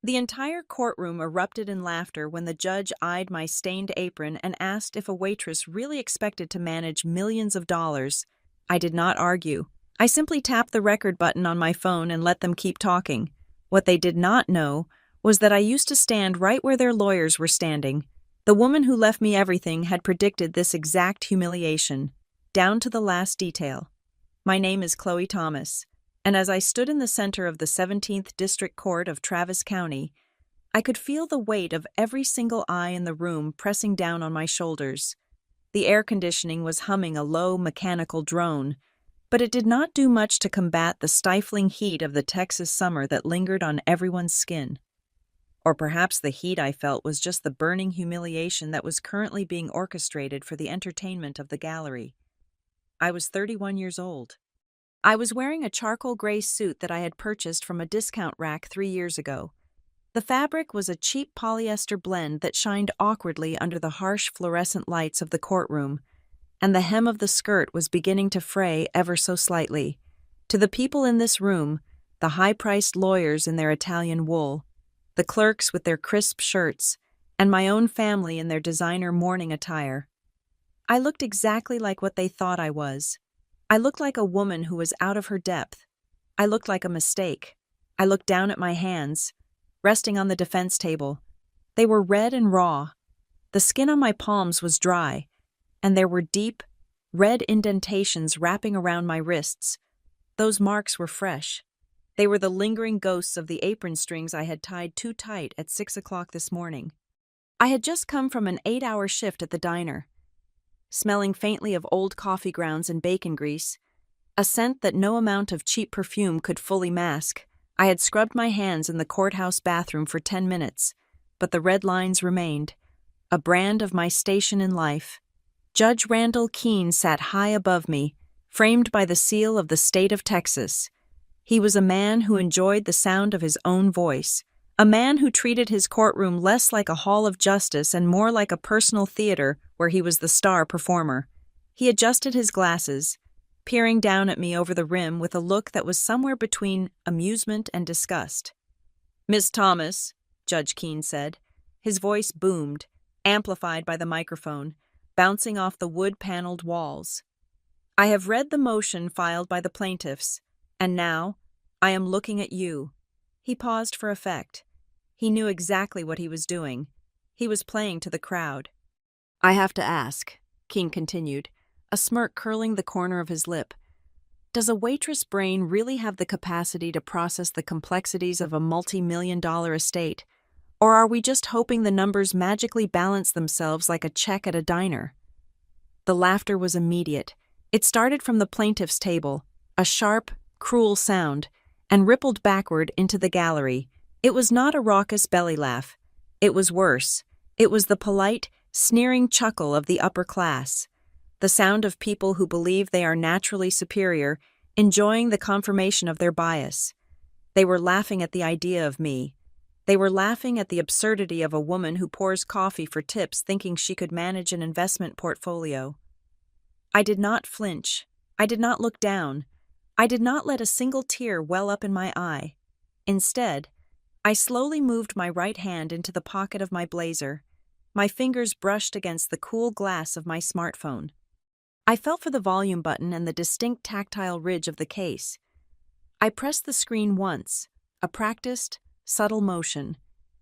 The entire courtroom erupted in laughter when the judge eyed my stained apron and asked if a waitress really expected to manage millions of dollars. I did not argue. I simply tapped the record button on my phone and let them keep talking. What they did not know was that I used to stand right where their lawyers were standing. The woman who left me everything had predicted this exact humiliation, down to the last detail. My name is Chloe Thomas, and as I stood in the center of the 17th District Court of Travis County, I could feel the weight of every single eye in the room pressing down on my shoulders. The air conditioning was humming a low mechanical drone, but it did not do much to combat the stifling heat of the Texas summer that lingered on everyone's skin. Or perhaps the heat I felt was just the burning humiliation that was currently being orchestrated for the entertainment of the gallery. I was 31 years old. I was wearing a charcoal gray suit that I had purchased from a discount rack 3 years ago. The fabric was a cheap polyester blend that shined awkwardly under the harsh fluorescent lights of the courtroom, and the hem of the skirt was beginning to fray ever so slightly. To the people in this room, the high-priced lawyers in their Italian wool, the clerks with their crisp shirts, and my own family in their designer mourning attire, I looked exactly like what they thought I was. I looked like a woman who was out of her depth. I looked like a mistake. I looked down at my hands, resting on the defense table. They were red and raw. The skin on my palms was dry, and there were deep, red indentations wrapping around my wrists. Those marks were fresh. They were the lingering ghosts of the apron strings I had tied too tight at 6 o'clock this morning. I had just come from an 8-hour shift at the diner, smelling faintly of old coffee grounds and bacon grease, a scent that no amount of cheap perfume could fully mask. I had scrubbed my hands in the courthouse bathroom for 10 minutes, but the red lines remained, a brand of my station in life. Judge Randall Keene sat high above me, framed by the seal of the state of Texas. He was a man who enjoyed the sound of his own voice, a man who treated his courtroom less like a hall of justice and more like a personal theater where he was the star performer. He adjusted his glasses, peering down at me over the rim with a look that was somewhere between amusement and disgust. "Miss Thomas," Judge Keene said. His voice boomed, amplified by the microphone, bouncing off the wood-paneled walls. "I have read the motion filed by the plaintiffs, and now I am looking at you." He paused for effect. He knew exactly what he was doing. He was playing to the crowd. "I have to ask," Keene continued, a smirk curling the corner of his lip, "does a waitress brain really have the capacity to process the complexities of a multi-million-dollar estate? Or are we just hoping the numbers magically balance themselves like a check at a diner?" The laughter was immediate. It started from the plaintiff's table, a sharp, cruel sound, and rippled backward into the gallery. It was not a raucous belly laugh. It was worse. It was the polite, sneering chuckle of the upper class, the sound of people who believe they are naturally superior, enjoying the confirmation of their bias. They were laughing at the idea of me. They were laughing at the absurdity of a woman who pours coffee for tips thinking she could manage an investment portfolio. I did not flinch. I did not look down. I did not let a single tear well up in my eye. Instead, I slowly moved my right hand into the pocket of my blazer. My fingers brushed against the cool glass of my smartphone. I felt for the volume button and the distinct tactile ridge of the case. I pressed the screen once, a practiced, subtle motion.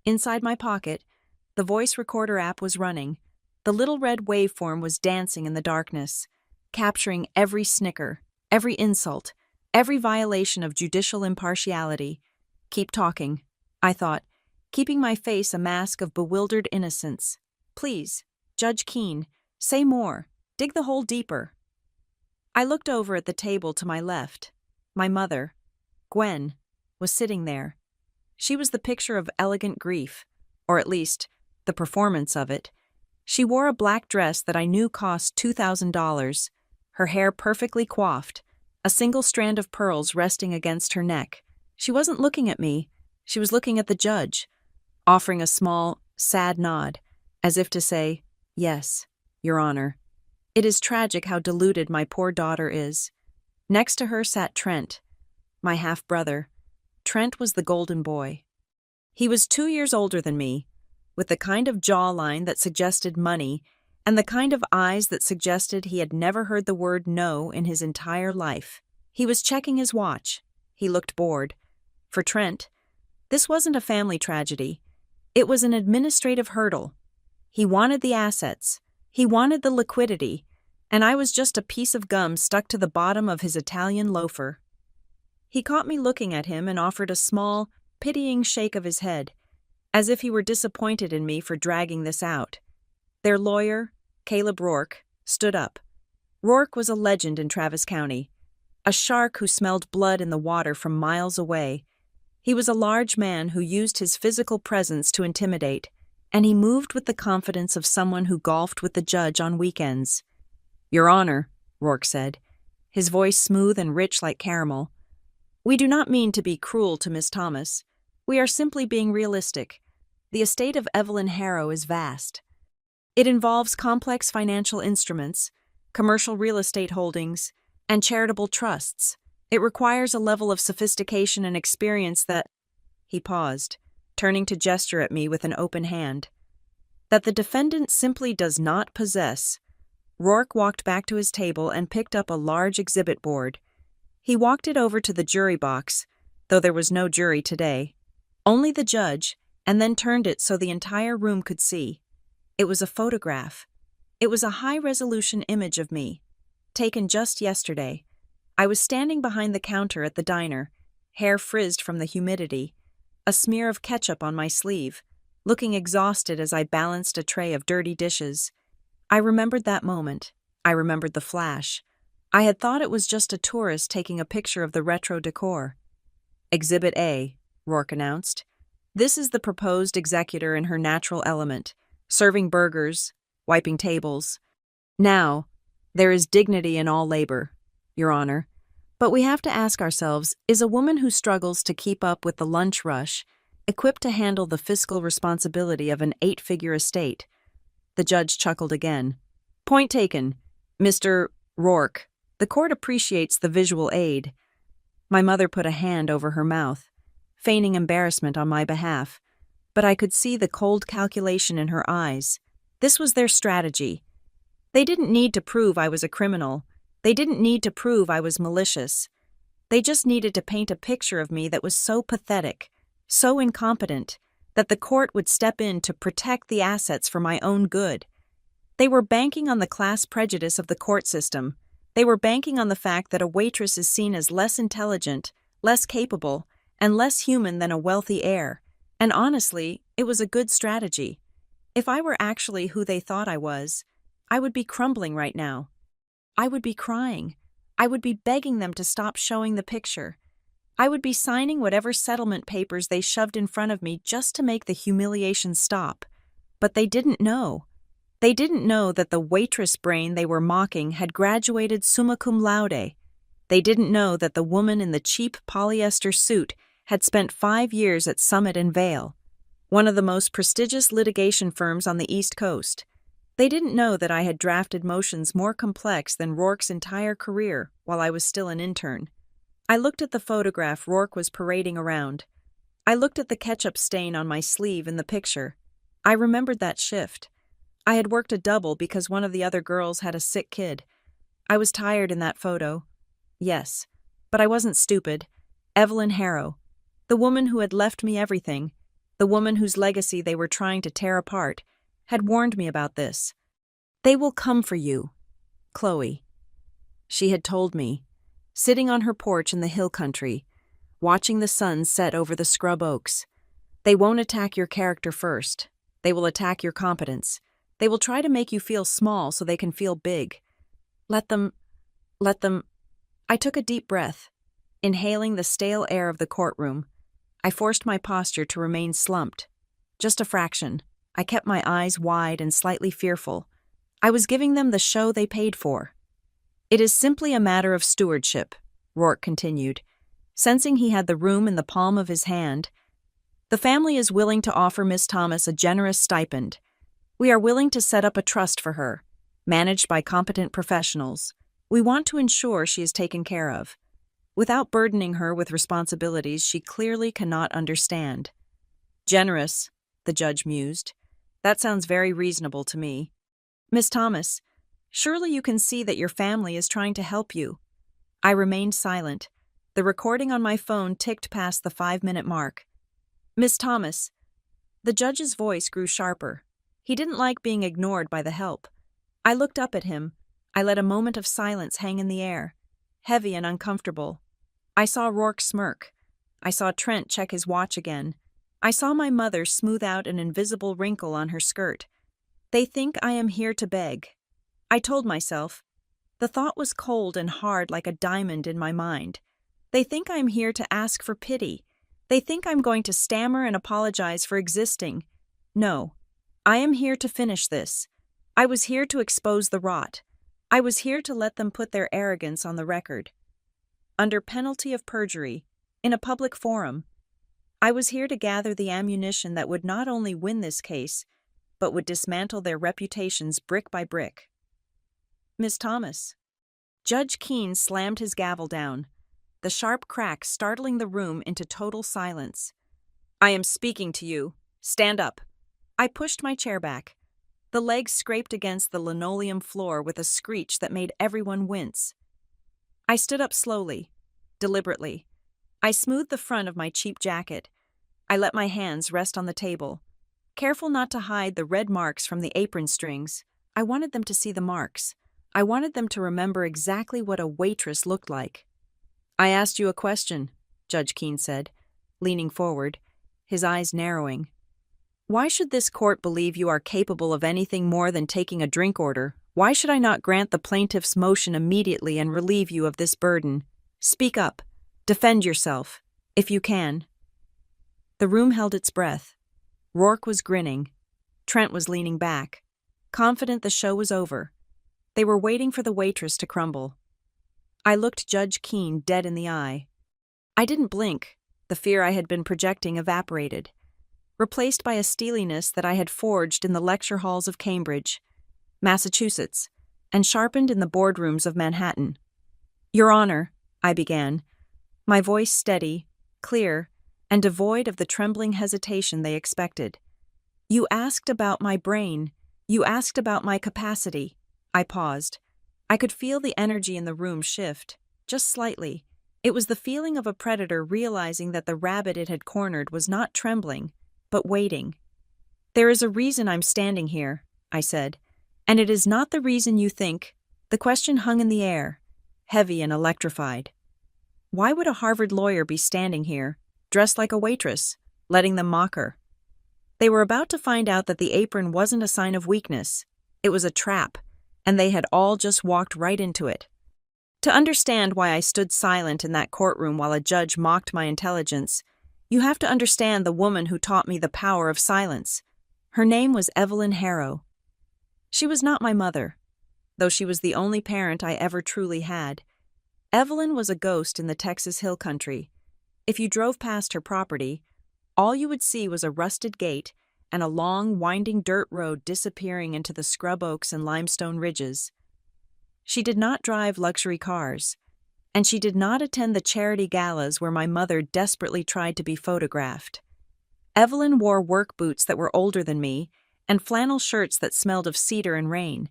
Inside my pocket, the voice recorder app was running. The little red waveform was dancing in the darkness, capturing every snicker, every insult, every violation of judicial impartiality. "Keep talking," I thought, keeping my face a mask of bewildered innocence. "Please, Judge Keene, say more. Dig the hole deeper." I looked over at the table to my left. My mother, Gwen, was sitting there. She was the picture of elegant grief, or at least, the performance of it. She wore a black dress that I knew cost $2,000, her hair perfectly coiffed, a single strand of pearls resting against her neck. She wasn't looking at me. She was looking at the judge, offering a small, sad nod, as if to say, "Yes, Your Honor." It is tragic how deluded my poor daughter is. Next to her sat Trent, my half-brother. Trent was the golden boy. He was 2 years older than me, with the kind of jawline that suggested money and the kind of eyes that suggested he had never heard the word no in his entire life. He was checking his watch. He looked bored. For Trent, this wasn't a family tragedy. It was an administrative hurdle. He wanted the assets. He wanted the liquidity, and I was just a piece of gum stuck to the bottom of his Italian loafer. He caught me looking at him and offered a small, pitying shake of his head, as if he were disappointed in me for dragging this out. Their lawyer, Caleb Rourke, stood up. Rourke was a legend in Travis County, a shark who smelled blood in the water from miles away. He was a large man who used his physical presence to intimidate, and he moved with the confidence of someone who golfed with the judge on weekends. "Your Honor," Rourke said, his voice smooth and rich like caramel, "we do not mean to be cruel to Miss Thomas. We are simply being realistic. The estate of Evelyn Harrow is vast. It involves complex financial instruments, commercial real estate holdings, and charitable trusts. It requires a level of sophistication and experience that—" He paused, turning to gesture at me with an open hand. "That the defendant simply does not possess." Rourke walked back to his table and picked up a large exhibit board. He walked it over to the jury box, though there was no jury today. Only the judge, and then turned it so the entire room could see. It was a photograph. It was a high-resolution image of me, taken just yesterday. I was standing behind the counter at the diner, hair frizzed from the humidity, a smear of ketchup on my sleeve, looking exhausted as I balanced a tray of dirty dishes. I remembered that moment. I remembered the flash. I had thought it was just a tourist taking a picture of the retro decor. "Exhibit A," Rourke announced. "This is the proposed executor in her natural element, serving burgers, wiping tables. Now, there is dignity in all labor, Your Honor. But we have to ask ourselves, is a woman who struggles to keep up with the lunch rush equipped to handle the fiscal responsibility of an 8-figure estate?" The judge chuckled again. "Point taken, Mr. Rourke. The court appreciates the visual aid." My mother put a hand over her mouth, feigning embarrassment on my behalf, but I could see the cold calculation in her eyes. This was their strategy. They didn't need to prove I was a criminal. They didn't need to prove I was malicious. They just needed to paint a picture of me that was so pathetic, so incompetent, that the court would step in to protect the assets for my own good. They were banking on the class prejudice of the court system. They were banking on the fact that a waitress is seen as less intelligent, less capable, and less human than a wealthy heir. And honestly, it was a good strategy. If I were actually who they thought I was, I would be crumbling right now. I would be crying. I would be begging them to stop showing the picture. I would be signing whatever settlement papers they shoved in front of me just to make the humiliation stop. But they didn't know. They didn't know that the waitress brain they were mocking had graduated summa cum laude. They didn't know that the woman in the cheap polyester suit had spent 5 years at Summit and Vail, one of the most prestigious litigation firms on the East Coast. They didn't know that I had drafted motions more complex than Rourke's entire career while I was still an intern. I looked at the photograph Rourke was parading around. I looked at the ketchup stain on my sleeve in the picture. I remembered that shift. I had worked a double because one of the other girls had a sick kid. I was tired in that photo. Yes, but I wasn't stupid. Evelyn Harrow, the woman who had left me everything, the woman whose legacy they were trying to tear apart, had warned me about this. "They will come for you, Chloe." She had told me, sitting on her porch in the hill country, watching the sun set over the scrub oaks. "They won't attack your character first. They will attack your competence. They will try to make you feel small so they can feel big. Let them. I took a deep breath, inhaling the stale air of the courtroom. I forced my posture to remain slumped. Just a fraction. I kept my eyes wide and slightly fearful. I was giving them the show they paid for. "It is simply a matter of stewardship," Rourke continued, sensing he had the room in the palm of his hand. "The family is willing to offer Miss Thomas a generous stipend. We are willing to set up a trust for her, managed by competent professionals. We want to ensure she is taken care of, without burdening her with responsibilities she clearly cannot understand." Generous, the judge mused. That sounds very reasonable to me. Miss Thomas, surely you can see that your family is trying to help you. I remained silent. The recording on my phone ticked past the 5-minute mark. Miss Thomas. The judge's voice grew sharper. He didn't like being ignored by the help. I looked up at him. I let a moment of silence hang in the air, heavy and uncomfortable. I saw Rourke smirk. I saw Trent check his watch again. I saw my mother smooth out an invisible wrinkle on her skirt. They think I am here to beg. I told myself. The thought was cold and hard like a diamond in my mind. They think I'm here to ask for pity. They think I'm going to stammer and apologize for existing. No. I am here to finish this. I was here to expose the rot. I was here to let them put their arrogance on the record. Under penalty of perjury, in a public forum, I was here to gather the ammunition that would not only win this case, but would dismantle their reputations brick by brick. Miss Thomas. Judge Keene slammed his gavel down, the sharp crack startling the room into total silence. I am speaking to you. Stand up. I pushed my chair back. The legs scraped against the linoleum floor with a screech that made everyone wince. I stood up slowly, deliberately. I smoothed the front of my cheap jacket. I let my hands rest on the table, careful not to hide the red marks from the apron strings. I wanted them to see the marks. I wanted them to remember exactly what a waitress looked like. I asked you a question, Judge Keene said, leaning forward, his eyes narrowing. Why should this court believe you are capable of anything more than taking a drink order? Why should I not grant the plaintiff's motion immediately and relieve you of this burden? Speak up. Defend yourself, if you can. The room held its breath. Rourke was grinning. Trent was leaning back, confident the show was over. They were waiting for the waitress to crumble. I looked Judge Keene dead in the eye. I didn't blink. The fear I had been projecting evaporated, replaced by a steeliness that I had forged in the lecture halls of Cambridge, Massachusetts, and sharpened in the boardrooms of Manhattan. Your Honor, I began, my voice steady, clear, and devoid of the trembling hesitation they expected. You asked about my brain. You asked about my capacity. I paused. I could feel the energy in the room shift, just slightly. It was the feeling of a predator realizing that the rabbit it had cornered was not trembling, but waiting. There is a reason I'm standing here, I said, and it is not the reason you think. The question hung in the air, heavy and electrified. Why would a Harvard lawyer be standing here, dressed like a waitress, letting them mock her? They were about to find out that the apron wasn't a sign of weakness. It was a trap, and they had all just walked right into it. To understand why I stood silent in that courtroom while a judge mocked my intelligence, you have to understand the woman who taught me the power of silence. Her name was Evelyn Harrow. She was not my mother, though she was the only parent I ever truly had. Evelyn was a ghost in the Texas Hill Country. If you drove past her property, all you would see was a rusted gate and a long, winding dirt road disappearing into the scrub oaks and limestone ridges. She did not drive luxury cars, and she did not attend the charity galas where my mother desperately tried to be photographed. Evelyn wore work boots that were older than me and flannel shirts that smelled of cedar and rain,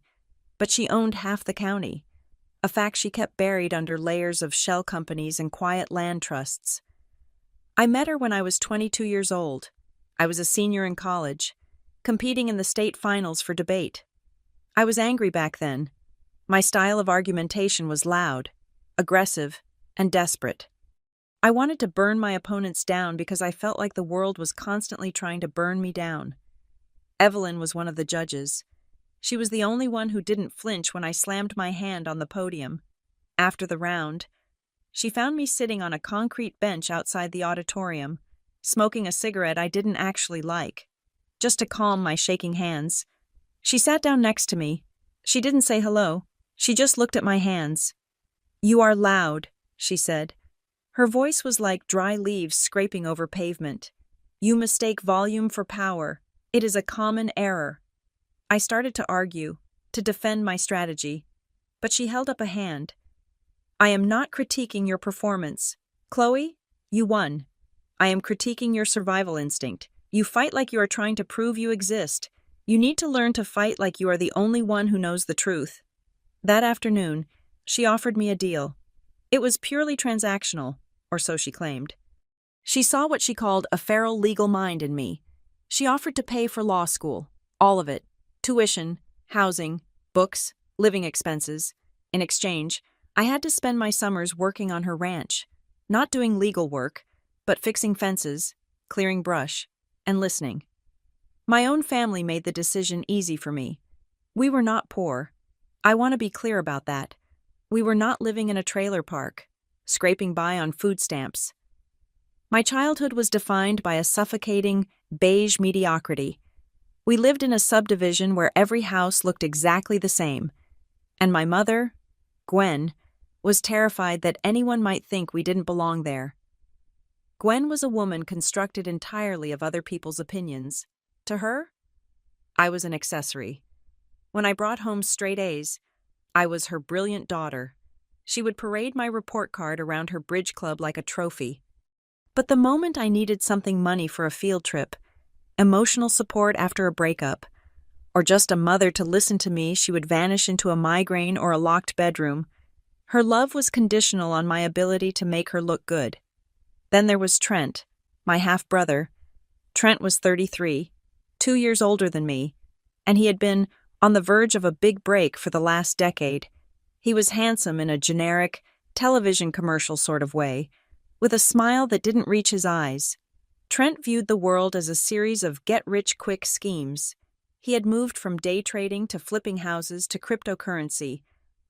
but she owned half the county, a fact she kept buried under layers of shell companies and quiet land trusts. I met her when I was 22 years old. I was a senior in college, competing in the state finals for debate. I was angry back then. My style of argumentation was loud, aggressive, and desperate. I wanted to burn my opponents down because I felt like the world was constantly trying to burn me down. Evelyn was one of the judges. She was the only one who didn't flinch when I slammed my hand on the podium. After the round, she found me sitting on a concrete bench outside the auditorium, smoking a cigarette I didn't actually like, just to calm my shaking hands. She sat down next to me. She didn't say hello. She just looked at my hands. You are loud, she said. Her voice was like dry leaves scraping over pavement. You mistake volume for power. It is a common error. I started to argue, to defend my strategy, but she held up a hand. I am not critiquing your performance. Chloe, you won. I am critiquing your survival instinct. You fight like you are trying to prove you exist. You need to learn to fight like you are the only one who knows the truth. That afternoon, she offered me a deal. It was purely transactional, or so she claimed. She saw what she called a feral legal mind in me. She offered to pay for law school, all of it, tuition, housing, books, living expenses. In exchange, I had to spend my summers working on her ranch, not doing legal work, but fixing fences, clearing brush, and listening. My own family made the decision easy for me. We were not poor. I want to be clear about that. We were not living in a trailer park, scraping by on food stamps. My childhood was defined by a suffocating, beige mediocrity. We lived in a subdivision where every house looked exactly the same, and my mother, Gwen, was terrified that anyone might think we didn't belong there. Gwen was a woman constructed entirely of other people's opinions. To her, I was an accessory. When I brought home straight A's, I was her brilliant daughter. She would parade my report card around her bridge club like a trophy. But the moment I needed something money for a field trip, emotional support after a breakup, or just a mother to listen to me, she would vanish into a migraine or a locked bedroom. Her love was conditional on my ability to make her look good. Then there was Trent, my half-brother. Trent was 33, 2 years older than me, and he had been on the verge of a big break for the last decade. He was handsome in a generic, television commercial sort of way, with a smile that didn't reach his eyes. Trent viewed the world as a series of get-rich-quick schemes. He had moved from day trading to flipping houses to cryptocurrency,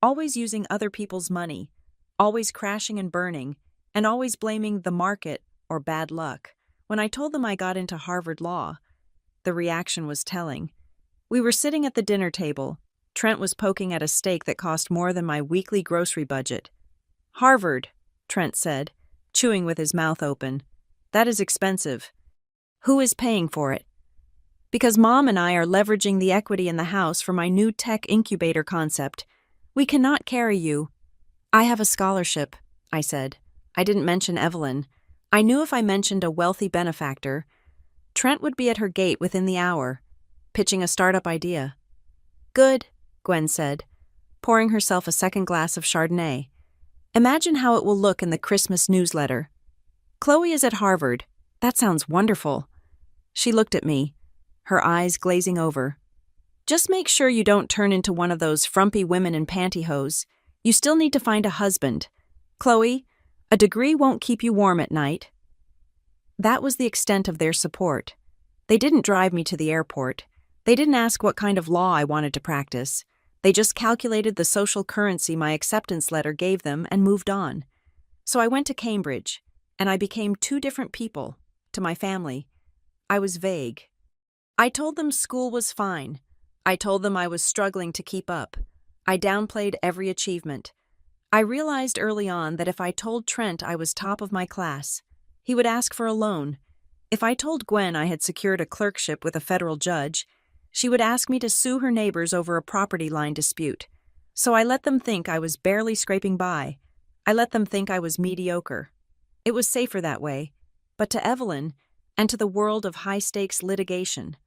always using other people's money, always crashing and burning, and always blaming the market or bad luck. When I told them I got into Harvard Law, the reaction was telling. We were sitting at the dinner table. Trent was poking at a steak that cost more than my weekly grocery budget. "Harvard," Trent said, chewing with his mouth open. "That is expensive. Who is paying for it?" "Because Mom and I are leveraging the equity in the house for my new tech incubator concept. We cannot carry you." "I have a scholarship," I said. I didn't mention Evelyn. I knew if I mentioned a wealthy benefactor, Trent would be at her gate within the hour, pitching a startup idea. "Good," Gwen said, pouring herself a second glass of Chardonnay. "Imagine how it will look in the Christmas newsletter. Chloe is at Harvard. That sounds wonderful." She looked at me, her eyes glazing over. "Just make sure you don't turn into one of those frumpy women in pantyhose. You still need to find a husband. Chloe, a degree won't keep you warm at night." That was the extent of their support. They didn't drive me to the airport. They didn't ask what kind of law I wanted to practice. They just calculated the social currency my acceptance letter gave them and moved on. So I went to Cambridge, and I became two different people, to my family. I was vague. I told them school was fine. I told them I was struggling to keep up. I downplayed every achievement. I realized early on that if I told Trent I was top of my class, he would ask for a loan. If I told Gwen I had secured a clerkship with a federal judge, she would ask me to sue her neighbors over a property line dispute. So I let them think I was barely scraping by. I let them think I was mediocre. It was safer that way, but to Evelyn, and to the world of high-stakes litigation,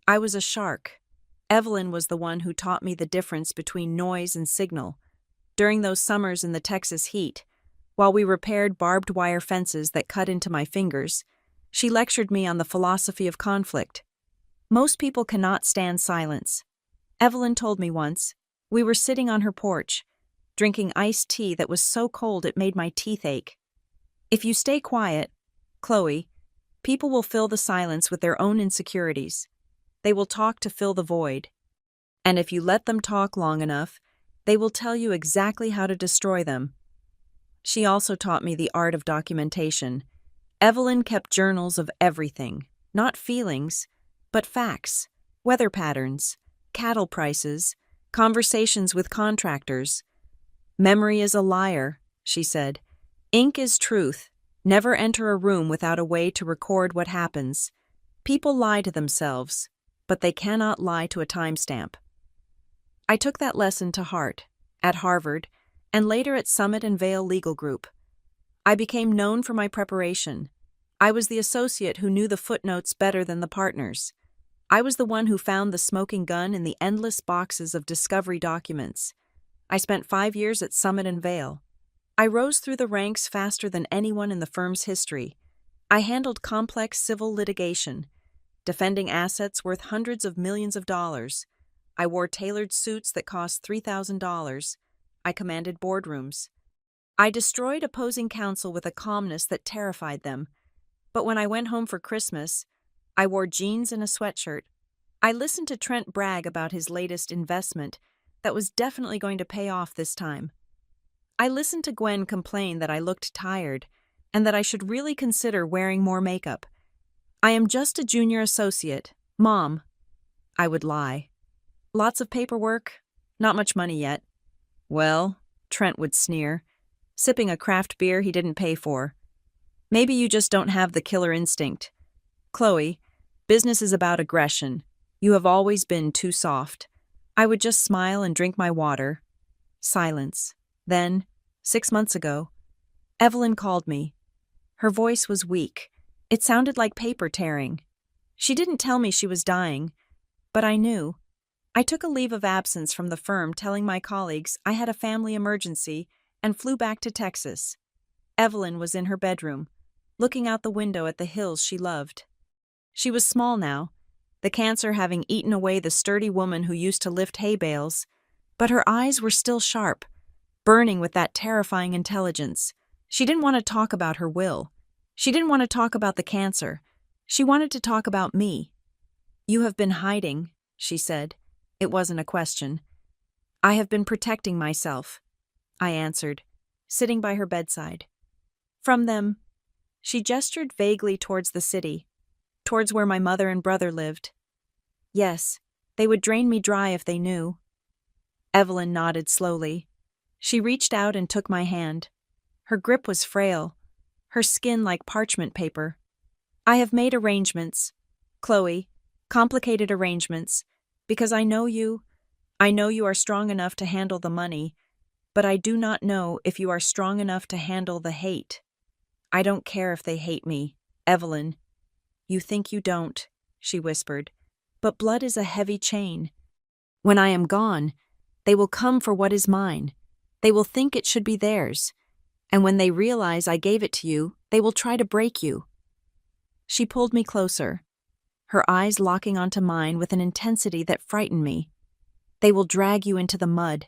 I was a shark. Evelyn was the one who taught me the difference between noise and signal. During those summers in the Texas heat, while we repaired barbed wire fences that cut into my fingers, she lectured me on the philosophy of conflict. Most people cannot stand silence. Evelyn told me once, we were sitting on her porch, drinking iced tea that was so cold it made my teeth ache. "If you stay quiet, Chloe, people will fill the silence with their own insecurities. They will talk to fill the void. And if you let them talk long enough, they will tell you exactly how to destroy them." She also taught me the art of documentation. Evelyn kept journals of everything, not feelings, but facts, weather patterns, cattle prices, conversations with contractors. "Memory is a liar," she said. "Ink is truth. Never enter a room without a way to record what happens. People lie to themselves, but they cannot lie to a timestamp." I took that lesson to heart, at Harvard, and later at Summit and Vail Legal Group. I became known for my preparation. I was the associate who knew the footnotes better than the partners. I was the one who found the smoking gun in the endless boxes of discovery documents. I spent 5 years at Summit and Vale. I rose through the ranks faster than anyone in the firm's history. I handled complex civil litigation, defending assets worth hundreds of millions of dollars. I wore tailored suits that cost $3,000. I commanded boardrooms. I destroyed opposing counsel with a calmness that terrified them. But when I went home for Christmas, I wore jeans and a sweatshirt. I listened to Trent brag about his latest investment that was definitely going to pay off this time. I listened to Gwen complain that I looked tired and that I should really consider wearing more makeup. I am just a junior associate, Mom. I would lie. Lots of paperwork, not much money yet. Well, Trent would sneer, sipping a craft beer he didn't pay for. Maybe you just don't have the killer instinct. Chloe, business is about aggression. You have always been too soft. I would just smile and drink my water. Silence. Then, 6 months ago, Evelyn called me. Her voice was weak. It sounded like paper tearing. She didn't tell me she was dying, but I knew. I took a leave of absence from the firm telling my colleagues I had a family emergency and flew back to Texas. Evelyn was in her bedroom, looking out the window at the hills she loved. She was small now, the cancer having eaten away the sturdy woman who used to lift hay bales, but her eyes were still sharp, burning with that terrifying intelligence. She didn't want to talk about her will. She didn't want to talk about the cancer. She wanted to talk about me. You have been hiding, she said. It wasn't a question. I have been protecting myself, I answered, sitting by her bedside. From them, she gestured vaguely towards the city, towards where my mother and brother lived. Yes, they would drain me dry if they knew. Evelyn nodded slowly. She reached out and took my hand. Her grip was frail, her skin like parchment paper. I have made arrangements, Chloe, complicated arrangements, because I know you are strong enough to handle the money, but I do not know if you are strong enough to handle the hate. I don't care if they hate me, Evelyn. You think you don't, she whispered, but blood is a heavy chain. When I am gone, they will come for what is mine. They will think it should be theirs. And when they realize I gave it to you, they will try to break you. She pulled me closer, her eyes locking onto mine with an intensity that frightened me. They will drag you into the mud.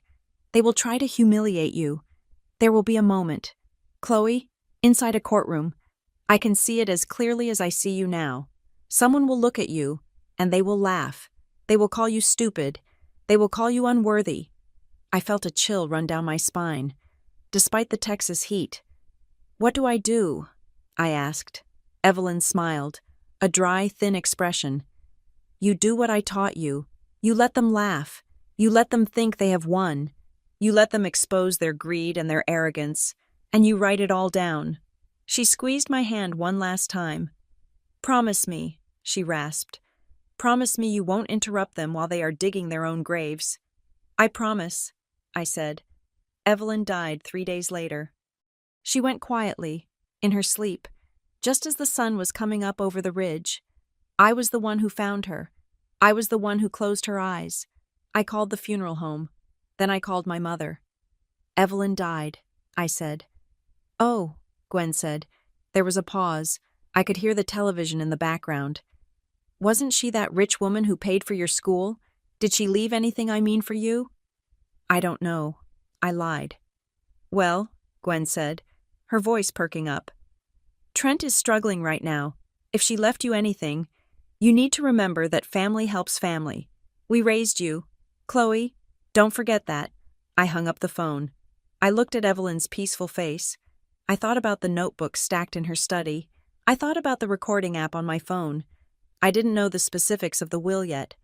They will try to humiliate you. There will be a moment. Chloe, inside a courtroom. I can see it as clearly as I see you now. Someone will look at you, and they will laugh. They will call you stupid. They will call you unworthy. I felt a chill run down my spine, despite the Texas heat. What do I do? I asked. Evelyn smiled, a dry, thin expression. You do what I taught you. You let them laugh. You let them think they have won. You let them expose their greed and their arrogance, and you write it all down. She squeezed my hand one last time. Promise me, she rasped. Promise me you won't interrupt them while they are digging their own graves. I promise, I said. Evelyn died 3 days later. She went quietly, in her sleep, just as the sun was coming up over the ridge. I was the one who found her. I was the one who closed her eyes. I called the funeral home. Then I called my mother. Evelyn died, I said. Oh, Gwen said. There was a pause. I could hear the television in the background. Wasn't she that rich woman who paid for your school? Did she leave anything for you? I don't know. I lied. Well, Gwen said, her voice perking up. Trent is struggling right now. If she left you anything, you need to remember that family helps family. We raised you. Chloe, don't forget that. I hung up the phone. I looked at Evelyn's peaceful face. I thought about the notebook stacked in her study. I thought about the recording app on my phone. I didn't know the specifics of the will yet.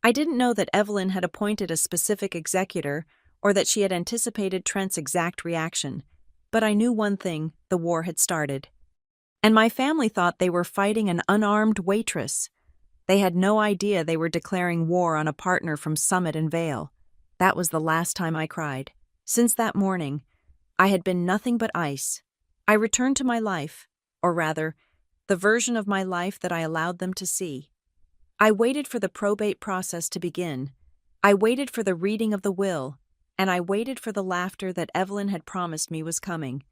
I didn't know that Evelyn had appointed a specific executor or that she had anticipated Trent's exact reaction. But I knew one thing, the war had started. And my family thought they were fighting an unarmed Waitress. They had no idea they were declaring war on a partner from Summit and Vale. That was the last time I cried. Since that morning, I had been nothing but ice. I returned to my life, or rather, the version of my life that I allowed them to see. I waited for the probate process to begin. I waited for the reading of the will, and I waited for the laughter that Evelyn had promised me was coming.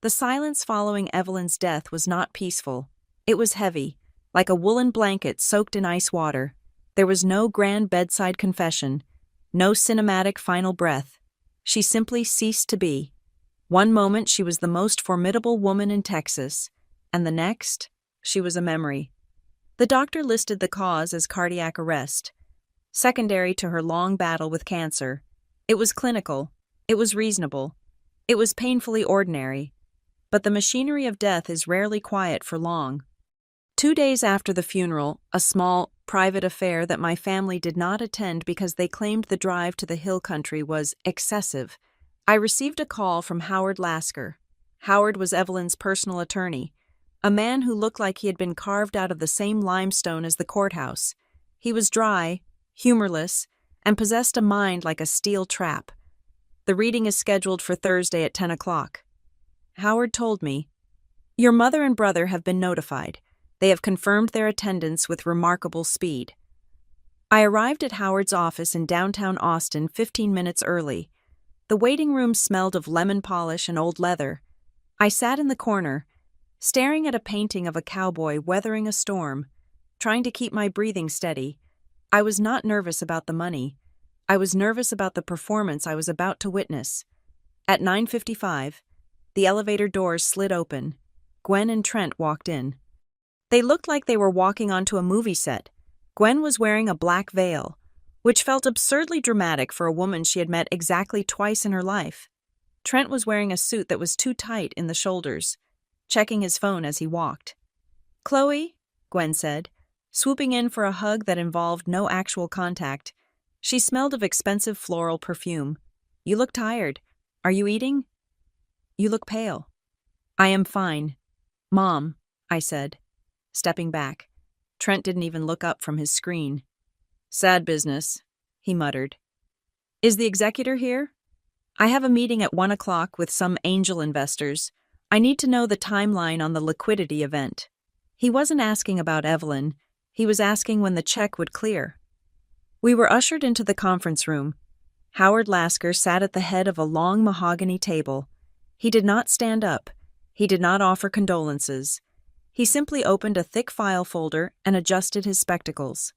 The silence following Evelyn's death was not peaceful. It was heavy, like a woolen blanket soaked in ice water. There was no grand bedside confession, no cinematic final breath. She simply ceased to be. One moment she was the most formidable woman in Texas, and the next, she was a memory. The doctor listed the cause as cardiac arrest, secondary to her long battle with cancer. It was clinical, it was reasonable, it was painfully ordinary. But the machinery of death is rarely quiet for long. 2 days after the funeral, a small, private affair that my family did not attend because they claimed the drive to the hill country was excessive, I received a call from Howard Lasker. Howard was Evelyn's personal attorney, a man who looked like he had been carved out of the same limestone as the courthouse. He was dry, humorless, and possessed a mind like a steel trap. The reading is scheduled for Thursday at 10 o'clock. Howard told me, "Your mother and brother have been notified. They have confirmed their attendance with remarkable speed." I arrived at Howard's office in downtown Austin 15 minutes early. The waiting room smelled of lemon polish and old leather. I sat in the corner, staring at a painting of a cowboy weathering a storm, trying to keep my breathing steady. I was not nervous about the money. I was nervous about the performance I was about to witness. At 9:55, the elevator doors slid open. Gwen and Trent walked in. They looked like they were walking onto a movie set. Gwen was wearing a black veil, which felt absurdly dramatic for a woman she had met exactly twice in her life. Trent was wearing a suit that was too tight in the shoulders, checking his phone as he walked. "Chloe," Gwen said, swooping in for a hug that involved no actual contact. She smelled of expensive floral perfume. "You look tired. Are you eating? You look pale." "I am fine. Mom," I said, stepping back. Trent didn't even look up from his screen. "Sad business," he muttered. "Is the executor here? I have a meeting at 1 o'clock with some angel investors. I need to know the timeline on the liquidity event." He wasn't asking about Evelyn. He was asking when the check would clear. We were ushered into the conference room. Howard Lasker sat at the head of a long mahogany table. He did not stand up. He did not offer condolences. He simply opened a thick file folder and adjusted his spectacles.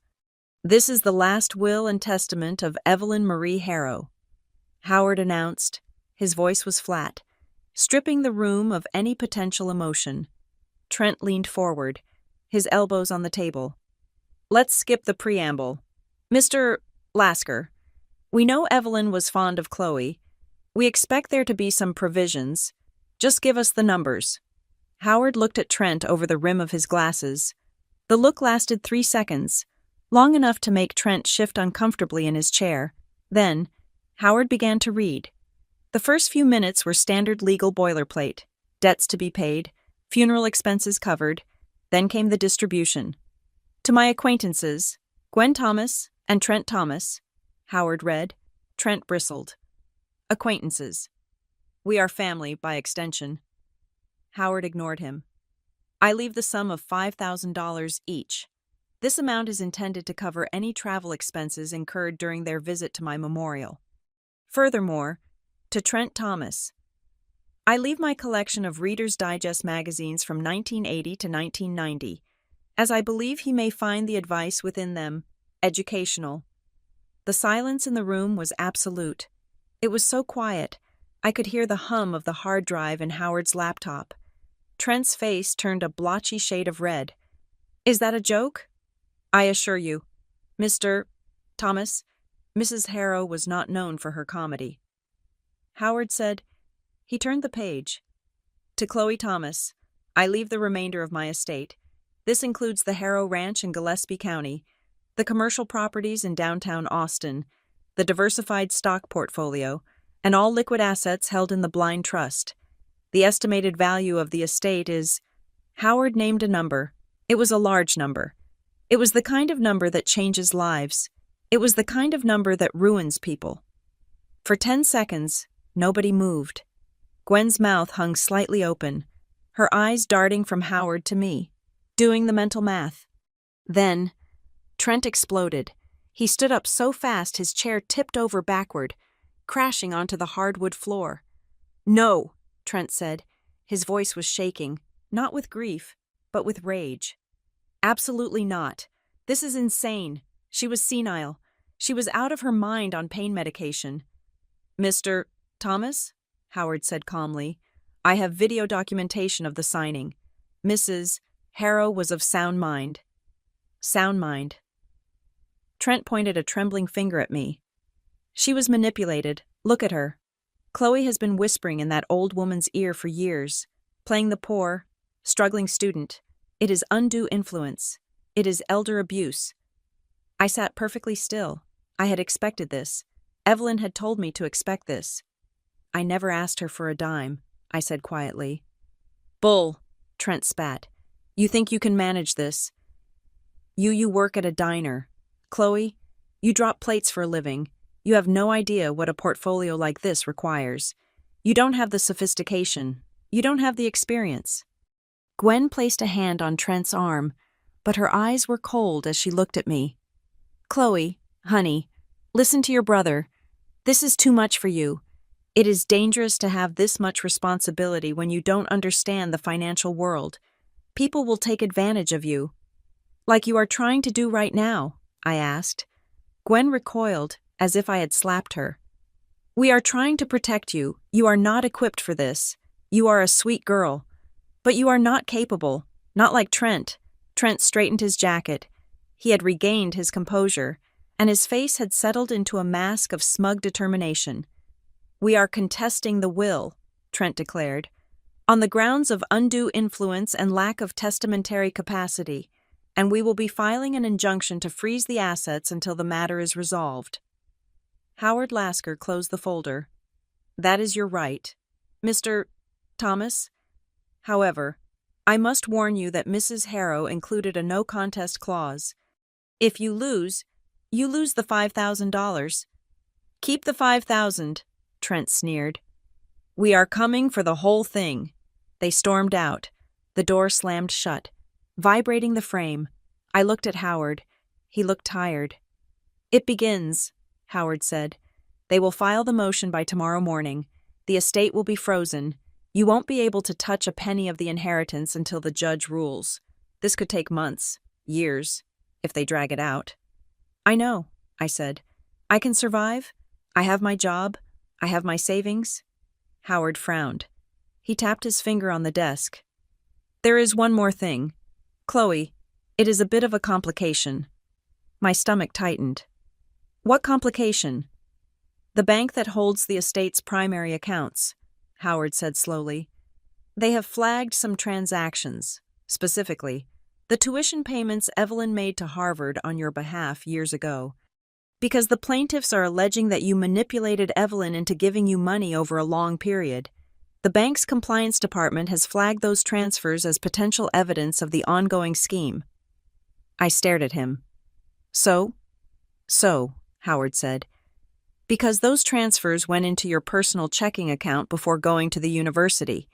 "This is the last will and testament of Evelyn Marie Harrow," Howard announced. His voice was flat, stripping the room of any potential emotion. Trent leaned forward, his elbows on the table. "Let's skip the preamble. Mr. Lasker, we know Evelyn was fond of Chloe. We expect there to be some provisions. Just give us the numbers." Howard looked at Trent over the rim of his glasses. The look lasted 3 seconds, long enough to make Trent shift uncomfortably in his chair. Then, Howard began to read. The first few minutes were standard legal boilerplate: debts to be paid, funeral expenses covered. Then came the distribution. "To my acquaintances, Gwen Thomas and Trent Thomas," Howard read. Trent bristled. "Acquaintances. We are family by extension." Howard ignored him. "I leave the sum of $5,000 each. This amount is intended to cover any travel expenses incurred during their visit to my memorial. Furthermore, to Trent Thomas, I leave my collection of Reader's Digest magazines from 1980 to 1990, as I believe he may find the advice within them educational." The silence in the room was absolute. It was so quiet, I could hear the hum of the hard drive in Howard's laptop. Trent's face turned a blotchy shade of red. "Is that a joke?" "I assure you, Mr. Thomas, Mrs. Harrow was not known for her comedy." Howard said. He turned the page. "To Chloe Thomas, I leave the remainder of my estate. This includes the Harrow Ranch in Gillespie County, the commercial properties in downtown Austin, the diversified stock portfolio, and all liquid assets held in the blind trust. The estimated value of the estate is—" Howard named a number. It was a large number. It was the kind of number that changes lives. It was the kind of number that ruins people. For 10 seconds, nobody moved. Gwen's mouth hung slightly open, her eyes darting from Howard to me. doing the mental math. Then, Trent exploded. He stood up so fast his chair tipped over backward, crashing onto the hardwood floor. "No," Trent said. His voice was shaking, not with grief, but with rage. "Absolutely not. This is insane. She was senile. She was out of her mind on pain medication." "Mr. Thomas?" Howard said calmly. "I have video documentation of the signing. Mrs. Harrow was of sound mind." "Sound mind." Trent pointed a trembling finger at me. "She was manipulated. Look at her. Chloe has been whispering in that old woman's ear for years, playing the poor, struggling student. It is undue influence. It is elder abuse." I sat perfectly still. I had expected this. Evelyn had told me to expect this. "I never asked her for a dime," I said quietly. "Bull," Trent spat. "You think you can manage this? You work at a diner. Chloe, you drop plates for a living. You have no idea what a portfolio like this requires. You don't have the sophistication. You don't have the experience." Gwen placed a hand on Trent's arm, but her eyes were cold as she looked at me. "Chloe, honey, listen to your brother. This is too much for you. It is dangerous to have this much responsibility when you don't understand the financial world. People will take advantage of you." "Like you are trying to do right now?" I asked. Gwen recoiled, as if I had slapped her. "We are trying to protect you. You are not equipped for this. You are a sweet girl. But you are not capable, not like Trent." Trent straightened his jacket. He had regained his composure, and his face had settled into a mask of smug determination. "We are contesting the will," Trent declared, "on the grounds of undue influence and lack of testamentary capacity, and we will be filing an injunction to freeze the assets until the matter is resolved." Howard Lasker closed the folder. "That is your right, Mr. Thomas. However, I must warn you that Mrs. Harrow included a no-contest clause. If you lose the $5,000. "Keep the $5,000, Trent sneered. "We are coming for the whole thing." They stormed out. The door slammed shut, vibrating the frame. I looked at Howard. He looked tired. "It begins," Howard said. "They will file the motion by tomorrow morning. The estate will be frozen. You won't be able to touch a penny of the inheritance until the judge rules. This could take months, years, if they drag it out." "I know," I said. "I can survive. I have my job. I have my savings." Howard frowned. He tapped his finger on the desk. "There is one more thing. Chloe, it is a bit of a complication." My stomach tightened. "What complication?" "The bank that holds the estate's primary accounts," Howard said slowly. "They have flagged some transactions, specifically the tuition payments Evelyn made to Harvard on your behalf years ago. Because the plaintiffs are alleging that you manipulated Evelyn into giving you money over a long period, the bank's compliance department has flagged those transfers as potential evidence of the ongoing scheme." I stared at him. So, Howard said. "Because those transfers went into your personal checking account before going to the university.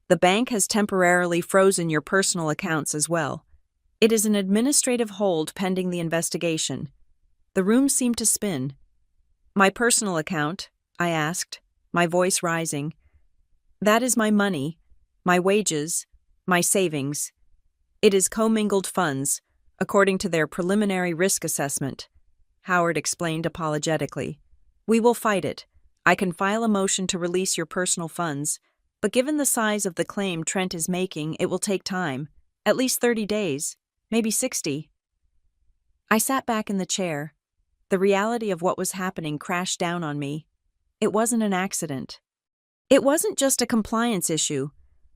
The bank has temporarily frozen your personal accounts as well. It is an administrative hold pending the investigation." The room seemed to spin. "My personal account?" I asked, my voice rising. "That is my money, my wages, my savings. It is commingled funds, according to their preliminary risk assessment," Howard explained apologetically. "We will fight it. I can file a motion to release your personal funds, but given the size of the claim Trent is making, it will take time, at least 30 days, maybe 60. I sat back in the chair. The reality of what was happening crashed down on me. It wasn't an accident. It wasn't just a compliance issue.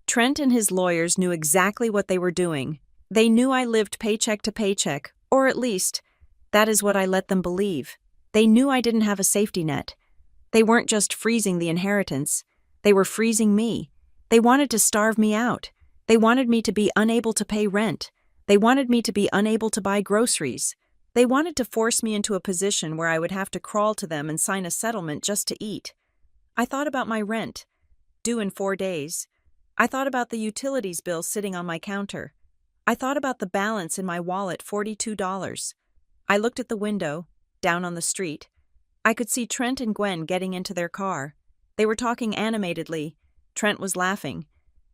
Trent and his lawyers knew exactly what they were doing. They knew I lived paycheck to paycheck, or at least, that is what I let them believe. They knew I didn't have a safety net. They weren't just freezing the inheritance. They were freezing me. They wanted to starve me out. They wanted me to be unable to pay rent. They wanted me to be unable to buy groceries. They wanted to force me into a position where I would have to crawl to them and sign a settlement just to eat. I thought about my rent, due in 4 days. I thought about the utilities bill sitting on my counter. I thought about the balance in my wallet, $42. I looked at the window, down on the street. I could see Trent and Gwen getting into their car. They were talking animatedly. Trent was laughing.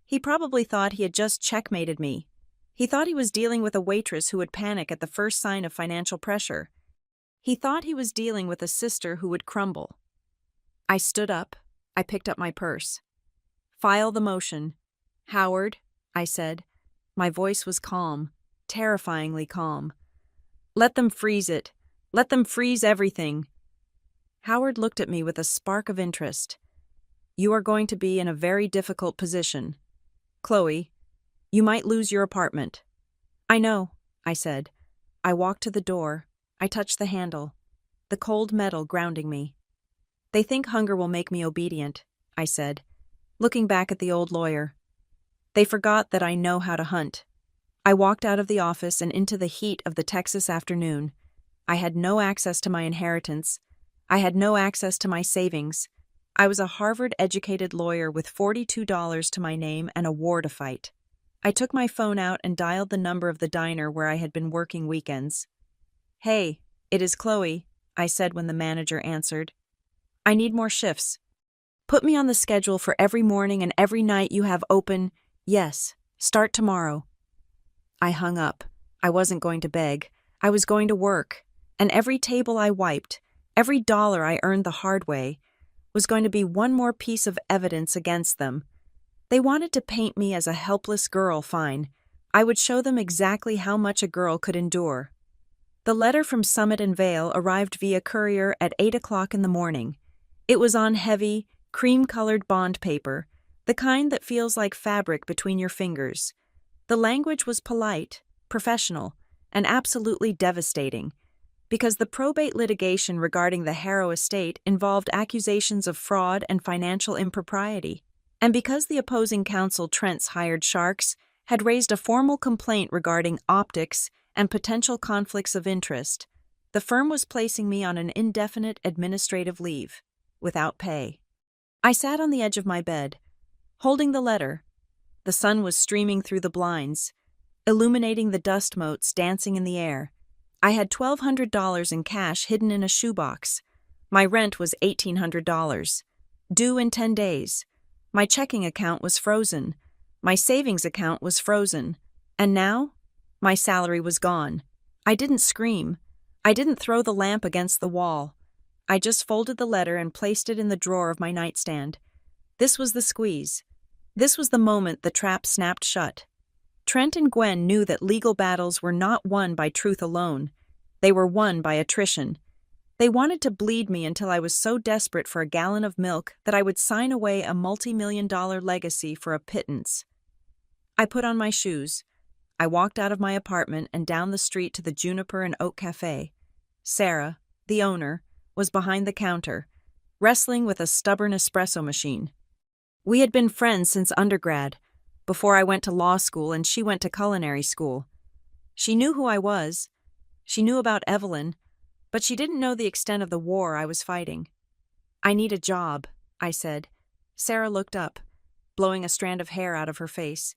He probably thought he had just checkmated me. He thought he was dealing with a waitress who would panic at the first sign of financial pressure. He thought he was dealing with a sister who would crumble. I stood up. I picked up my purse. "File the motion." "Howard," I said. My voice was calm, terrifyingly calm. "Let them freeze it. Let them freeze everything." Howard looked at me with a spark of interest. "You are going to be in a very difficult position. Chloe, you might lose your apartment." "I know," I said. I walked to the door. I touched the handle, the cold metal grounding me. "They think hunger will make me obedient," I said, looking back at the old lawyer. "They forgot that I know how to hunt." I walked out of the office and into the heat of the Texas afternoon. I had no access to my inheritance. I had no access to my savings. I was a Harvard-educated lawyer with $42 to my name and a war to fight. I took my phone out and dialed the number of the diner where I had been working weekends. "Hey, it is Chloe," I said when the manager answered. "I need more shifts. Put me on the schedule for every morning and every night you have open. Yes, start tomorrow." I hung up. I wasn't going to beg. I was going to work. And every table I wiped, every dollar I earned the hard way, was going to be one more piece of evidence against them. They wanted to paint me as a helpless girl, fine. I would show them exactly how much a girl could endure. The letter from Summit and Vale arrived via courier at 8 o'clock in the morning. It was on heavy, cream-colored bond paper, the kind that feels like fabric between your fingers. The language was polite, professional, and absolutely devastating, because the probate litigation regarding the Harrow estate involved accusations of fraud and financial impropriety, and because the opposing counsel, Trent's hired sharks, had raised a formal complaint regarding optics and potential conflicts of interest, the firm was placing me on an indefinite administrative leave, without pay. I sat on the edge of my bed, holding the letter. The sun was streaming through the blinds, illuminating the dust motes dancing in the air. I had $1,200 in cash hidden in a shoebox. My rent was $1,800, due in 10 days. My checking account was frozen. My savings account was frozen. And now, my salary was gone. I didn't scream. I didn't throw the lamp against the wall. I just folded the letter and placed it in the drawer of my nightstand. This was the squeeze. This was the moment the trap snapped shut. Trent and Gwen knew that legal battles were not won by truth alone. They were won by attrition. They wanted to bleed me until I was so desperate for a gallon of milk that I would sign away a multi-million-dollar legacy for a pittance. I put on my shoes. I walked out of my apartment and down the street to the Juniper and Oak Cafe. Sarah, the owner, was behind the counter, wrestling with a stubborn espresso machine. We had been friends since undergrad, before I went to law school and she went to culinary school. She knew who I was. She knew about Evelyn, but she didn't know the extent of the war I was fighting. "I need a job," I said. Sarah looked up, blowing a strand of hair out of her face.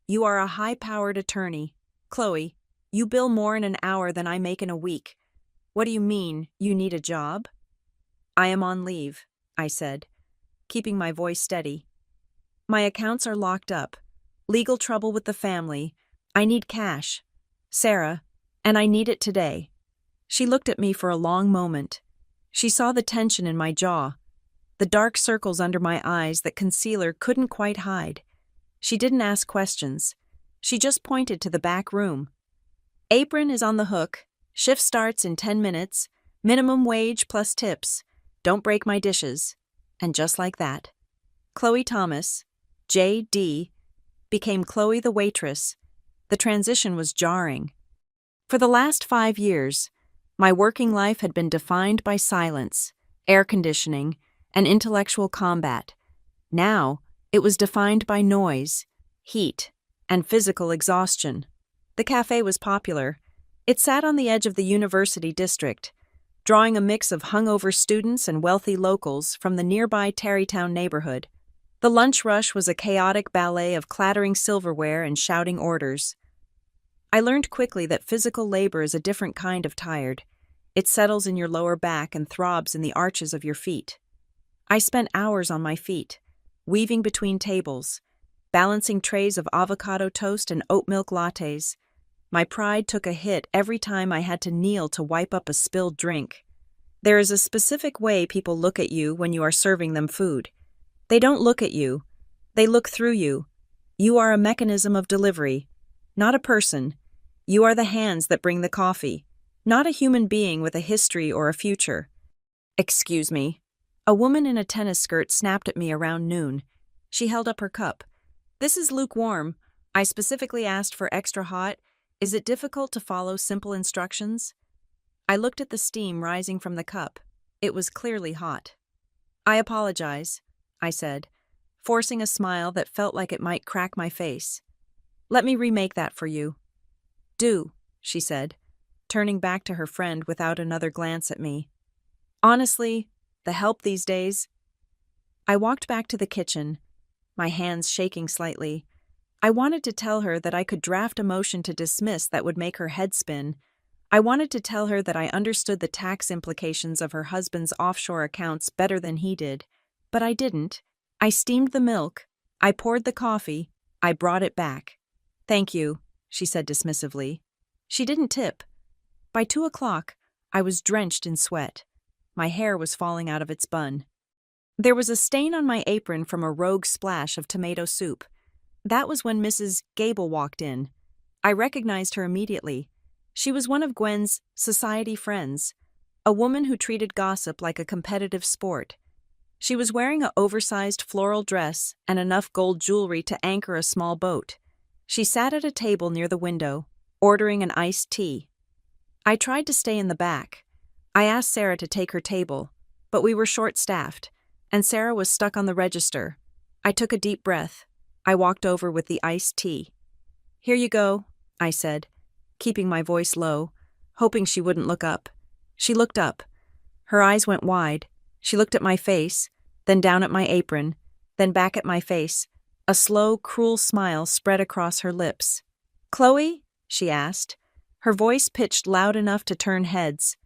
"You are a high-powered attorney. Chloe, you bill more in an hour than I make in a week. What do you mean, you need a job?" "I am on leave," I said, keeping my voice steady. "My accounts are locked up. Legal trouble with the family. I need cash. Sarah, and I need it today." She looked at me for a long moment. She saw the tension in my jaw, the dark circles under my eyes that concealer couldn't quite hide. She didn't ask questions. She just pointed to the back room. "Apron is on the hook. Shift starts in 10 minutes. Minimum wage plus tips. Don't break my dishes." And just like that, Chloe Thomas, J.D., became Chloe the waitress. The transition was jarring. For the last 5 years, my working life had been defined by silence, air conditioning, and intellectual combat. Now, it was defined by noise, heat, and physical exhaustion. The cafe was popular. It sat on the edge of the university district, drawing a mix of hungover students and wealthy locals from the nearby Tarrytown neighborhood. The lunch rush was a chaotic ballet of clattering silverware and shouting orders. I learned quickly that physical labor is a different kind of tired. It settles in your lower back and throbs in the arches of your feet. I spent hours on my feet, weaving between tables, balancing trays of avocado toast and oat milk lattes. My pride took a hit every time I had to kneel to wipe up a spilled drink. There is a specific way people look at you when you are serving them food. They don't look at you. They look through you. You are a mechanism of delivery, not a person. You are the hands that bring the coffee, not a human being with a history or a future. Excuse me. A woman in a tennis skirt snapped at me around noon. She held up her cup. This is lukewarm. I specifically asked for extra hot. Is it difficult to follow simple instructions? I looked at the steam rising from the cup. It was clearly hot. I apologize, I said, forcing a smile that felt like it might crack my face. Let me remake that for you. Do, she said, turning back to her friend without another glance at me. Honestly, the help these days. I walked back to the kitchen, my hands shaking slightly. I wanted to tell her that I could draft a motion to dismiss that would make her head spin. I wanted to tell her that I understood the tax implications of her husband's offshore accounts better than he did, but I didn't. I steamed the milk, I poured the coffee, I brought it back. Thank you, she said dismissively. She didn't tip. By 2 o'clock, I was drenched in sweat. My hair was falling out of its bun. There was a stain on my apron from a rogue splash of tomato soup. That was when Mrs. Gable walked in. I recognized her immediately. She was one of Gwen's society friends, a woman who treated gossip like a competitive sport. She was wearing an oversized floral dress and enough gold jewelry to anchor a small boat. She sat at a table near the window, ordering an iced tea. I tried to stay in the back. I asked Sarah to take her table, but we were short-staffed, and Sarah was stuck on the register. I took a deep breath. I walked over with the iced tea. Here you go, I said, keeping my voice low, hoping she wouldn't look up. She looked up. Her eyes went wide. She looked at my face, then down at my apron, then back at my face. A slow, cruel smile spread across her lips. Chloe? She asked. Her voice pitched loud enough to turn heads.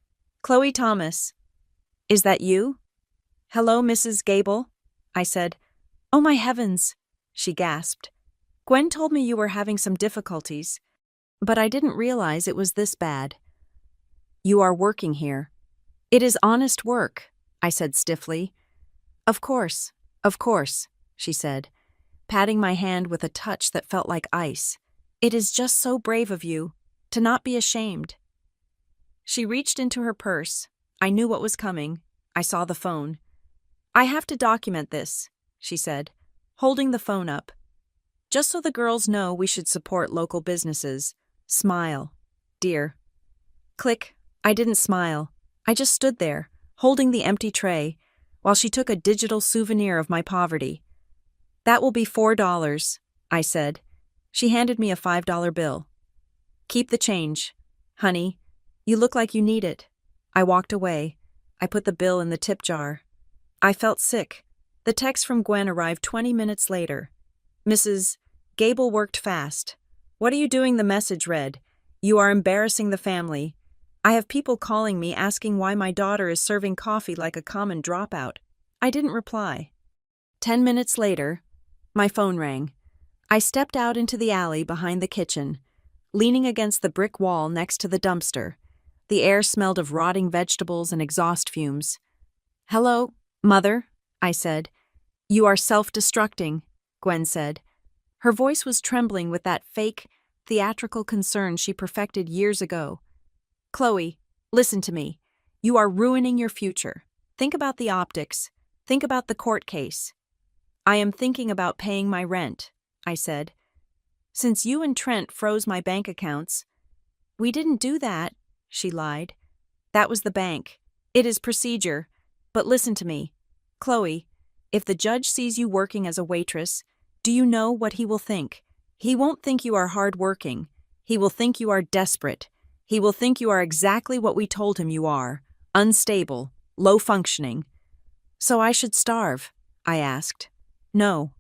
Chloe Thomas. Is that you? Hello, Mrs. Gable, I said. Oh my heavens, she gasped. Gwen told me you were having some difficulties, but I didn't realize it was this bad. You are working here. It is honest work, I said stiffly. Of course, she said, patting my hand with a touch that felt like ice. It is just so brave of you, to not be ashamed. She reached into her purse. I knew what was coming. I saw the phone. I have to document this, she said, holding the phone up. Just so the girls know we should support local businesses. Smile, dear. Click. I didn't smile. I just stood there, holding the empty tray, while she took a digital souvenir of my poverty. That will be $4, I said. She handed me a $5 bill. Keep the change, honey. You look like you need it. I walked away. I put the bill in the tip jar. I felt sick. The text from Gwen arrived 20 minutes later. Mrs. Gable worked fast. What are you doing? The message read. You are embarrassing the family. I have people calling me asking why my daughter is serving coffee like a common dropout. I didn't reply. 10 minutes later, my phone rang. I stepped out into the alley behind the kitchen, leaning against the brick wall next to the dumpster. The air smelled of rotting vegetables and exhaust fumes. Hello, Mother, I said. You are self-destructing, Gwen said. Her voice was trembling with that fake, theatrical concern she perfected years ago. Chloe, listen to me. You are ruining your future. Think about the optics. Think about the court case. I am thinking about paying my rent, I said. Since you and Trent froze my bank accounts. We didn't do that, she lied. That was the bank. It is procedure. But listen to me. Chloe, if the judge sees you working as a waitress, do you know what he will think? He won't think you are hardworking. He will think you are desperate. He will think you are exactly what we told him you are, unstable, low-functioning. So I should starve, I asked. No.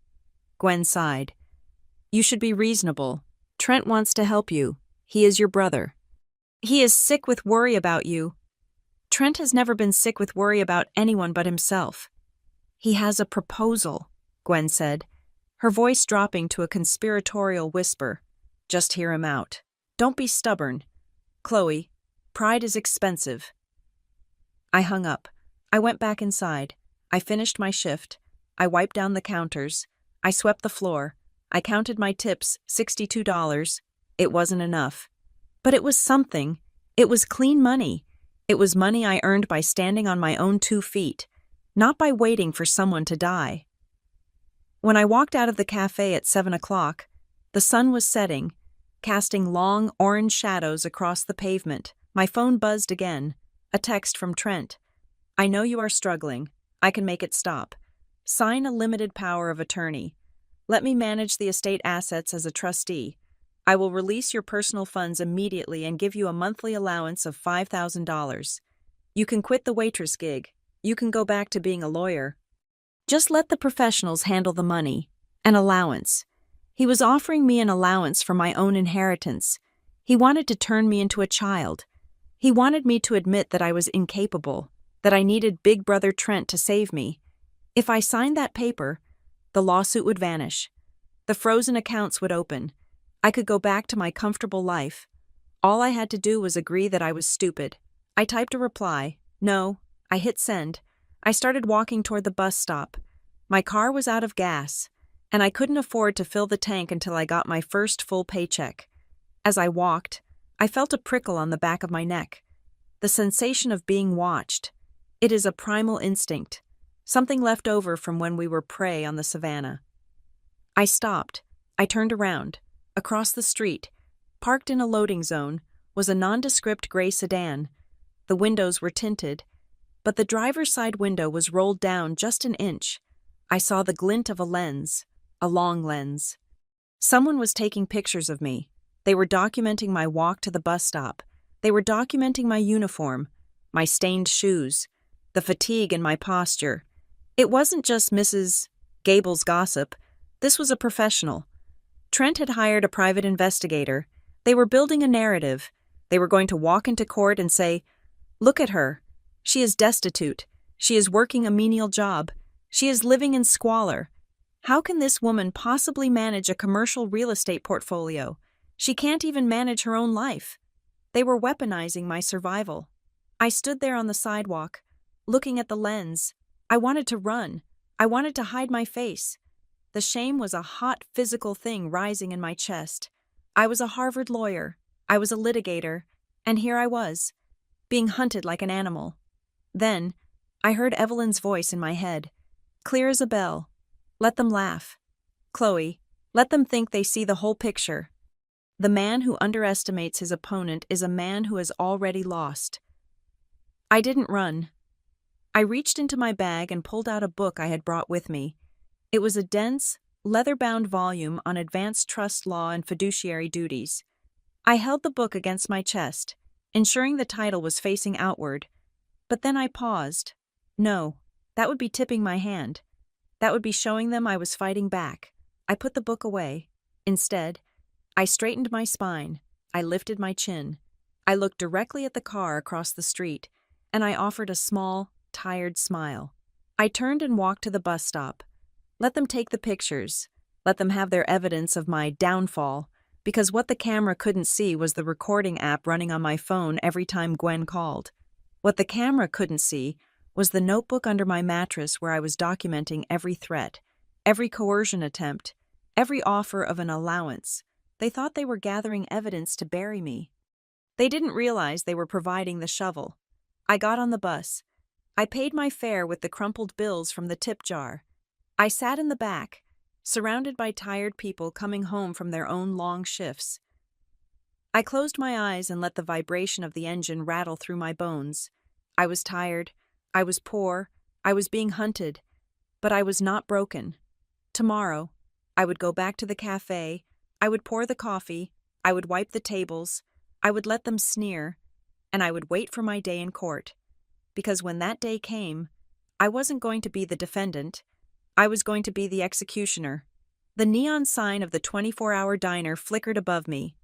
Gwen sighed. You should be reasonable. Trent wants to help you. He is your brother. He is sick with worry about you. Trent has never been sick with worry about anyone but himself. He has a proposal, Gwen said, her voice dropping to a conspiratorial whisper. Just hear him out. Don't be stubborn. Chloe, pride is expensive. I hung up. I went back inside. I finished my shift. I wiped down the counters. I swept the floor. I counted my tips, $62. It wasn't enough. But it was something. It was clean money. It was money I earned by standing on my own 2 feet, not by waiting for someone to die. When I walked out of the cafe at 7 o'clock, the sun was setting, casting long orange shadows across the pavement. My phone buzzed again. A text from Trent. I know you are struggling. I can make it stop. Sign a limited power of attorney. Let me manage the estate assets as a trustee. I will release your personal funds immediately and give you a monthly allowance of $5,000. You can quit the waitress gig. You can go back to being a lawyer. Just let the professionals handle the money. An allowance. He was offering me an allowance for my own inheritance. He wanted to turn me into a child. He wanted me to admit that I was incapable, that I needed Big Brother Trent to save me. If I signed that paper, the lawsuit would vanish. The frozen accounts would open. I could go back to my comfortable life. All I had to do was agree that I was stupid. I typed a reply. No. I hit send. I started walking toward the bus stop. My car was out of gas, and I couldn't afford to fill the tank until I got my first full paycheck. As I walked, I felt a prickle on the back of my neck. The sensation of being watched. It is a primal instinct, something left over from when we were prey on the savannah. I stopped. I turned around. Across the street, parked in a loading zone, was a nondescript gray sedan. The windows were tinted, but the driver's side window was rolled down just an inch. I saw the glint of a lens, a long lens. Someone was taking pictures of me. They were documenting my walk to the bus stop. They were documenting my uniform, my stained shoes, the fatigue in my posture. It wasn't just Mrs. Gable's gossip. This was a professional. Trent had hired a private investigator. They were building a narrative. They were going to walk into court and say, "Look at her. She is destitute. She is working a menial job. She is living in squalor. How can this woman possibly manage a commercial real estate portfolio? She can't even manage her own life." They were weaponizing my survival. I stood there on the sidewalk, looking at the lens. I wanted to run. I wanted to hide my face. The shame was a hot physical thing rising in my chest. I was a Harvard lawyer. I was a litigator. And here I was, being hunted like an animal. Then, I heard Evelyn's voice in my head, clear as a bell. Let them laugh. Chloe, let them think they see the whole picture. The man who underestimates his opponent is a man who has already lost. I didn't run. I reached into my bag and pulled out a book I had brought with me. It was a dense, leather-bound volume on advanced trust law and fiduciary duties. I held the book against my chest, ensuring the title was facing outward. But then I paused. No, that would be tipping my hand. That would be showing them I was fighting back. I put the book away. Instead, I straightened my spine. I lifted my chin. I looked directly at the car across the street, and I offered a small, tired smile. I turned and walked to the bus stop. Let them take the pictures. Let them have their evidence of my downfall, because what the camera couldn't see was the recording app running on my phone every time Gwen called. What the camera couldn't see was the notebook under my mattress where I was documenting every threat, every coercion attempt, every offer of an allowance. They thought they were gathering evidence to bury me. They didn't realize they were providing the shovel. I got on the bus. I paid my fare with the crumpled bills from the tip jar. I sat in the back, surrounded by tired people coming home from their own long shifts. I closed my eyes and let the vibration of the engine rattle through my bones. I was tired. I was poor. I was being hunted. But I was not broken. Tomorrow, I would go back to the cafe. I would pour the coffee. I would wipe the tables. I would let them sneer. And I would wait for my day in court. Because when that day came, I wasn't going to be the defendant. I was going to be the executioner. The neon sign of the 24-hour diner flickered above me.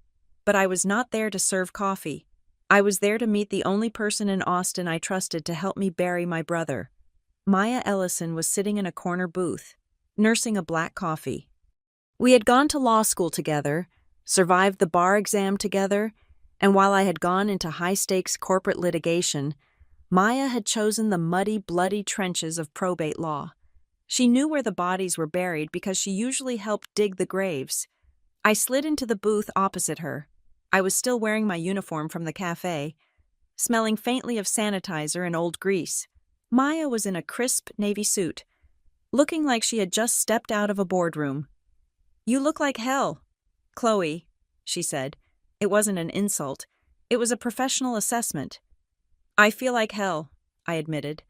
but I was not there to serve coffee. I was there to meet the only person in Austin I trusted to help me bury my brother. Maya Ellison was sitting in a corner booth, nursing a black coffee. We had gone to law school together, survived the bar exam together, and while I had gone into high-stakes corporate litigation, Maya had chosen the muddy, bloody trenches of probate law. She knew where the bodies were buried because she usually helped dig the graves. I slid into the booth opposite her. I was still wearing my uniform from the cafe, smelling faintly of sanitizer and old grease. Maya was in a crisp navy suit, looking like she had just stepped out of a boardroom. "You look like hell, Chloe," she said. It wasn't an insult. It was a professional assessment. "I feel like hell," I admitted.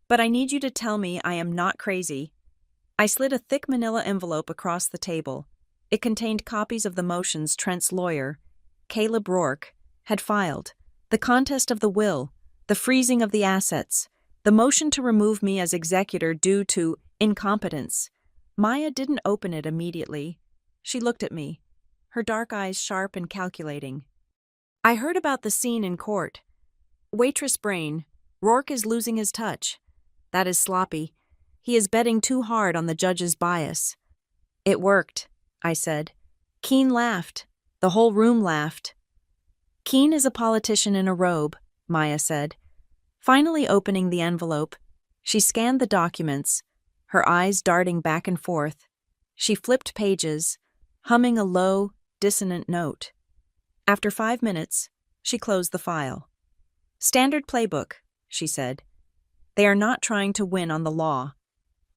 "But I need you to tell me I am not crazy." I slid a thick manila envelope across the table. It contained copies of the motions Trent's lawyer, Caleb Rourke, had filed, the contest of the will, the freezing of the assets, the motion to remove me as executor due to incompetence. Maya didn't open it immediately. She looked at me, her dark eyes sharp and calculating. "I heard about the scene in court. Waitress brain. Rourke is losing his touch. That is sloppy. He is betting too hard on the judge's bias." "It worked," I said. Keene laughed. The whole room laughed. "Keene is a politician in a robe," Maya said. Finally opening the envelope, she scanned the documents, her eyes darting back and forth. She flipped pages, humming a low, dissonant note. After 5 minutes, she closed the file. "Standard playbook," she said. "They are not trying to win on the law.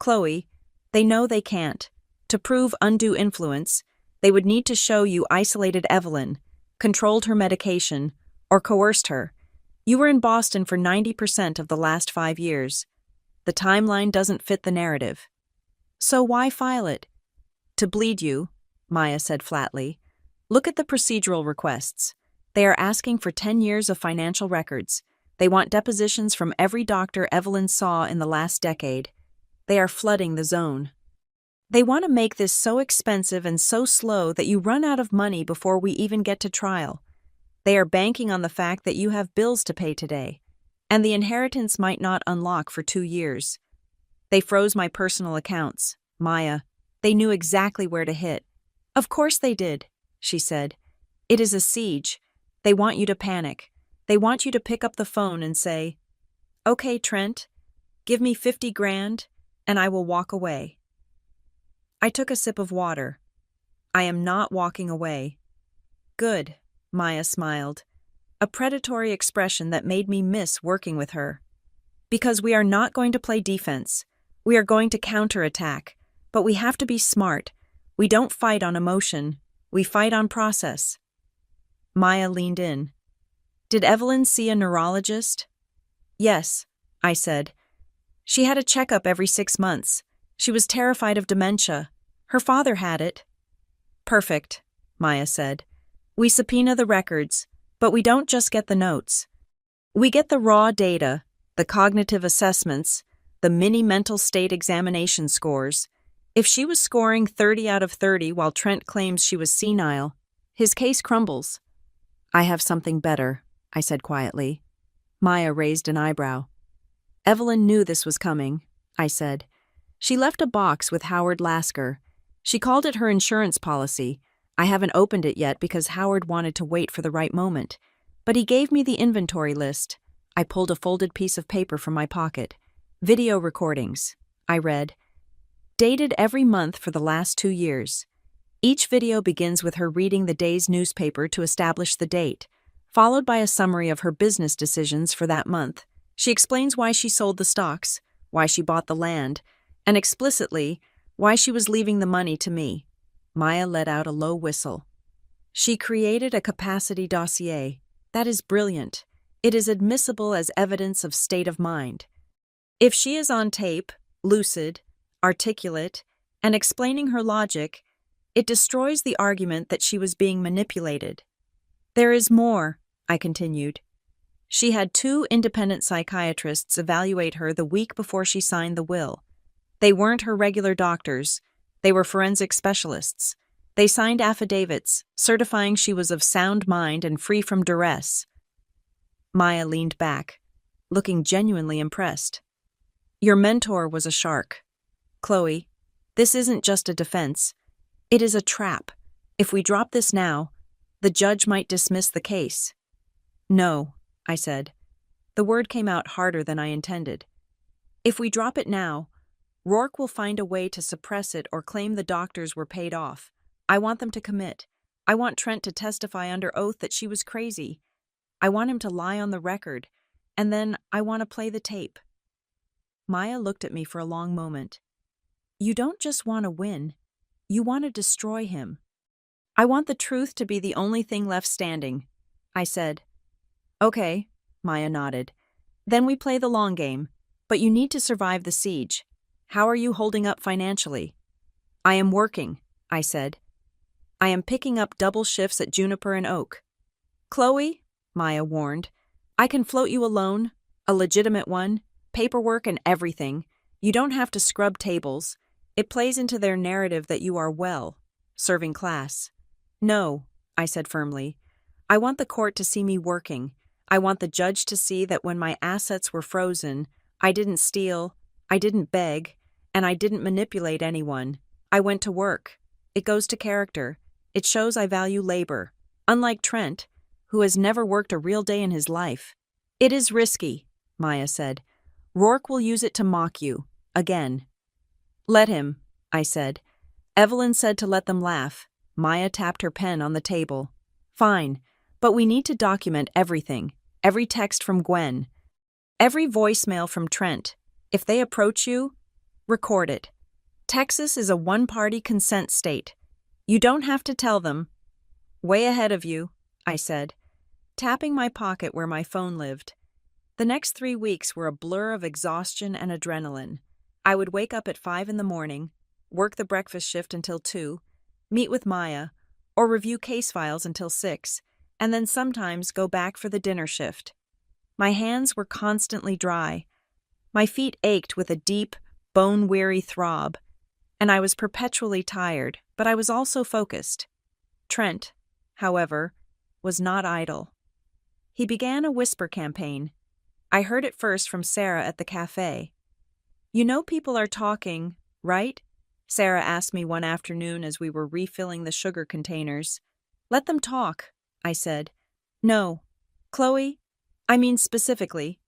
Chloe, they know they can't. To prove undue influence, they would need to show you isolated Evelyn, controlled her medication, or coerced her. You were in Boston for 90% of the last 5 years. The timeline doesn't fit the narrative. So why file it?" "To bleed you," Maya said flatly. "Look at the procedural requests. They are asking for 10 years of financial records. They want depositions from every doctor Evelyn saw in the last decade. They are flooding the zone. They want to make this so expensive and so slow that you run out of money before we even get to trial. They are banking on the fact that you have bills to pay today, and the inheritance might not unlock for 2 years. They froze my personal accounts, Maya. They knew exactly where to hit." "Of course they did," she said. "It is a siege. They want you to panic. They want you to pick up the phone and say, 'Okay, Trent, give me 50 grand, and I will walk away.'" I took a sip of water. "I am not walking away." "Good," Maya smiled, a predatory expression that made me miss working with her. "Because we are not going to play defense. We are going to counterattack, but we have to be smart. We don't fight on emotion. We fight on process." Maya leaned in. "Did Evelyn see a neurologist?" "Yes," I said. "She had a checkup every 6 months. She was terrified of dementia. Her father had it." "Perfect," Maya said. "We subpoena the records, but we don't just get the notes. We get the raw data, the cognitive assessments, the mini mental state examination scores. If she was scoring 30 out of 30 while Trent claims she was senile, his case crumbles." "I have something better," I said quietly. Maya raised an eyebrow. "Evelyn knew this was coming," I said. "She left a box with Howard Lasker. She called it her insurance policy. I haven't opened it yet because Howard wanted to wait for the right moment. But he gave me the inventory list." I pulled a folded piece of paper from my pocket. "Video recordings," I read. "Dated every month for the last 2 years. Each video begins with her reading the day's newspaper to establish the date, followed by a summary of her business decisions for that month. She explains why she sold the stocks, why she bought the land, and explicitly, why she was leaving the money to me." Maya let out a low whistle. "She created a capacity dossier. That is brilliant. It is admissible as evidence of state of mind. If she is on tape, lucid, articulate, and explaining her logic, it destroys the argument that she was being manipulated." "There is more," I continued. "She had 2 independent psychiatrists evaluate her the week before she signed the will. They weren't her regular doctors. They were forensic specialists. They signed affidavits, certifying she was of sound mind and free from duress. Maya leaned back, looking genuinely impressed. Your mentor was a shark. Chloe, this isn't just a defense. It is a trap. If we drop this now, the judge might dismiss the case. No, I said. The word came out harder than I intended. If we drop it now, Rourke will find a way to suppress it or claim the doctors were paid off. I want them to commit. I want Trent to testify under oath that she was crazy. I want him to lie on the record, and then I want to play the tape. Maya looked at me for a long moment. You don't just want to win. You want to destroy him. I want the truth to be the only thing left standing, I said. Okay, Maya nodded. Then we play the long game, but you need to survive the siege. How are you holding up financially? I am working, I said. I am picking up double shifts at Juniper and Oak. Chloe, Maya warned, I can float you a loan, a legitimate one, paperwork and everything. You don't have to scrub tables. It plays into their narrative that you are well, serving class. No, I said firmly. I want the court to see me working. I want the judge to see that when my assets were frozen, I didn't steal, I didn't beg, and I didn't manipulate anyone. I went to work. It goes to character. It shows I value labor, unlike Trent, who has never worked a real day in his life. It is risky, Maya said. Rourke will use it to mock you, again. Let him, I said. Evelyn said to let them laugh. Maya tapped her pen on the table. Fine, but we need to document everything, every text from Gwen, every voicemail from Trent. If they approach you, record it. Texas is a one-party consent state. You don't have to tell them. Way ahead of you, I said, tapping my pocket where my phone lived. The next 3 weeks were a blur of exhaustion and adrenaline. I would wake up at 5 in the morning, work the breakfast shift until 2, meet with Maya, or review case files until 6, and then sometimes go back for the dinner shift. My hands were constantly dry. My feet ached with a deep, bone-weary throb, and I was perpetually tired, but I was also focused. Trent, however, was not idle. He began a whisper campaign. I heard it first from Sarah at the cafe. You know people are talking, right? Sarah asked me one afternoon as we were refilling the sugar containers. Let them talk, I said. No. Chloe? I mean specifically.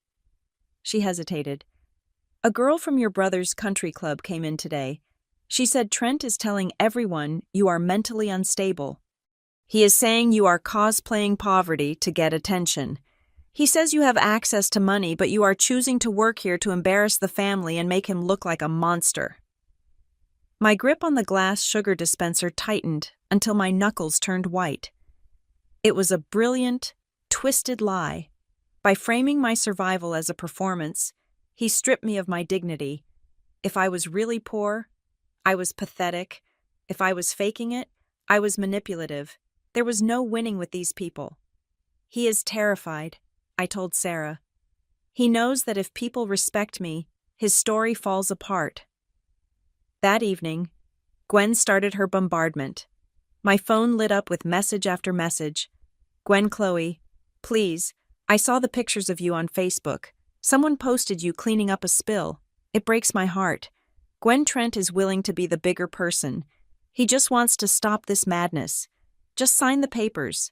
She hesitated. A girl from your brother's country club came in today. She said Trent is telling everyone you are mentally unstable. He is saying you are cosplaying poverty to get attention. He says you have access to money, but you are choosing to work here to embarrass the family and make him look like a monster. My grip on the glass sugar dispenser tightened until my knuckles turned white. It was a brilliant, twisted lie. By framing my survival as a performance, he stripped me of my dignity. If I was really poor, I was pathetic. If I was faking it, I was manipulative. There was no winning with these people. He is terrified, I told Sarah. He knows that if people respect me, his story falls apart. That evening, Gwen started her bombardment. My phone lit up with message after message. Gwen, Chloe, please, I saw the pictures of you on Facebook. Someone posted you cleaning up a spill. It breaks my heart. Gwen, Trent is willing to be the bigger person. He just wants to stop this madness. Just sign the papers.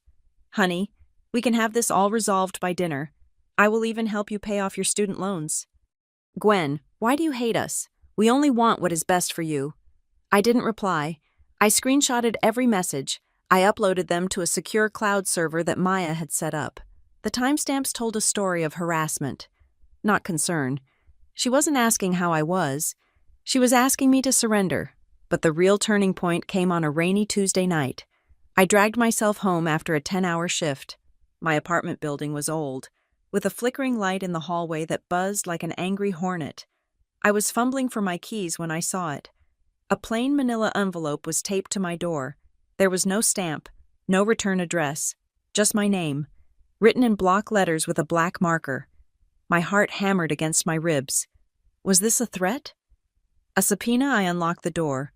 Honey, we can have this all resolved by dinner. I will even help you pay off your student loans. Gwen, why do you hate us? We only want what is best for you. I didn't reply. I screenshotted every message. I uploaded them to a secure cloud server that Maya had set up. The timestamps told a story of harassment, not concern. She wasn't asking how I was. She was asking me to surrender. But the real turning point came on a rainy Tuesday night. I dragged myself home after a 10-hour shift. My apartment building was old, with a flickering light in the hallway that buzzed like an angry hornet. I was fumbling for my keys when I saw it. A plain manila envelope was taped to my door. There was no stamp, no return address, just my name, written in block letters with a black marker. My heart hammered against my ribs. Was this a threat? A subpoena. I unlocked the door,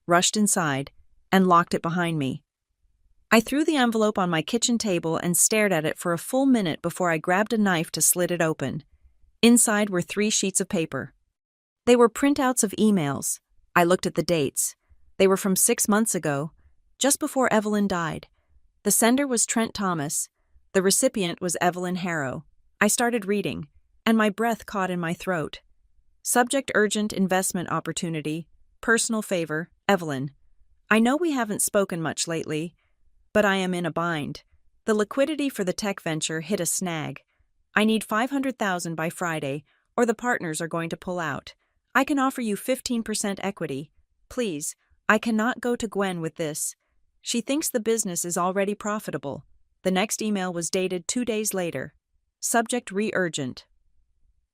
rushed inside, and locked it behind me. I threw the envelope on my kitchen table and stared at it for a full minute before I grabbed a knife to slit it open. Inside were 3 sheets of paper. They were printouts of emails. I looked at the dates. They were from 6 months ago, just before Evelyn died. The sender was Trent Thomas. The recipient was Evelyn Harrow. I started reading, and my breath caught in my throat. Subject: urgent investment opportunity. Personal favor, Evelyn. I know we haven't spoken much lately, but I am in a bind. The liquidity for the tech venture hit a snag. I need $500,000 by Friday, or the partners are going to pull out. I can offer you 15% equity. Please, I cannot go to Gwen with this. She thinks the business is already profitable. The next email was dated 2 days later. Subject: urgent.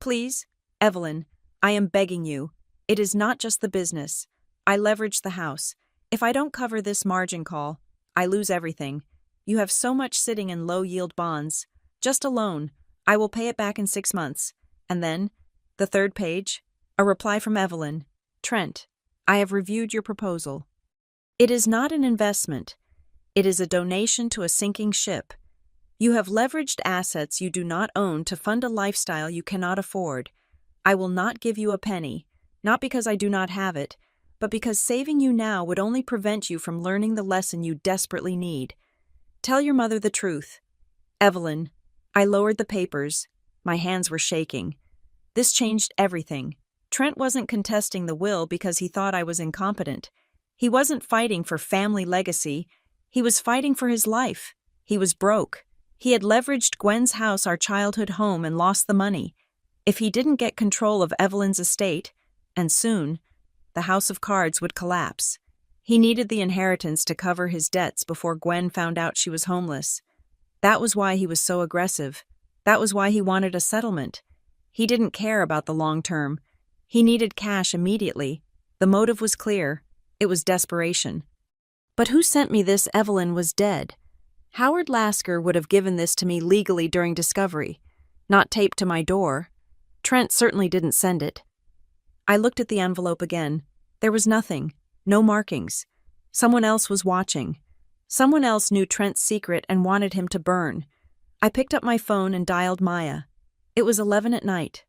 Please, Evelyn, I am begging you. It is not just the business. I leveraged the house. If I don't cover this margin call, I lose everything. You have so much sitting in low-yield bonds. Just a loan. I will pay it back in 6 months. And then, the 3rd page, a reply from Evelyn. Trent, I have reviewed your proposal. It is not an investment. It is a donation to a sinking ship. You have leveraged assets you do not own to fund a lifestyle you cannot afford. I will not give you a penny, not because I do not have it, but because saving you now would only prevent you from learning the lesson you desperately need. Tell your mother the truth. Evelyn. I lowered the papers. My hands were shaking. This changed everything. Trent wasn't contesting the will because he thought I was incompetent. He wasn't fighting for family legacy. He was fighting for his life. He was broke. He had leveraged Gwen's house, our childhood home, and lost the money. If he didn't get control of Evelyn's estate, and soon, the house of cards would collapse. He needed the inheritance to cover his debts before Gwen found out she was homeless. That was why he was so aggressive. That was why he wanted a settlement. He didn't care about the long term. He needed cash immediately. The motive was clear. It was desperation. But who sent me this? Evelyn was dead. Howard Lasker would have given this to me legally during discovery, not taped to my door. Trent certainly didn't send it. I looked at the envelope again. There was nothing, no markings. Someone else was watching. Someone else knew Trent's secret and wanted him to burn. I picked up my phone and dialed Maya. It was 11 at night.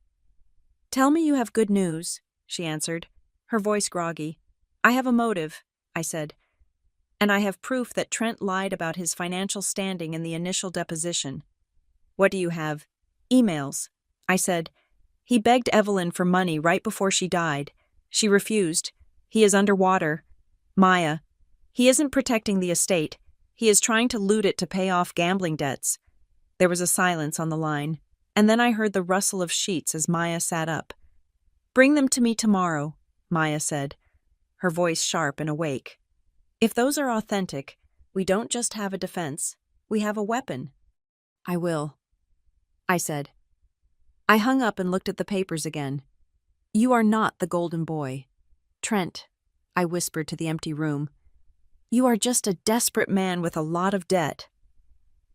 Tell me you have good news, she answered, her voice groggy. I have a motive, I said. And I have proof that Trent lied about his financial standing in the initial deposition. What do you have? Emails, I said. He begged Evelyn for money right before she died. She refused. He is underwater. Maya. He isn't protecting the estate. He is trying to loot it to pay off gambling debts. There was a silence on the line, and then I heard the rustle of sheets as Maya sat up. Bring them to me tomorrow, Maya said, her voice sharp and awake. If those are authentic, we don't just have a defense, we have a weapon. I will, I said. I hung up and looked at the papers again. You are not the golden boy. Trent, I whispered to the empty room. You are just a desperate man with a lot of debt.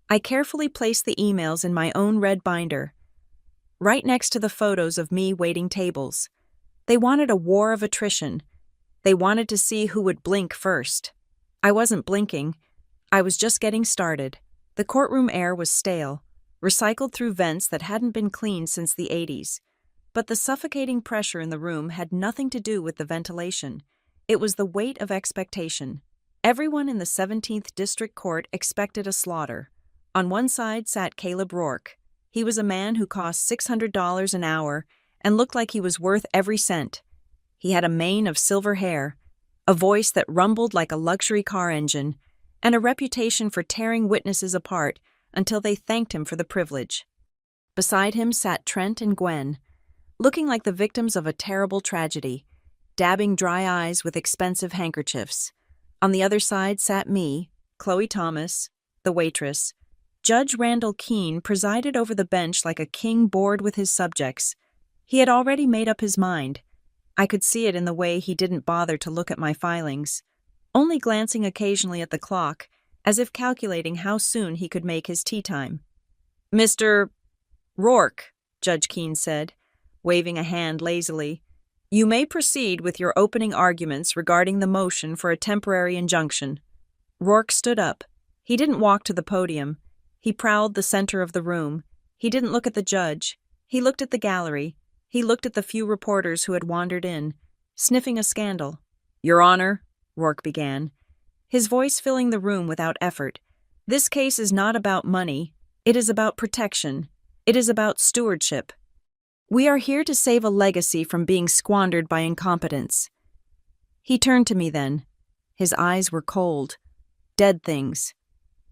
I carefully placed the emails in my own red binder, right next to the photos of me waiting tables. They wanted a war of attrition. They wanted to see who would blink first. I wasn't blinking. I was just getting started. The courtroom air was stale, recycled through vents that hadn't been cleaned since the 80s. But the suffocating pressure in the room had nothing to do with the ventilation. It was the weight of expectation. Everyone in the 17th District Court expected a slaughter. On one side sat Caleb Rourke. He was a man who cost $600 an hour and looked like he was worth every cent. He had a mane of silver hair, a voice that rumbled like a luxury car engine, and a reputation for tearing witnesses apart until they thanked him for the privilege. Beside him sat Trent and Gwen, looking like the victims of a terrible tragedy, dabbing dry eyes with expensive handkerchiefs. On the other side sat me, Chloe Thomas, the waitress. Judge Randall Keene presided over the bench like a king bored with his subjects. He had already made up his mind. I could see it in the way he didn't bother to look at my filings, only glancing occasionally at the clock, as if calculating how soon he could make his tea time. Mr. Rourke, Judge Keene said, waving a hand lazily. You may proceed with your opening arguments regarding the motion for a temporary injunction. Rourke stood up. He didn't walk to the podium. He prowled the center of the room. He didn't look at the judge. He looked at the gallery. He looked at the few reporters who had wandered in, sniffing a scandal. Your Honor, Rourke began, his voice filling the room without effort. This case is not about money. It is about protection. It is about stewardship. We are here to save a legacy from being squandered by incompetence. He turned to me then. His eyes were cold. Dead things.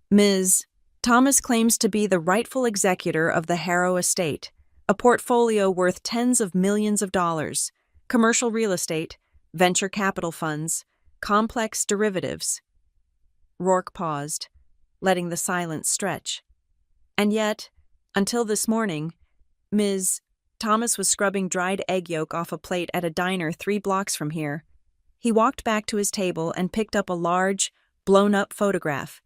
Ms. Thomas claims to be the rightful executor of the Harrow estate, a portfolio worth tens of millions of dollars, commercial real estate, venture capital funds, complex derivatives. Rourke paused, letting the silence stretch. And yet, until this morning, Ms. Thomas was scrubbing dried egg yolk off a plate at a diner 3 blocks from here. He walked back to his table and picked up a large, blown-up photograph.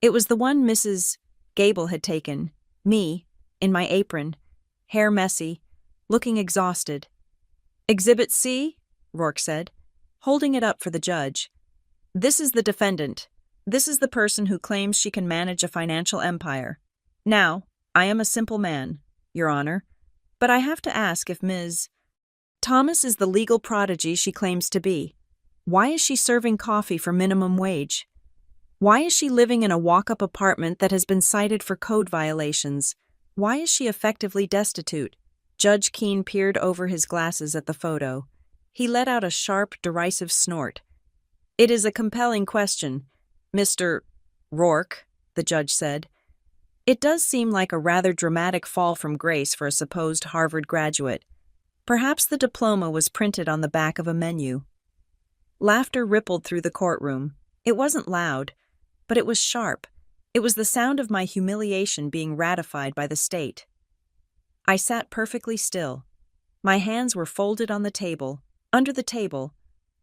It was the one Mrs. Gable had taken, me, in my apron, hair messy, looking exhausted. Exhibit C, Rourke said, holding it up for the judge. This is the defendant. This is the person who claims she can manage a financial empire. Now, I am a simple man, Your Honor, but I have to ask if Ms. Thomas is the legal prodigy she claims to be. Why is she serving coffee for minimum wage? Why is she living in a walk-up apartment that has been cited for code violations? Why is she effectively destitute? Judge Keene peered over his glasses at the photo. He let out a sharp, derisive snort. It is a compelling question, Mr. Rourke, the judge said. It does seem like a rather dramatic fall from grace for a supposed Harvard graduate. Perhaps the diploma was printed on the back of a menu. Laughter rippled through the courtroom. It wasn't loud, but it was sharp. It was the sound of my humiliation being ratified by the state. I sat perfectly still. My hands were folded on the table, under the table.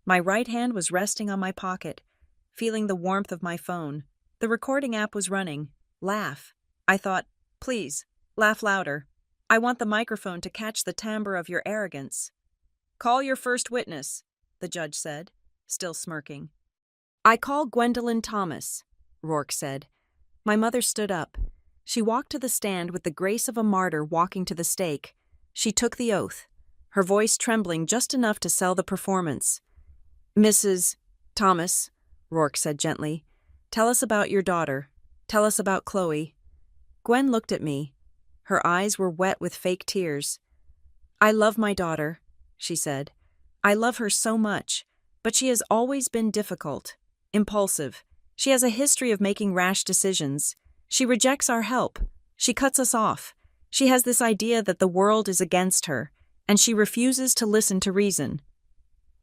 My right hand was resting on my pocket, feeling the warmth of my phone. The recording app was running. Laugh. I thought, please, laugh louder. I want the microphone to catch the timbre of your arrogance. Call your first witness, the judge said, still smirking. I call Gwendolyn Thomas, Rourke said. My mother stood up. She walked to the stand with the grace of a martyr walking to the stake. She took the oath, her voice trembling just enough to sell the performance. Mrs. Thomas, Rourke said gently, tell us about your daughter. Tell us about Chloe. Gwen looked at me. Her eyes were wet with fake tears. I love my daughter, she said. I love her so much, but she has always been difficult, impulsive. She has a history of making rash decisions. She rejects our help. She cuts us off. She has this idea that the world is against her, and she refuses to listen to reason.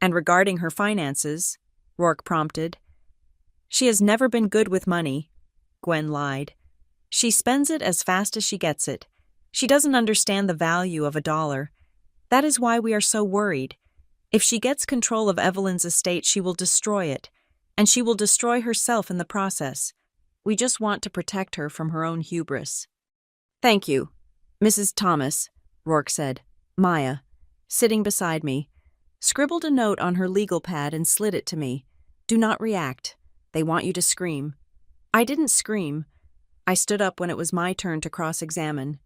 And regarding her finances, Rourke prompted. She has never been good with money, Gwen lied. She spends it as fast as she gets it. She doesn't understand the value of $1. That is why we are so worried. If she gets control of Evelyn's estate, she will destroy it, and she will destroy herself in the process. We just want to protect her from her own hubris. Thank you, Mrs. Thomas, Rourke said. Maya, sitting beside me, scribbled a note on her legal pad and slid it to me. Do not react. They want you to scream. I didn't scream. I stood up when it was my turn to cross-examine.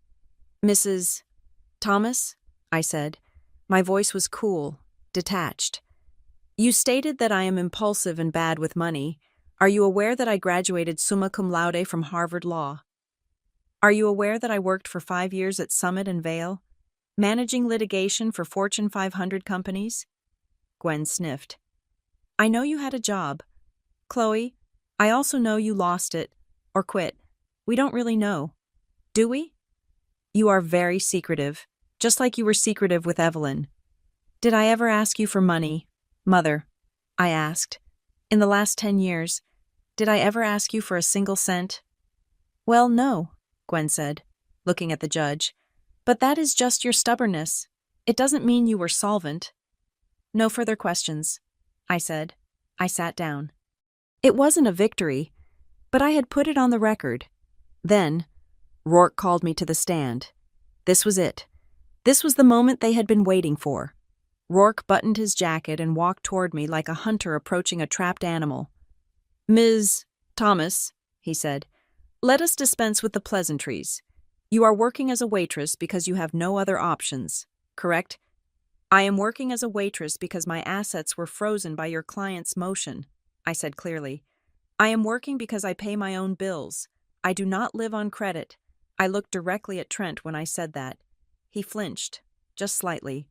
Mrs. Thomas, I said. My voice was cool, detached. You stated that I am impulsive and bad with money. Are you aware that I graduated summa cum laude from Harvard Law? Are you aware that I worked for 5 years at Summit and Vail, managing litigation for Fortune 500 companies? Gwen sniffed. I know you had a job. Chloe, I also know you lost it, or quit. We don't really know. Do we? You are very secretive, just like you were secretive with Evelyn. Did I ever ask you for money? Mother, I asked. In the last 10 years, did I ever ask you for a single cent? Well, no, Gwen said, looking at the judge. But that is just your stubbornness. It doesn't mean you were solvent. No further questions, I said. I sat down. It wasn't a victory, but I had put it on the record. Then, Rourke called me to the stand. This was it. This was the moment they had been waiting for. Rourke buttoned his jacket and walked toward me like a hunter approaching a trapped animal. "Ms. Thomas," he said, "let us dispense with the pleasantries. You are working as a waitress because you have no other options, correct?" "I am working as a waitress because my assets were frozen by your client's motion," I said clearly. "I am working because I pay my own bills. I do not live on credit." I looked directly at Trent when I said that. He flinched, just slightly.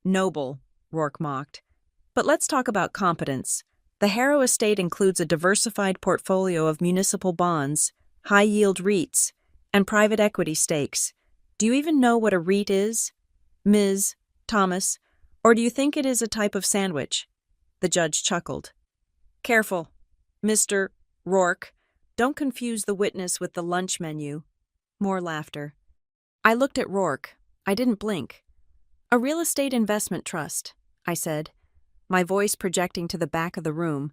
"Noble," Rourke mocked. "But let's talk about competence. The Harrow estate includes a diversified portfolio of municipal bonds, high-yield REITs, and private equity stakes. Do you even know what a REIT is, Ms. Thomas, or do you think it is a type of sandwich?" The judge chuckled. "Careful, Mr. Rourke. Don't confuse the witness with the lunch menu." More laughter. I looked at Rourke. I didn't blink. "A real estate investment trust," I said, my voice projecting to the back of the room,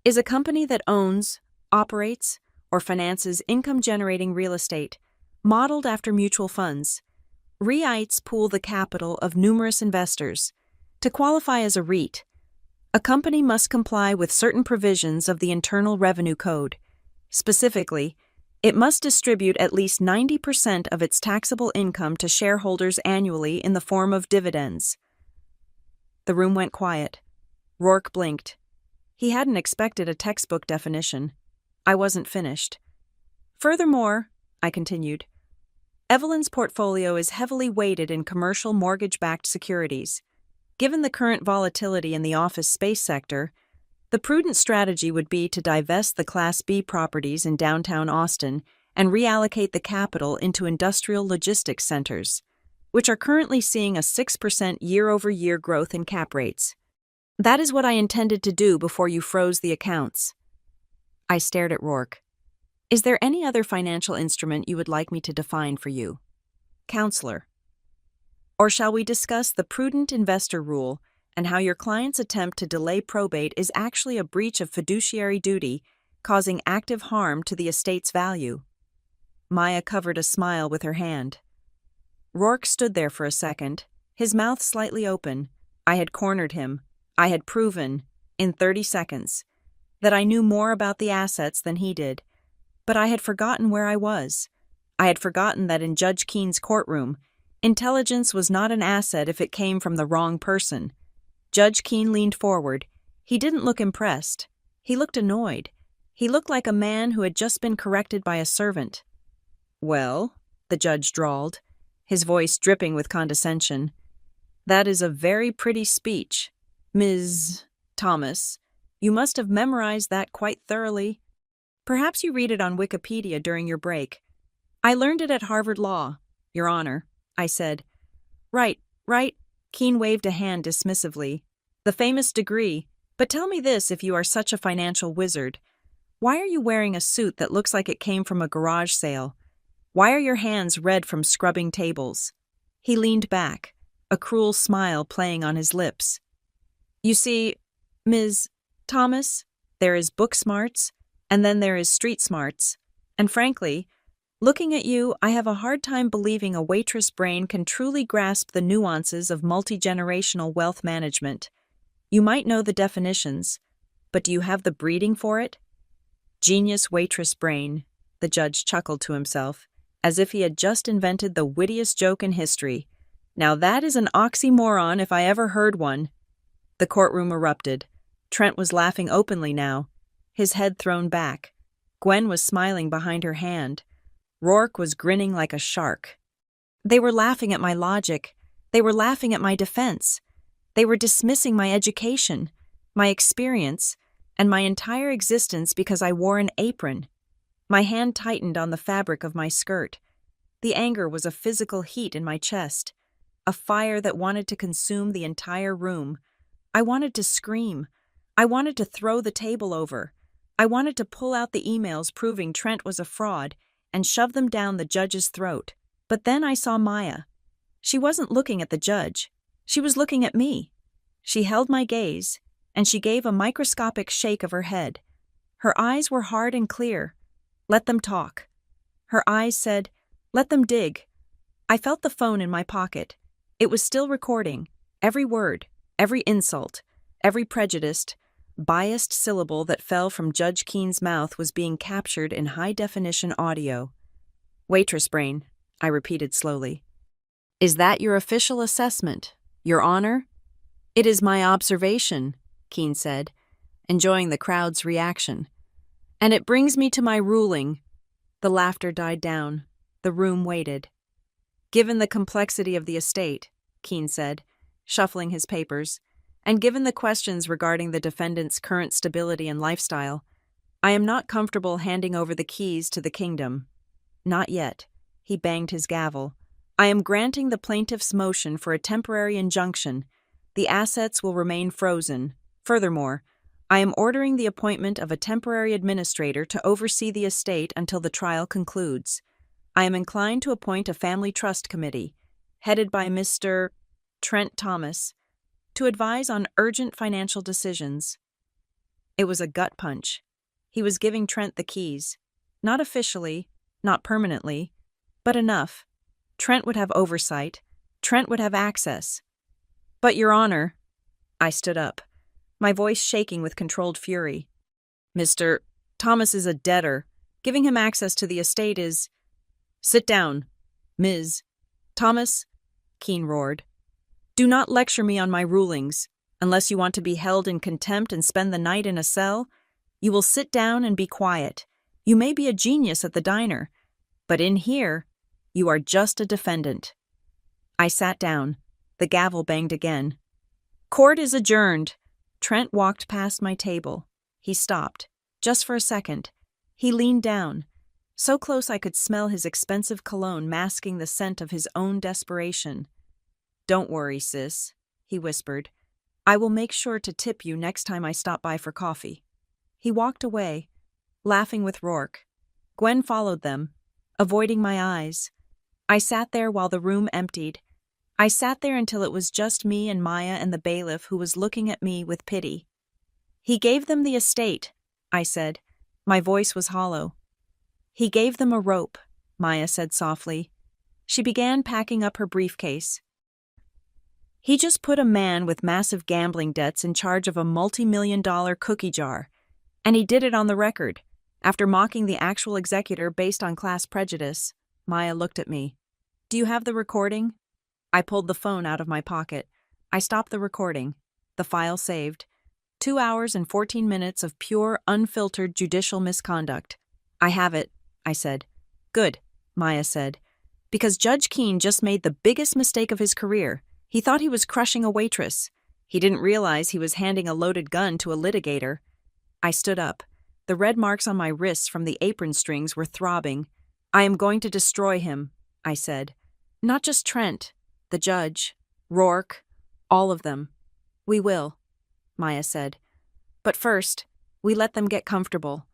"is a company that owns, operates, or finances income-generating real estate, modeled after mutual funds. REITs pool the capital of numerous investors. To qualify as a REIT, a company must comply with certain provisions of the Internal Revenue Code. Specifically, it must distribute at least 90% of its taxable income to shareholders annually in the form of dividends." The room went quiet. Rourke blinked. He hadn't expected a textbook definition. I wasn't finished. "Furthermore," I continued, "Evelyn's portfolio is heavily weighted in commercial mortgage-backed securities. Given the current volatility in the office space sector, the prudent strategy would be to divest the Class B properties in downtown Austin and reallocate the capital into industrial logistics centers, which are currently seeing a 6% year-over-year growth in cap rates. That is what I intended to do before you froze the accounts." I stared at Rourke. "Is there any other financial instrument you would like me to define for you, counselor? Or shall we discuss the prudent investor rule and how your client's attempt to delay probate is actually a breach of fiduciary duty, causing active harm to the estate's value?" Maya covered a smile with her hand. Rourke stood there for a second, his mouth slightly open. I had cornered him. I had proven, in 30 seconds, that I knew more about the assets than he did. But I had forgotten where I was. I had forgotten that in Judge Keene's courtroom, intelligence was not an asset if it came from the wrong person. Judge Keene leaned forward. He didn't look impressed. He looked annoyed. He looked like a man who had just been corrected by a servant. "Well," the judge drawled, his voice dripping with condescension, "that is a very pretty speech, Ms. Thomas. You must have memorized that quite thoroughly. Perhaps you read it on Wikipedia during your break." "I learned it at Harvard Law, Your Honor," I said. Right. Keene waved a hand dismissively. "The famous degree. But tell me this, if you are such a financial wizard. Why are you wearing a suit that looks like it came from a garage sale? Why are your hands red from scrubbing tables?" He leaned back, a cruel smile playing on his lips. "You see, Ms. Thomas, there is book smarts, and then there is street smarts. And frankly, looking at you, I have a hard time believing a waitress brain can truly grasp the nuances of multi-generational wealth management. You might know the definitions, but do you have the breeding for it?" "Genius waitress brain," the judge chuckled to himself, as if he had just invented the wittiest joke in history. "Now that is an oxymoron if I ever heard one." The courtroom erupted. Trent was laughing openly now, his head thrown back. Gwen was smiling behind her hand. Rourke was grinning like a shark. They were laughing at my logic. They were laughing at my defense. They were dismissing my education, my experience, and my entire existence because I wore an apron. My hand tightened on the fabric of my skirt. The anger was a physical heat in my chest, a fire that wanted to consume the entire room. I wanted to scream. I wanted to throw the table over. I wanted to pull out the emails proving Trent was a fraud and shove them down the judge's throat. But then I saw Maya. She wasn't looking at the judge. She was looking at me. She held my gaze, and she gave a microscopic shake of her head. Her eyes were hard and clear. "Let them talk." Her eyes said, "Let them dig." I felt the phone in my pocket. It was still recording. Every word, every insult, every prejudiced, biased syllable that fell from Judge Keene's mouth was being captured in high-definition audio. "Waitress brain," I repeated slowly. "Is that your official assessment, Your Honor?" "It is my observation," Keene said, enjoying the crowd's reaction. "And it brings me to my ruling." The laughter died down. The room waited. "Given the complexity of the estate," Keene said, shuffling his papers, "and given the questions regarding the defendant's current stability and lifestyle, I am not comfortable handing over the keys to the kingdom. Not yet." He banged his gavel. "I am granting the plaintiff's motion for a temporary injunction. The assets will remain frozen. Furthermore, I am ordering the appointment of a temporary administrator to oversee the estate until the trial concludes. I am inclined to appoint a family trust committee, headed by Mr. Trent Thomas, to advise on urgent financial decisions." It was a gut punch. He was giving Trent the keys. Not officially, not permanently, but enough. Trent would have oversight. Trent would have access. "But, Your Honor," I stood up, my voice shaking with controlled fury. "Mr. Thomas is a debtor. Giving him access to the estate is—" "Sit down, Ms. Thomas," Keene roared. "Do not lecture me on my rulings. Unless you want to be held in contempt and spend the night in a cell, you will sit down and be quiet. You may be a genius at the diner, but in here, you are just a defendant." I sat down. The gavel banged again. "Court is adjourned." Trent walked past my table. He stopped, just for a second. He leaned down, so close I could smell his expensive cologne masking the scent of his own desperation. "Don't worry, sis," he whispered. "I will make sure to tip you next time I stop by for coffee." He walked away, laughing with Rourke. Gwen followed them, avoiding my eyes. I sat there while the room emptied. I sat there until it was just me and Maya and the bailiff who was looking at me with pity. "He gave them the estate," I said. My voice was hollow. "He gave them a rope," Maya said softly. She began packing up her briefcase. "He just put a man with massive gambling debts in charge of a multi-million-dollar cookie jar. And he did it on the record, after mocking the actual executor based on class prejudice." Maya looked at me. "Do you have the recording?" I pulled the phone out of my pocket. I stopped the recording. The file saved. 2 hours and 14 minutes of pure, unfiltered judicial misconduct. "I have it," I said. "Good," Maya said. "Because Judge Keene just made the biggest mistake of his career. He thought he was crushing a waitress. He didn't realize he was handing a loaded gun to a litigator." I stood up. The red marks on my wrists from the apron strings were throbbing. "I am going to destroy him," I said. "Not just Trent. The judge, Rourke, all of them." "We will," Maya said. "But first, we let them get comfortable.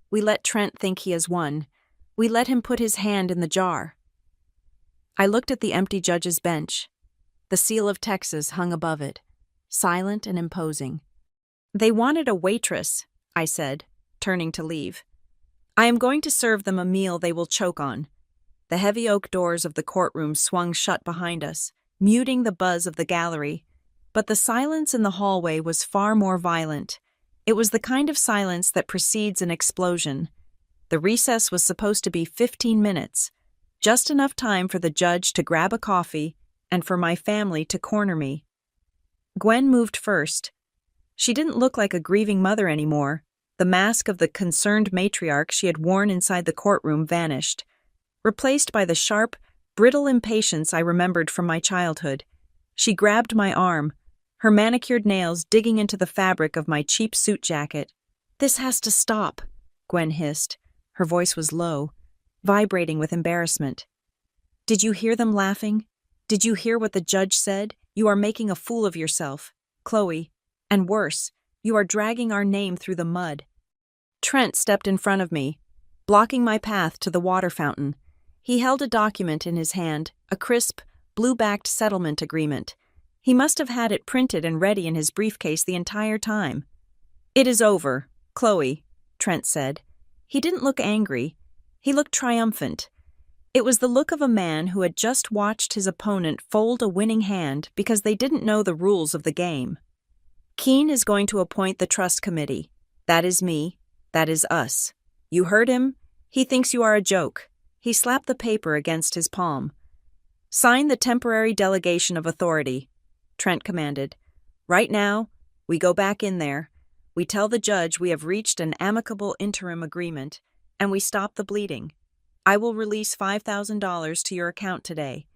We let Trent think he has won. We let him put his hand in the jar." I looked at the empty judge's bench. The seal of Texas hung above it, silent and imposing. "They wanted a waitress," I said, turning to leave. "I am going to serve them a meal they will choke on." The heavy oak doors of the courtroom swung shut behind us, muting the buzz of the gallery. But the silence in the hallway was far more violent. It was the kind of silence that precedes an explosion. The recess was supposed to be 15 minutes, just enough time for the judge to grab a coffee and for my family to corner me. Gwen moved first. She didn't look like a grieving mother anymore. The mask of the concerned matriarch she had worn inside the courtroom vanished, replaced by the sharp, brittle impatience I remembered from my childhood. She grabbed my arm, her manicured nails digging into the fabric of my cheap suit jacket. "This has to stop," Gwen hissed. Her voice was low, vibrating with embarrassment. "Did you hear them laughing? Did you hear what the judge said? You are making a fool of yourself, Chloe. And worse, you are dragging our name through the mud." Trent stepped in front of me, blocking my path to the water fountain. He held a document in his hand, a crisp, blue-backed settlement agreement. He must have had it printed and ready in his briefcase the entire time. "It is over, Chloe," Trent said. He didn't look angry. He looked triumphant. It was the look of a man who had just watched his opponent fold a winning hand because they didn't know the rules of the game. Keene is going to appoint the trust committee. That is me. That is us. You heard him? He thinks you are a joke. He slapped the paper against his palm. Sign the temporary delegation of authority, Trent commanded. Right now, we go back in there. We tell the judge we have reached an amicable interim agreement, and we stop the bleeding. I will release $5,000 to your account today.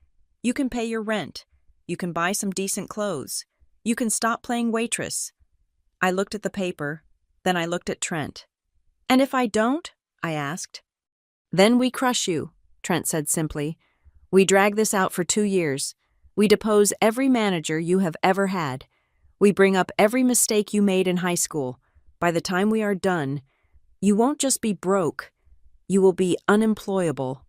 You can pay your rent. You can buy some decent clothes. You can stop playing Waitress. I looked at the paper, then I looked at Trent. And if I don't? I asked. Then we crush you, Trent said simply. We drag this out for 2 years. We depose every manager you have ever had. We bring up every mistake you made in high school. By the time we are done, you won't just be broke. You will be unemployable.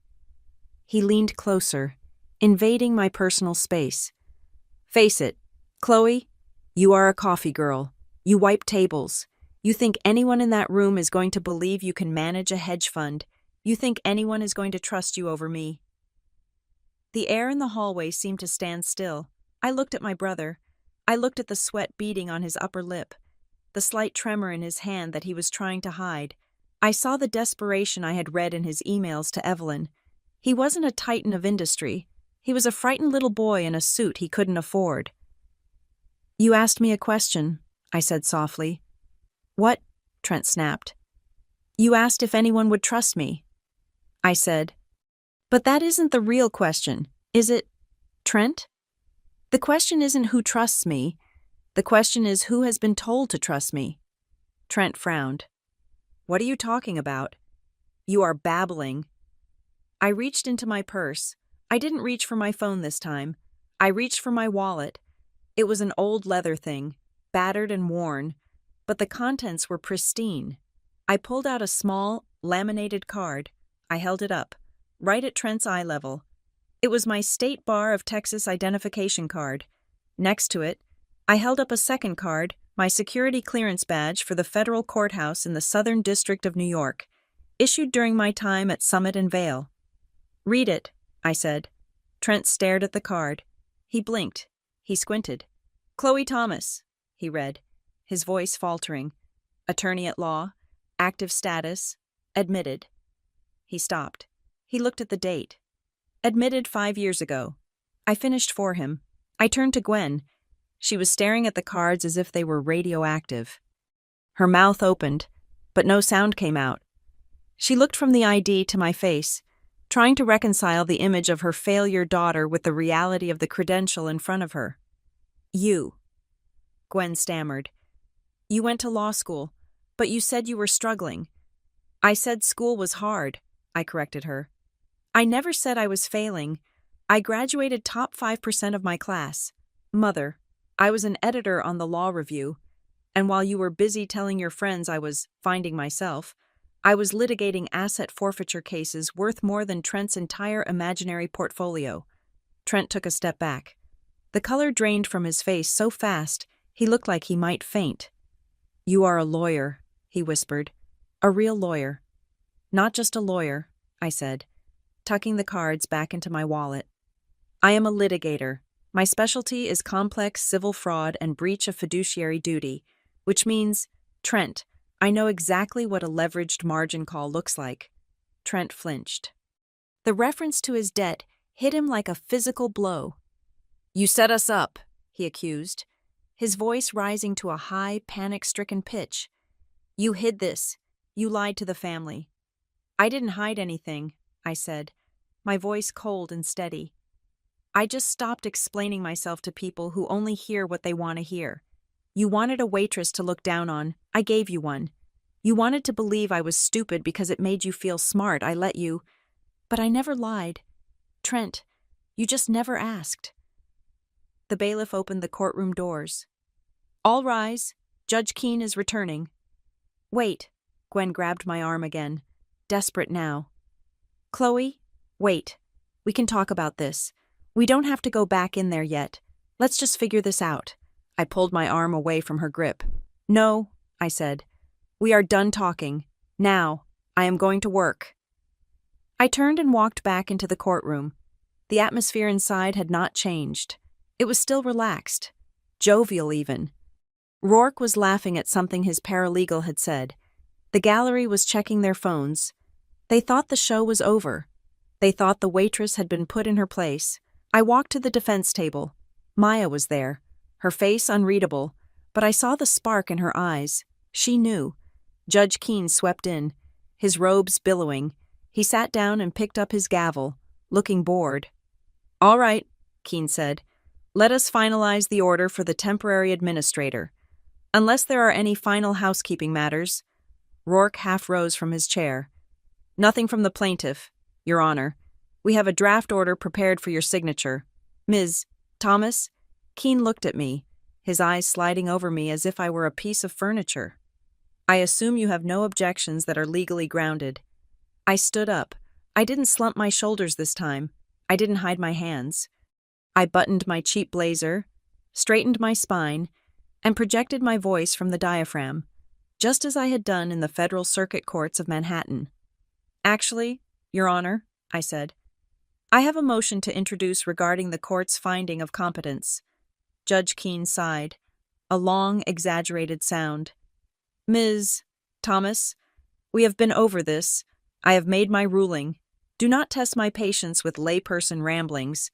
He leaned closer, invading my personal space. Face it, Chloe, you are a coffee girl. You wipe tables. You think anyone in that room is going to believe you can manage a hedge fund. You think anyone is going to trust you over me. The air in the hallway seemed to stand still. I looked at my brother. I looked at the sweat beading on his upper lip, the slight tremor in his hand that he was trying to hide. I saw the desperation I had read in his emails to Evelyn. He wasn't a titan of industry. He was a frightened little boy in a suit he couldn't afford. You asked me a question, I said softly. What? Trent snapped. You asked if anyone would trust me. I said, but that isn't the real question, is it, Trent? The question isn't who trusts me. The question is who has been told to trust me. Trent frowned. What are you talking about? You are babbling. I reached into my purse. I didn't reach for my phone this time. I reached for my wallet. It was an old leather thing, battered and worn, but the contents were pristine. I pulled out a small, laminated card. I held it up, right at Trent's eye level. It was my State Bar of Texas identification card. Next to it, I held up a second card, my security clearance badge for the federal courthouse in the Southern District of New York, issued during my time at Summit and Vail. Read it, I said. Trent stared at the card. He blinked. He squinted. Chloe Thomas, he read, his voice faltering. Attorney at law, active status, admitted. He stopped. He looked at the date. Admitted 5 years ago. I finished for him. I turned to Gwen. She was staring at the cards as if they were radioactive. Her mouth opened, but no sound came out. She looked from the ID to my face, trying to reconcile the image of her failure daughter with the reality of the credential in front of her. You, Gwen stammered. You went to law school, but you said you were struggling. I said school was hard, I corrected her. I never said I was failing. I graduated top 5% of my class. Mother, I was an editor on the Law Review, and while you were busy telling your friends I was finding myself, I was litigating asset forfeiture cases worth more than Trent's entire imaginary portfolio. Trent took a step back. The color drained from his face so fast, he looked like he might faint. You are a lawyer, he whispered. A real lawyer. Not just a lawyer, I said, tucking the cards back into my wallet. I am a litigator. My specialty is complex civil fraud and breach of fiduciary duty, which means, Trent, I know exactly what a leveraged margin call looks like. Trent flinched. The reference to his debt hit him like a physical blow. You set us up, he accused, his voice rising to a high, panic-stricken pitch. You hid this. You lied to the family. I didn't hide anything, I said, my voice cold and steady. I just stopped explaining myself to people who only hear what they want to hear. You wanted a waitress to look down on. I gave you one. You wanted to believe I was stupid because it made you feel smart. I let you. But I never lied. Trent, you just never asked. The bailiff opened the courtroom doors. All rise. Judge Keene is returning. Wait. Gwen grabbed my arm again, desperate now. Chloe, wait. We can talk about this. We don't have to go back in there yet. Let's just figure this out. I pulled my arm away from her grip. No, I said. We are done talking. Now, I am going to work. I turned and walked back into the courtroom. The atmosphere inside had not changed. It was still relaxed, jovial even. Rourke was laughing at something his paralegal had said. The gallery was checking their phones. They thought the show was over. They thought the waitress had been put in her place. I walked to the defense table. Maya was there, her face unreadable, but I saw the spark in her eyes. She knew. Judge Keene swept in, his robes billowing. He sat down and picked up his gavel, looking bored. "All right," Keene said. "Let us finalize the order for the temporary administrator. Unless there are any final housekeeping matters." Rourke half rose from his chair. "Nothing from the plaintiff, Your Honor. We have a draft order prepared for your signature. Ms. Thomas?" Keene looked at me, his eyes sliding over me as if I were a piece of furniture. "I assume you have no objections that are legally grounded." I stood up. I didn't slump my shoulders this time. I didn't hide my hands. I buttoned my cheap blazer, straightened my spine, and projected my voice from the diaphragm, just as I had done in the Federal Circuit Courts of Manhattan. "Actually, Your Honor," I said, "I have a motion to introduce regarding the court's finding of competence." Judge Keene sighed, a long, exaggerated sound. "Ms. Thomas, we have been over this. I have made my ruling. Do not test my patience with layperson ramblings."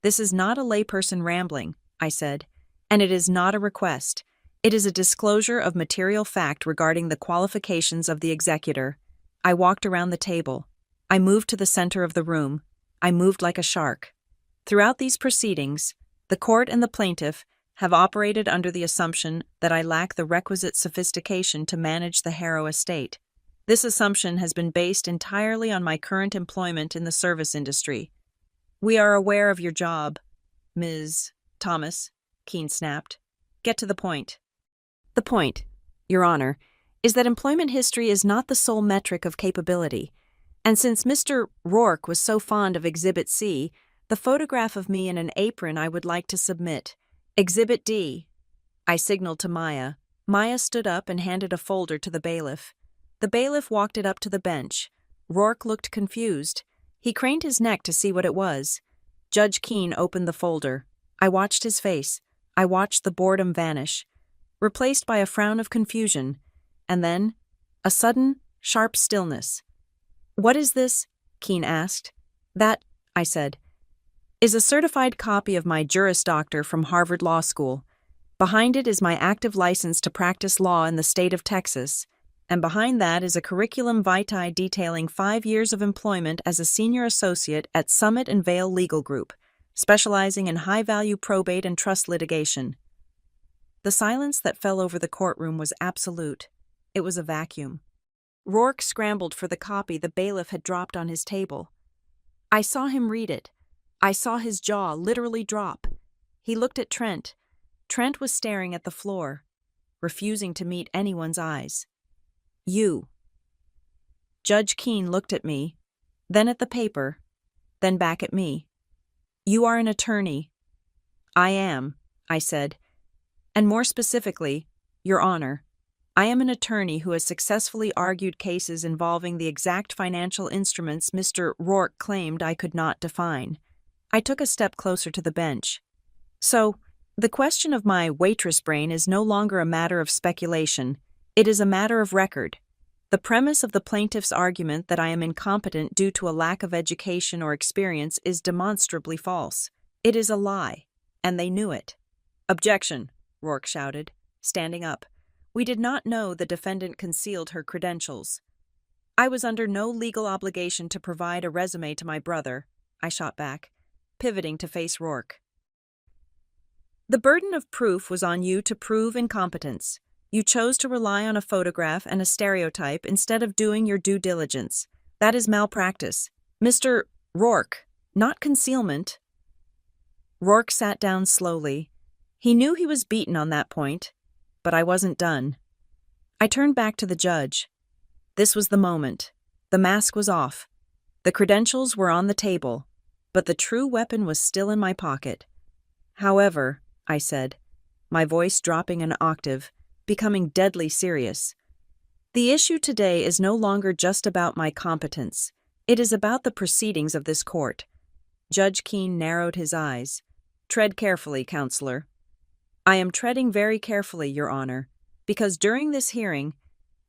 "This is not a layperson rambling," I said, "and it is not a request. It is a disclosure of material fact regarding the qualifications of the executor." I walked around the table. I moved to the center of the room. I moved like a shark. Throughout these proceedings, the court and the plaintiff have operated under the assumption that I lack the requisite sophistication to manage the Harrow estate. This assumption has been based entirely on my current employment in the service industry. "We are aware of your job, Ms. Thomas," Keene snapped. "Get to the point." "The point, Your Honor, is that employment history is not the sole metric of capability. And since Mr. Rourke was so fond of Exhibit C, the photograph of me in an apron I would like to submit. Exhibit D." I signaled to Maya. Maya stood up and handed a folder to the bailiff. The bailiff walked it up to the bench. Rourke looked confused. He craned his neck to see what it was. Judge Keene opened the folder. I watched his face. I watched the boredom vanish, replaced by a frown of confusion, and then a sudden, sharp stillness. "What is this?" Keene asked. "That," I said, "is a certified copy of my Juris Doctor from Harvard Law School. Behind it is my active license to practice law in the state of Texas, and behind that is a curriculum vitae detailing 5 years of employment as a senior associate at Summit and Vale Legal Group, specializing in high-value probate and trust litigation." The silence that fell over the courtroom was absolute. It was a vacuum. Rourke scrambled for the copy the bailiff had dropped on his table. I saw him read it. I saw his jaw literally drop. He looked at Trent. Trent was staring at the floor, refusing to meet anyone's eyes. "You." Judge Keene looked at me, then at the paper, then back at me. "You are an attorney." "I am," I said. "And more specifically, Your Honor, I am an attorney who has successfully argued cases involving the exact financial instruments Mr. Rourke claimed I could not define." I took a step closer to the bench. "So, the question of my waitress brain is no longer a matter of speculation. It is a matter of record. The premise of the plaintiff's argument that I am incompetent due to a lack of education or experience is demonstrably false. It is a lie, and they knew it." "Objection," Rourke shouted, standing up. "We did not know the defendant concealed her credentials." "I was under no legal obligation to provide a resume to my brother," I shot back, pivoting to face Rourke. "The burden of proof was on you to prove incompetence. You chose to rely on a photograph and a stereotype instead of doing your due diligence. That is malpractice. Mr. Rourke, not concealment." Rourke sat down slowly. He knew he was beaten on that point, but I wasn't done. I turned back to the judge. This was the moment. The mask was off. The credentials were on the table, but the true weapon was still in my pocket. "However," I said, my voice dropping an octave, becoming deadly serious, "the issue today is no longer just about my competence. It is about the proceedings of this court. Judge Keene narrowed his eyes. Tread carefully, counselor. I am treading very carefully, Your Honor, because during this hearing,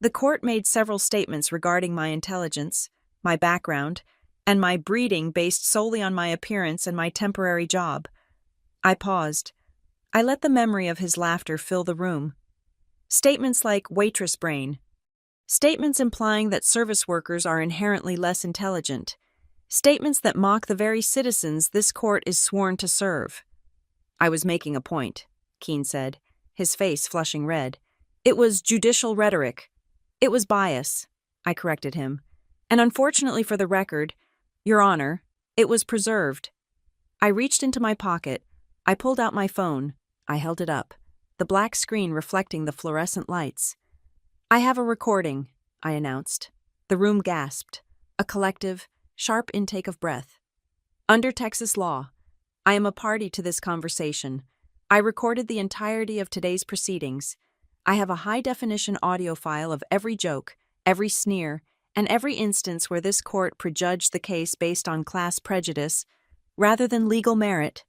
the court made several statements regarding my intelligence, my background, and my breeding based solely on my appearance and my temporary job. I paused. I let the memory of his laughter fill the room. Statements like waitress brain. Statements implying that service workers are inherently less intelligent. Statements that mock the very citizens this court is sworn to serve. I was making a point, Keene said, his face flushing red. It was judicial rhetoric. It was bias, I corrected him. And unfortunately for the record, Your Honor, it was preserved. I reached into my pocket. I pulled out my phone. I held it up, the black screen reflecting the fluorescent lights. I have a recording, I announced. The room gasped, a collective, sharp intake of breath. Under Texas law, I am a party to this conversation. I recorded the entirety of today's proceedings. I have a high-definition audio file of every joke, every sneer, and every instance where this court prejudged the case based on class prejudice rather than legal merit.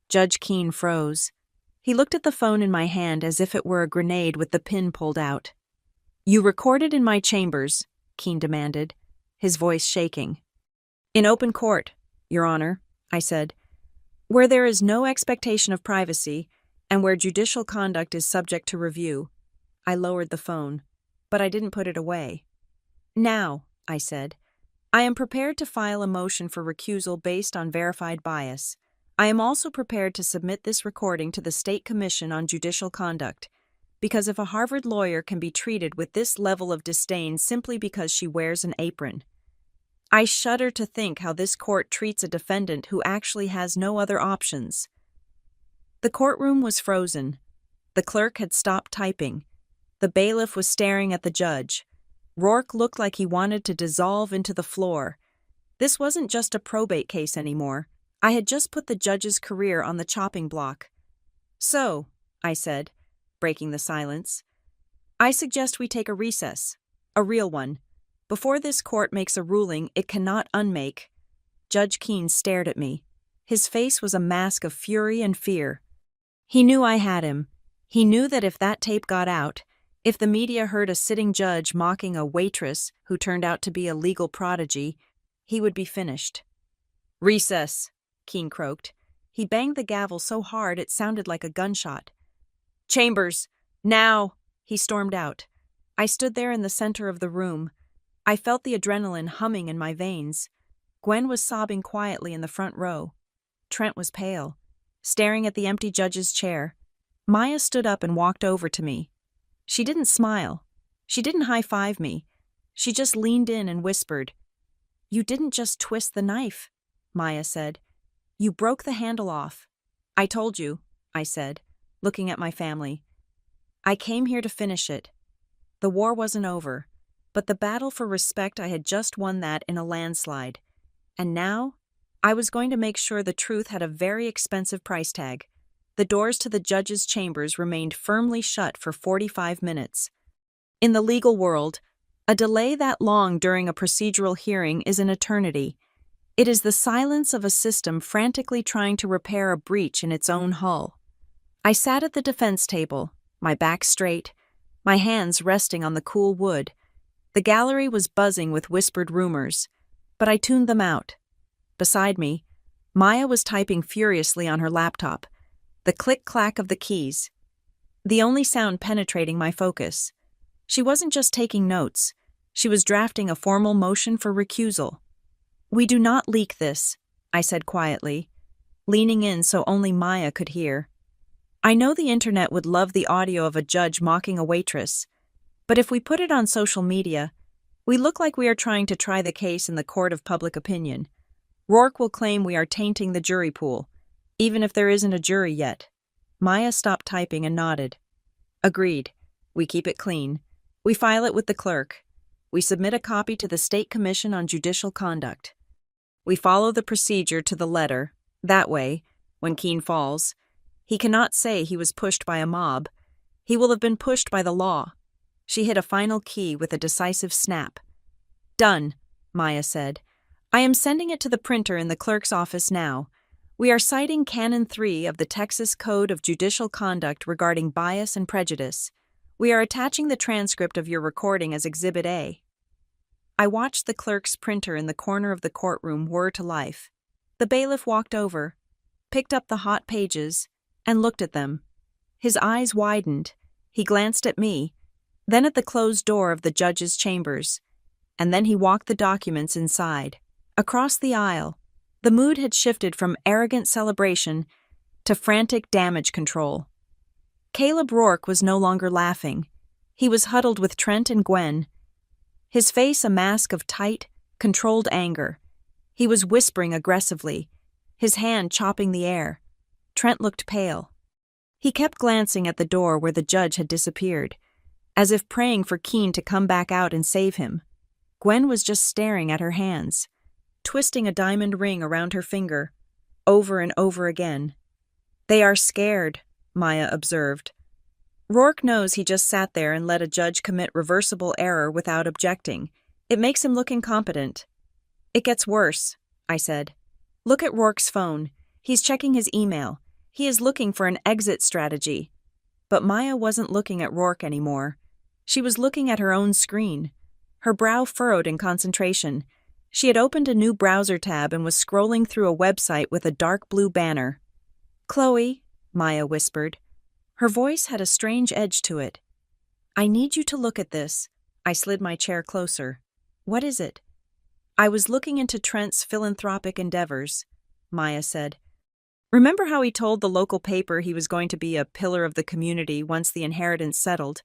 Judge Keene froze. He looked at the phone in my hand as if it were a grenade with the pin pulled out. You recorded in my chambers, Keene demanded, his voice shaking. In open court, Your Honor, I said, where there is no expectation of privacy and where judicial conduct is subject to review. I lowered the phone, but I didn't put it away. Now, I said, I am prepared to file a motion for recusal based on verified bias. I am also prepared to submit this recording to the State Commission on Judicial Conduct, because if a Harvard lawyer can be treated with this level of disdain simply because she wears an apron, I shudder to think how this court treats a defendant who actually has no other options. The courtroom was frozen. The clerk had stopped typing. The bailiff was staring at the judge. Rourke looked like he wanted to dissolve into the floor. This wasn't just a probate case anymore. I had just put the judge's career on the chopping block. So, I said, breaking the silence, I suggest we take a recess, a real one. Before this court makes a ruling it cannot unmake. Judge Keene stared at me. His face was a mask of fury and fear. He knew I had him. He knew that if that tape got out, if the media heard a sitting judge mocking a waitress who turned out to be a legal prodigy, he would be finished. Recess, Keene croaked. He banged the gavel so hard it sounded like a gunshot. Chambers, now, he stormed out. I stood there in the center of the room. I felt the adrenaline humming in my veins. Gwen was sobbing quietly in the front row. Trent was pale, staring at the empty judge's chair. Maya stood up and walked over to me. She didn't smile. She didn't high-five me. She just leaned in and whispered, "You didn't just twist the knife," Maya said. "You broke the handle off." "I told you," I said, looking at my family. "I came here to finish it." The war wasn't over, but the battle for respect, I had just won that in a landslide. And now, I was going to make sure the truth had a very expensive price tag. The doors to the judge's chambers remained firmly shut for 45 minutes. In the legal world, a delay that long during a procedural hearing is an eternity. It is the silence of a system frantically trying to repair a breach in its own hull. I sat at the defense table, my back straight, my hands resting on the cool wood. The gallery was buzzing with whispered rumors, but I tuned them out. Beside me, Maya was typing furiously on her laptop, the click-clack of the keys, the only sound penetrating my focus. She wasn't just taking notes, she was drafting a formal motion for recusal. "We do not leak this," I said quietly, leaning in so only Maya could hear. I know the internet would love the audio of a judge mocking a waitress, but if we put it on social media, we look like we are trying to try the case in the court of public opinion. Rourke will claim we are tainting the jury pool, even if there isn't a jury yet. Maya stopped typing and nodded. Agreed. We keep it clean. We file it with the clerk. We submit a copy to the State Commission on Judicial Conduct. We follow the procedure to the letter. That way, when Keene falls, he cannot say he was pushed by a mob. He will have been pushed by the law. She hit a final key with a decisive snap. Done. Maya said. I am sending it to the printer in the clerk's office now. We are citing Canon 3 of the Texas Code of Judicial Conduct regarding bias and prejudice. We are attaching the transcript of your recording as Exhibit A. I watched the clerk's printer in the corner of the courtroom whir to life. The bailiff walked over, picked up the hot pages, and looked at them. His eyes widened. He glanced at me, then at the closed door of the judge's chambers, and then he walked the documents inside. Across the aisle, the mood had shifted from arrogant celebration to frantic damage control. Caleb Rourke was no longer laughing. He was huddled with Trent and Gwen, his face a mask of tight, controlled anger. He was whispering aggressively, his hand chopping the air. Trent looked pale. He kept glancing at the door where the judge had disappeared, as if praying for Keene to come back out and save him. Gwen was just staring at her hands, twisting a diamond ring around her finger, over and over again. They are scared, Maya observed. Rourke knows he just sat there and let a judge commit reversible error without objecting. It makes him look incompetent. It gets worse, I said. Look at Rourke's phone. He's checking his email. He is looking for an exit strategy. But Maya wasn't looking at Rourke anymore. She was looking at her own screen. Her brow furrowed in concentration. She had opened a new browser tab and was scrolling through a website with a dark blue banner. Chloe, Maya whispered. Her voice had a strange edge to it. I need you to look at this. I slid my chair closer. What is it? I was looking into Trent's philanthropic endeavors, Maya said. Remember how he told the local paper he was going to be a pillar of the community once the inheritance settled?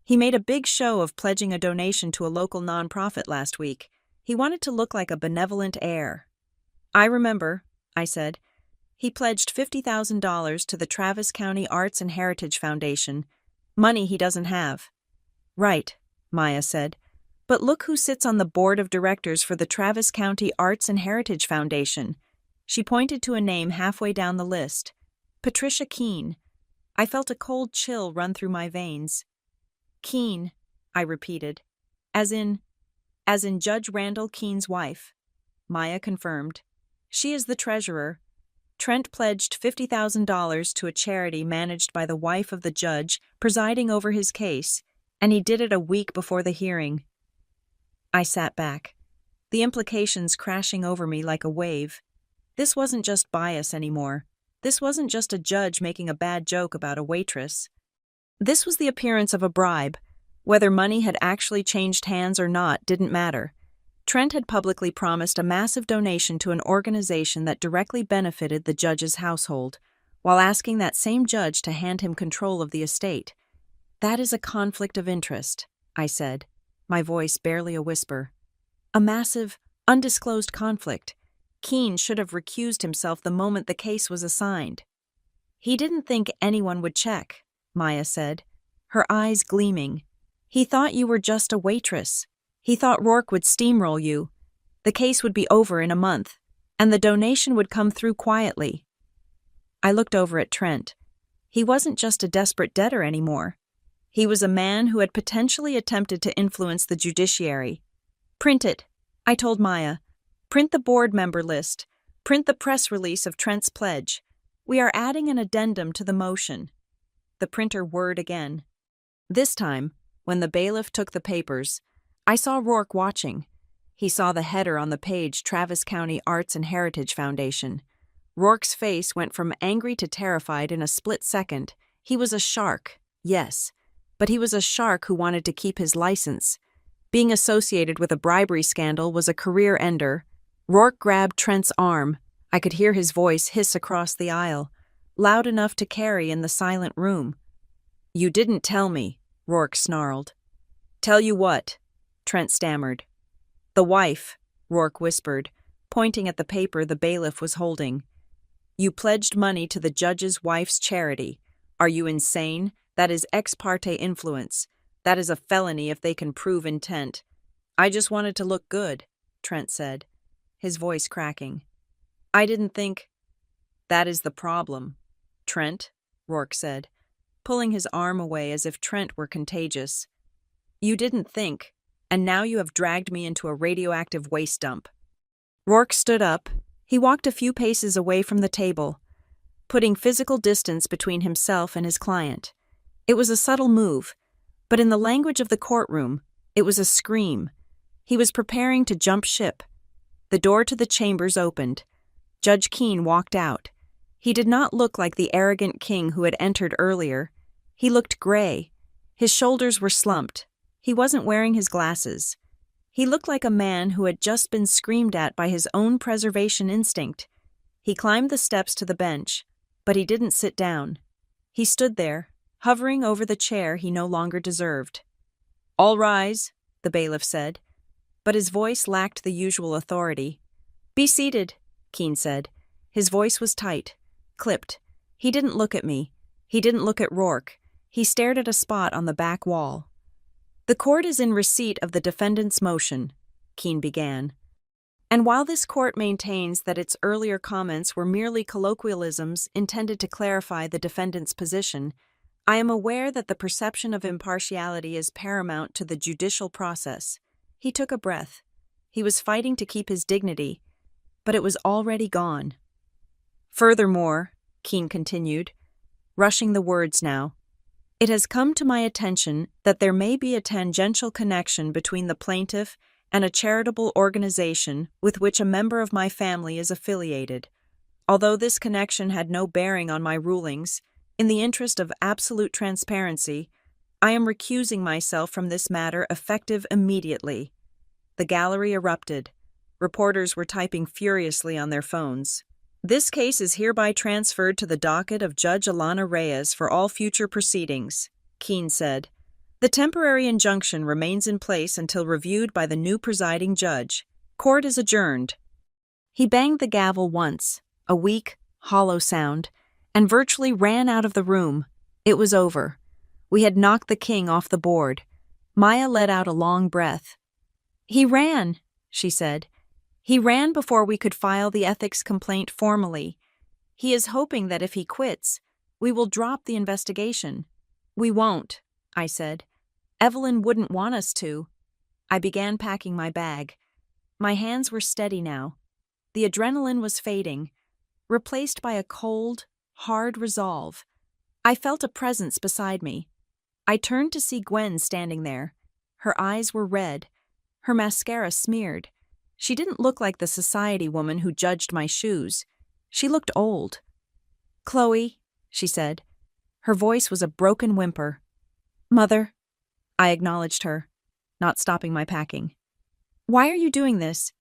He made a big show of pledging a donation to a local nonprofit last week. He wanted to look like a benevolent heir. I remember, I said. He pledged $50,000 to the Travis County Arts and Heritage Foundation, money he doesn't have. Right, Maya said. But look who sits on the board of directors for the Travis County Arts and Heritage Foundation. She pointed to a name halfway down the list. Patricia Keene. I felt a cold chill run through my veins. Keene, I repeated. As in Judge Randall Keene's wife. Maya confirmed. She is the treasurer. Trent pledged $50,000 to a charity managed by the wife of the judge presiding over his case, and he did it a week before the hearing. I sat back, the implications crashing over me like a wave. This wasn't just bias anymore. This wasn't just a judge making a bad joke about a waitress. This was the appearance of a bribe. Whether money had actually changed hands or not didn't matter. Trent had publicly promised a massive donation to an organization that directly benefited the judge's household, while asking that same judge to hand him control of the estate. That is a conflict of interest, I said, my voice barely a whisper. A massive, undisclosed conflict. Keene should have recused himself the moment the case was assigned. He didn't think anyone would check, Maya said, her eyes gleaming. He thought you were just a waitress. He thought Rourke would steamroll you. The case would be over in a month, and the donation would come through quietly. I looked over at Trent. He wasn't just a desperate debtor anymore. He was a man who had potentially attempted to influence the judiciary. Print it, I told Maya. Print the board member list. Print the press release of Trent's pledge. We are adding an addendum to the motion. The printer whirred again. This time, when the bailiff took the papers, I saw Rourke watching. He saw the header on the page, Travis County Arts and Heritage Foundation. Rourke's face went from angry to terrified in a split second. He was a shark, yes, but he was a shark who wanted to keep his license. Being associated with a bribery scandal was a career ender. Rourke grabbed Trent's arm. I could hear his voice hiss across the aisle, loud enough to carry in the silent room. You didn't tell me, Rourke snarled. Tell you what? Trent stammered. The wife, Rourke whispered, pointing at the paper the bailiff was holding. You pledged money to the judge's wife's charity. Are you insane? That is ex parte influence. That is a felony if they can prove intent. I just wanted to look good, Trent said, his voice cracking. I didn't think. That is the problem. Trent, Rourke said, pulling his arm away as if Trent were contagious. You didn't think. and now you have dragged me into a radioactive waste dump." Rourke stood up. He walked a few paces away from the table, putting physical distance between himself and his client. It was a subtle move, but in the language of the courtroom, it was a scream. He was preparing to jump ship. The door to the chambers opened. Judge Keene walked out. He did not look like the arrogant king who had entered earlier. He looked gray. His shoulders were slumped. He wasn't wearing his glasses. He looked like a man who had just been screamed at by his own preservation instinct. He climbed the steps to the bench, but he didn't sit down. He stood there, hovering over the chair he no longer deserved. "All rise," the bailiff said, but his voice lacked the usual authority. "Be seated," Keene said. His voice was tight, clipped. He didn't look at me. He didn't look at Rourke. He stared at a spot on the back wall. "The court is in receipt of the defendant's motion," Keene began. "And while this court maintains that its earlier comments were merely colloquialisms intended to clarify the defendant's position, I am aware that the perception of impartiality is paramount to the judicial process." He took a breath. He was fighting to keep his dignity, but it was already gone. "Furthermore," Keene continued, rushing the words now, "it has come to my attention that there may be a tangential connection between the plaintiff and a charitable organization with which a member of my family is affiliated. Although this connection had no bearing on my rulings, in the interest of absolute transparency, I am recusing myself from this matter effective immediately." The gallery erupted. Reporters were typing furiously on their phones. "This case is hereby transferred to the docket of Judge Alana Reyes for all future proceedings," Keene said. "The temporary injunction remains in place until reviewed by the new presiding judge. Court is adjourned." He banged the gavel once, a weak, hollow sound, and virtually ran out of the room. It was over. We had knocked the king off the board. Maya let out a long breath. "He ran," she said. "He ran before we could file the ethics complaint formally. He is hoping that if he quits, we will drop the investigation." "We won't," I said. "Evelyn wouldn't want us to." I began packing my bag. My hands were steady now. The adrenaline was fading, replaced by a cold, hard resolve. I felt a presence beside me. I turned to see Gwen standing there. Her eyes were red, her mascara smeared. She didn't look like the society woman who judged my shoes. She looked old. "Chloe," she said. Her voice was a broken whimper. "Mother," I acknowledged her, not stopping my packing. "Why are you doing this?"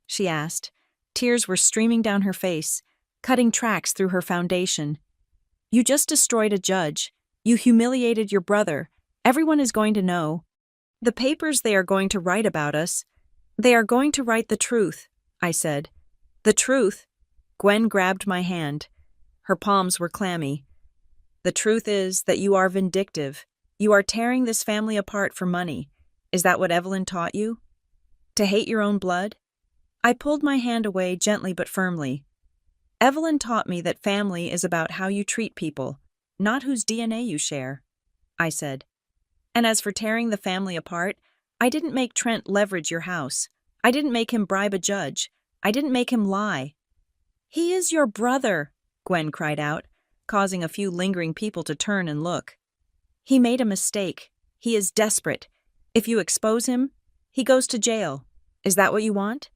she asked. Tears were streaming down her face, cutting tracks through her foundation. "You just destroyed a judge. You humiliated your brother. Everyone is going to know. The papers, they are going to write about us. They are going to write the truth," I said. "The truth?" Gwen grabbed my hand. Her palms were clammy. "The truth is that you are vindictive. You are tearing this family apart for money. Is that what Evelyn taught you? To hate your own blood?" I pulled my hand away gently but firmly. "Evelyn taught me that family is about how you treat people, not whose DNA you share," I said. "And as for tearing the family apart, I didn't make Trent leverage your house. I didn't make him bribe a judge. I didn't make him lie." "He is your brother," Gwen cried out, causing a few lingering people to turn and look. "He made a mistake. He is desperate. If you expose him, he goes to jail. Is that what you want?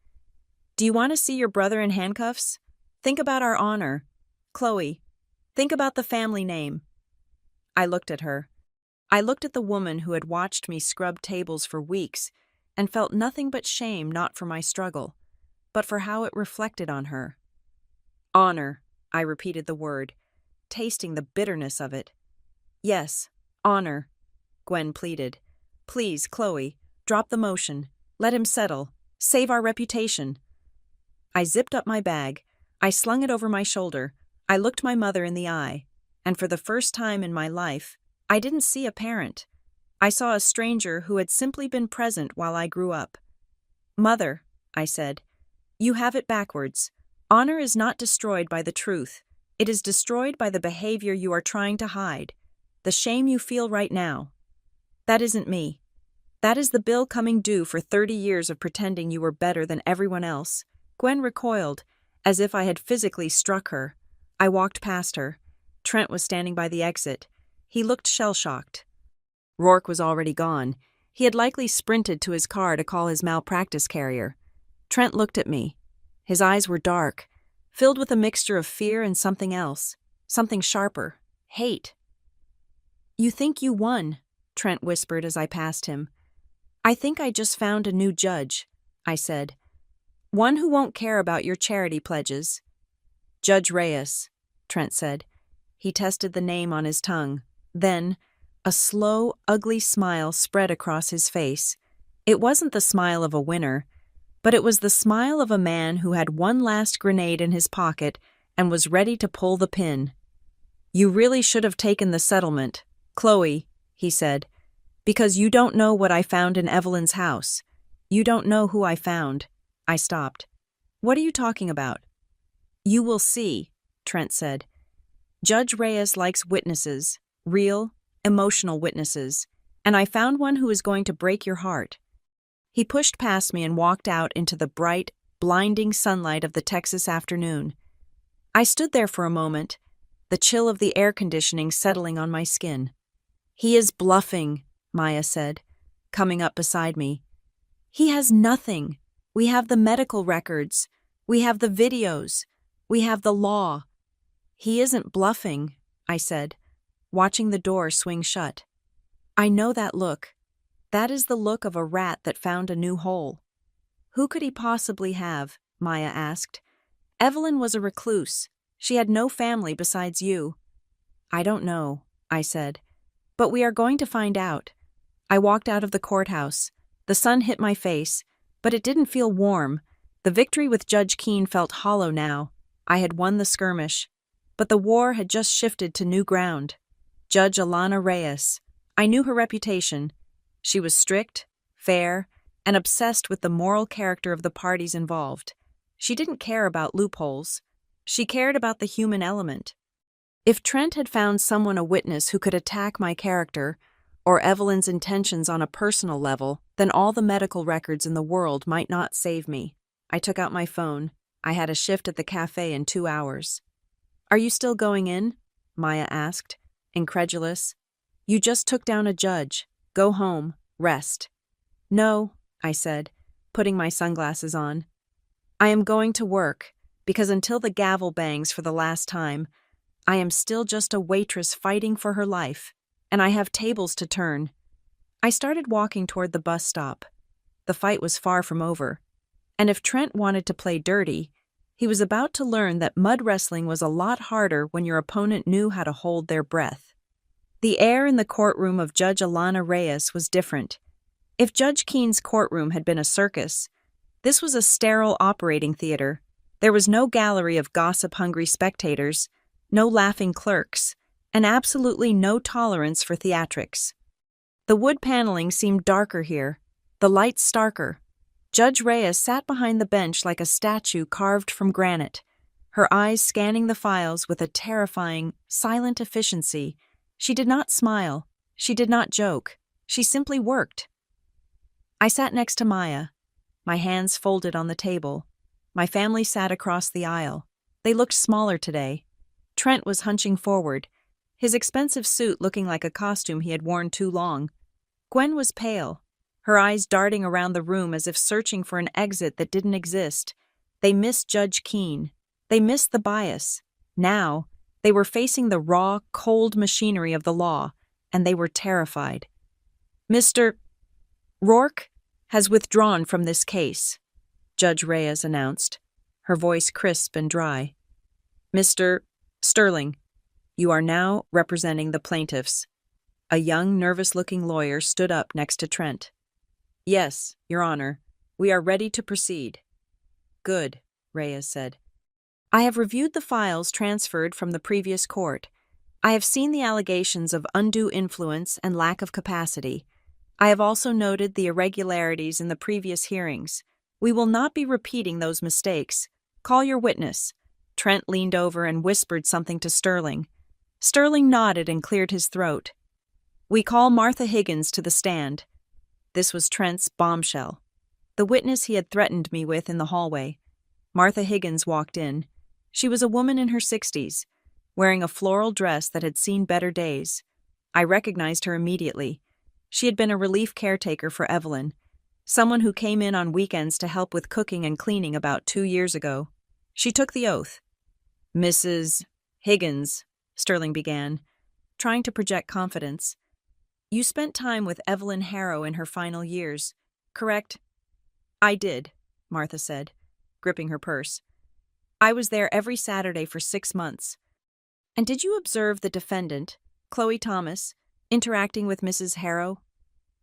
Do you want to see your brother in handcuffs? Think about our honor. Chloe, think about the family name." I looked at her. I looked at the woman who had watched me scrub tables for weeks and felt nothing but shame, not for my struggle, but for how it reflected on her. "Honor," I repeated the word, tasting the bitterness of it. "Yes, honor," Gwen pleaded. "Please, Chloe, drop the motion. Let him settle. Save our reputation." I zipped up my bag. I slung it over my shoulder. I looked my mother in the eye, and for the first time in my life, I didn't see a parent. I saw a stranger who had simply been present while I grew up. "Mother," I said, "you have it backwards. Honor is not destroyed by the truth. It is destroyed by the behavior you are trying to hide, the shame you feel right now. That isn't me." That is the bill coming due for 30 years of pretending you were better than everyone else. Gwen recoiled, as if I had physically struck her. I walked past her. Trent was standing by the exit. He looked shell-shocked. Rourke was already gone. He had likely sprinted to his car to call his malpractice carrier. Trent looked at me. His eyes were dark, filled with a mixture of fear and something else, something sharper, hate. "You think you won," Trent whispered as I passed him. "I think I just found a new judge," I said. "One who won't care about your charity pledges." "Judge Reyes," Trent said. He tested the name on his tongue. Then, a slow, ugly smile spread across his face. It wasn't the smile of a winner, but it was the smile of a man who had one last grenade in his pocket and was ready to pull the pin. "You really should have taken the settlement, Chloe," he said, "because you don't know what I found in Evelyn's house. You don't know who I found." I stopped. "What are you talking about?" "You will see," Trent said. "Judge Reyes likes witnesses, real, emotional witnesses, and I found one who is going to break your heart." He pushed past me and walked out into the bright, blinding sunlight of the Texas afternoon. I stood there for a moment, the chill of the air conditioning settling on my skin. "He is bluffing," Maya said, coming up beside me. "He has nothing. We have the medical records. We have the videos. We have the law." "He isn't bluffing," I said, watching the door swing shut. "I know that look. That is the look of a rat that found a new hole." "Who could he possibly have?" Maya asked. "Evelyn was a recluse. She had no family besides you." "I don't know," I said. "But we are going to find out." I walked out of the courthouse. The sun hit my face, but it didn't feel warm. The victory with Judge Keene felt hollow now. I had won the skirmish. But the war had just shifted to new ground. Judge Alana Reyes. I knew her reputation. She was strict, fair, and obsessed with the moral character of the parties involved. She didn't care about loopholes. She cared about the human element. If Trent had found someone a witness who could attack my character, or Evelyn's intentions on a personal level, then all the medical records in the world might not save me. I took out my phone. I had a shift at the cafe in 2 hours. "Are you still going in?" Maya asked, incredulous. "You just took down a judge. Go home. Rest." "No," I said, putting my sunglasses on. "I am going to work, because until the gavel bangs for the last time, I am still just a waitress fighting for her life, and I have tables to turn." I started walking toward the bus stop. The fight was far from over, and if Trent wanted to play dirty, he was about to learn that mud wrestling was a lot harder when your opponent knew how to hold their breath. The air in the courtroom of Judge Alana Reyes was different. If Judge Keene's courtroom had been a circus, this was a sterile operating theater. There was no gallery of gossip-hungry spectators, no laughing clerks, and absolutely no tolerance for theatrics. The wood paneling seemed darker here, the lights starker. Judge Reyes sat behind the bench like a statue carved from granite, her eyes scanning the files with a terrifying, silent efficiency. She did not smile. She did not joke. She simply worked. I sat next to Maya, my hands folded on the table. My family sat across the aisle. They looked smaller today. Trent was hunching forward, his expensive suit looking like a costume he had worn too long. Gwen was pale, her eyes darting around the room as if searching for an exit that didn't exist. They missed Judge Keene. They missed the bias. Now, they were facing the raw, cold machinery of the law, and they were terrified. "Mr. Rourke has withdrawn from this case," Judge Reyes announced, her voice crisp and dry. "Mr. Sterling, you are now representing the plaintiffs." A young, nervous-looking lawyer stood up next to Trent. "Yes, Your Honor, we are ready to proceed." "Good," Reyes said. "I have reviewed the files transferred from the previous court. I have seen the allegations of undue influence and lack of capacity. I have also noted the irregularities in the previous hearings. We will not be repeating those mistakes. Call your witness." Trent leaned over and whispered something to Sterling. Sterling nodded and cleared his throat. "We call Martha Higgins to the stand." This was Trent's bombshell. The witness he had threatened me with in the hallway. Martha Higgins walked in. She was a woman in her 60s, wearing a floral dress that had seen better days. I recognized her immediately. She had been a relief caretaker for Evelyn, someone who came in on weekends to help with cooking and cleaning about 2 years ago. She took the oath. "Mrs. Higgins," Sterling began, trying to project confidence. "You spent time with Evelyn Harrow in her final years, correct?" "I did," Martha said, gripping her purse. "I was there every Saturday for 6 months." "And did you observe the defendant, Chloe Thomas, interacting with Mrs. Harrow?"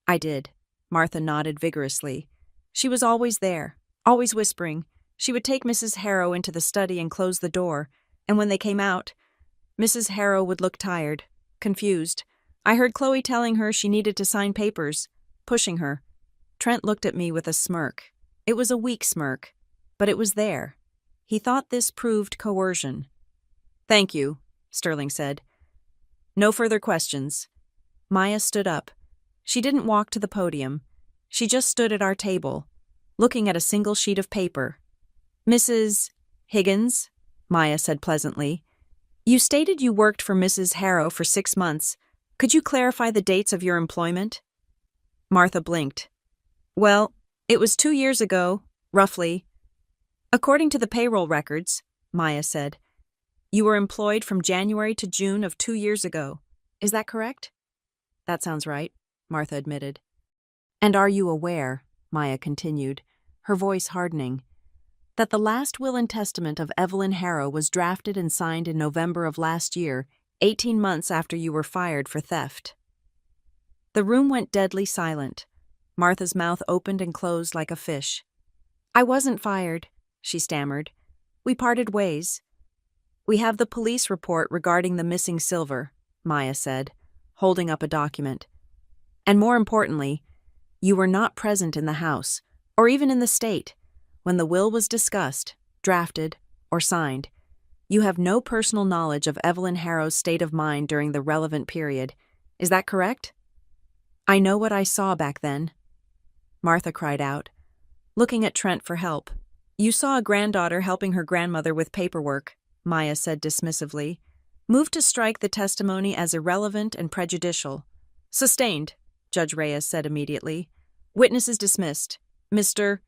"I did." Martha nodded vigorously. "She was always there, always whispering. She would take Mrs. Harrow into the study and close the door, and when they came out, Mrs. Harrow would look tired, confused. I heard Chloe telling her she needed to sign papers, pushing her." Trent looked at me with a smirk. It was a weak smirk, but it was there. He thought this proved coercion. "Thank you," Sterling said. "No further questions." Maya stood up. She didn't walk to the podium. She just stood at our table, looking at a single sheet of paper. "Mrs. Higgins," Maya said pleasantly, "you stated you worked for Mrs. Harrow for 6 months. Could you clarify the dates of your employment?" Martha blinked. "Well, it was 2 years ago, roughly." "According to the payroll records," Maya said, "you were employed from January to June of 2 years ago. Is that correct?" "That sounds right," Martha admitted. "And are you aware," Maya continued, her voice hardening, "that the last will and testament of Evelyn Harrow was drafted and signed in November of last year, 18 months after you were fired for theft?" The room went deadly silent. Martha's mouth opened and closed like a fish. "I wasn't fired," she stammered. "We parted ways." "We have the police report regarding the missing silver," Maya said, holding up a document. "And more importantly, you were not present in the house, or even in the state, when the will was discussed, drafted, or signed. You have no personal knowledge of Evelyn Harrow's state of mind during the relevant period. Is that correct?" "I know what I saw back then," Martha cried out, looking at Trent for help. "You saw a granddaughter helping her grandmother with paperwork," Maya said dismissively. "Moved to strike the testimony as irrelevant and prejudicial." "Sustained," Judge Reyes said immediately. "Witness is dismissed. Mr.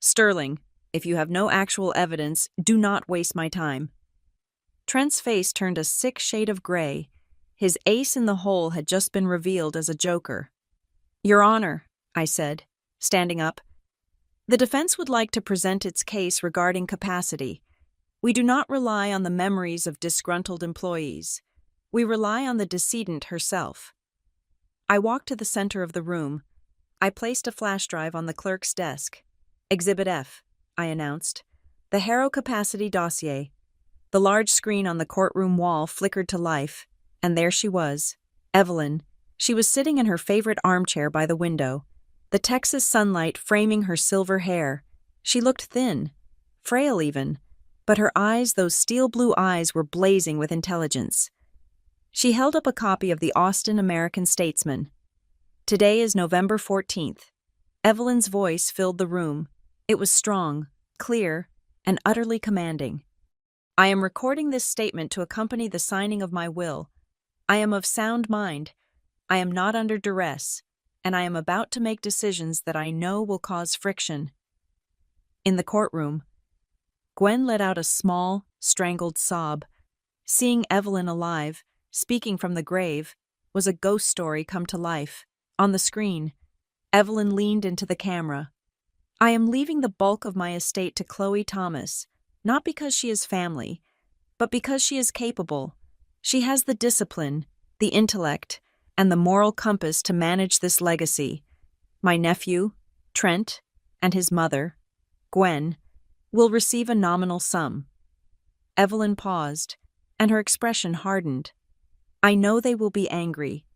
Sterling, if you have no actual evidence, do not waste my time." Trent's face turned a sick shade of gray. His ace in the hole had just been revealed as a joker. "Your Honor," I said, standing up, "the defense would like to present its case regarding capacity. We do not rely on the memories of disgruntled employees. We rely on the decedent herself." I walked to the center of the room. I placed a flash drive on the clerk's desk. "Exhibit F," I announced. "The Harrow Capacity Dossier." The large screen on the courtroom wall flickered to life, and there she was, Evelyn. She was sitting in her favorite armchair by the window, the Texas sunlight framing her silver hair. She looked thin, frail even, but her eyes, those steel blue eyes, were blazing with intelligence. She held up a copy of the Austin American-Statesman. "Today is November 14th. Evelyn's voice filled the room. It was strong, clear, and utterly commanding. "I am recording this statement to accompany the signing of my will. I am of sound mind. I am not under duress, and I am about to make decisions that I know will cause friction." In the courtroom, Gwen let out a small, strangled sob. Seeing Evelyn alive, speaking from the grave, was a ghost story come to life. On the screen, Evelyn leaned into the camera. "I am leaving the bulk of my estate to Chloe Thomas, not because she is family, but because she is capable. She has the discipline, the intellect, and the moral compass to manage this legacy. My nephew, Trent, and his mother, Gwen, will receive a nominal sum." Evelyn paused, and her expression hardened. "I know they will be angry.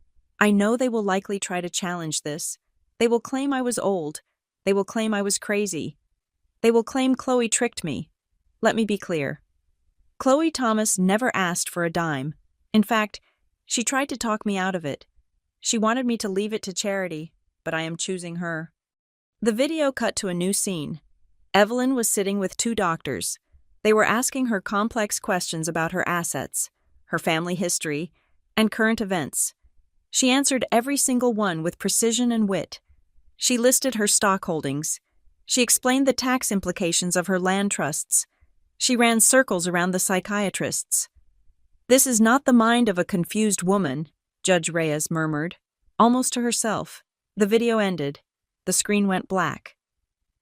I know they will likely try to challenge this. They will claim I was old. They will claim I was crazy. They will claim Chloe tricked me. Let me be clear. Chloe Thomas never asked for a dime. In fact, she tried to talk me out of it. She wanted me to leave it to charity. but I am choosing her. The video cut to a new scene. Evelyn was sitting with two doctors. They were asking her complex questions about her assets, her family history, and current events. She answered every single one with precision and wit. She listed her stock holdings. She explained the tax implications of her land trusts. She ran circles around the psychiatrists. "This is not the mind of a confused woman," Judge Reyes murmured, almost to herself. The video ended. The screen went black.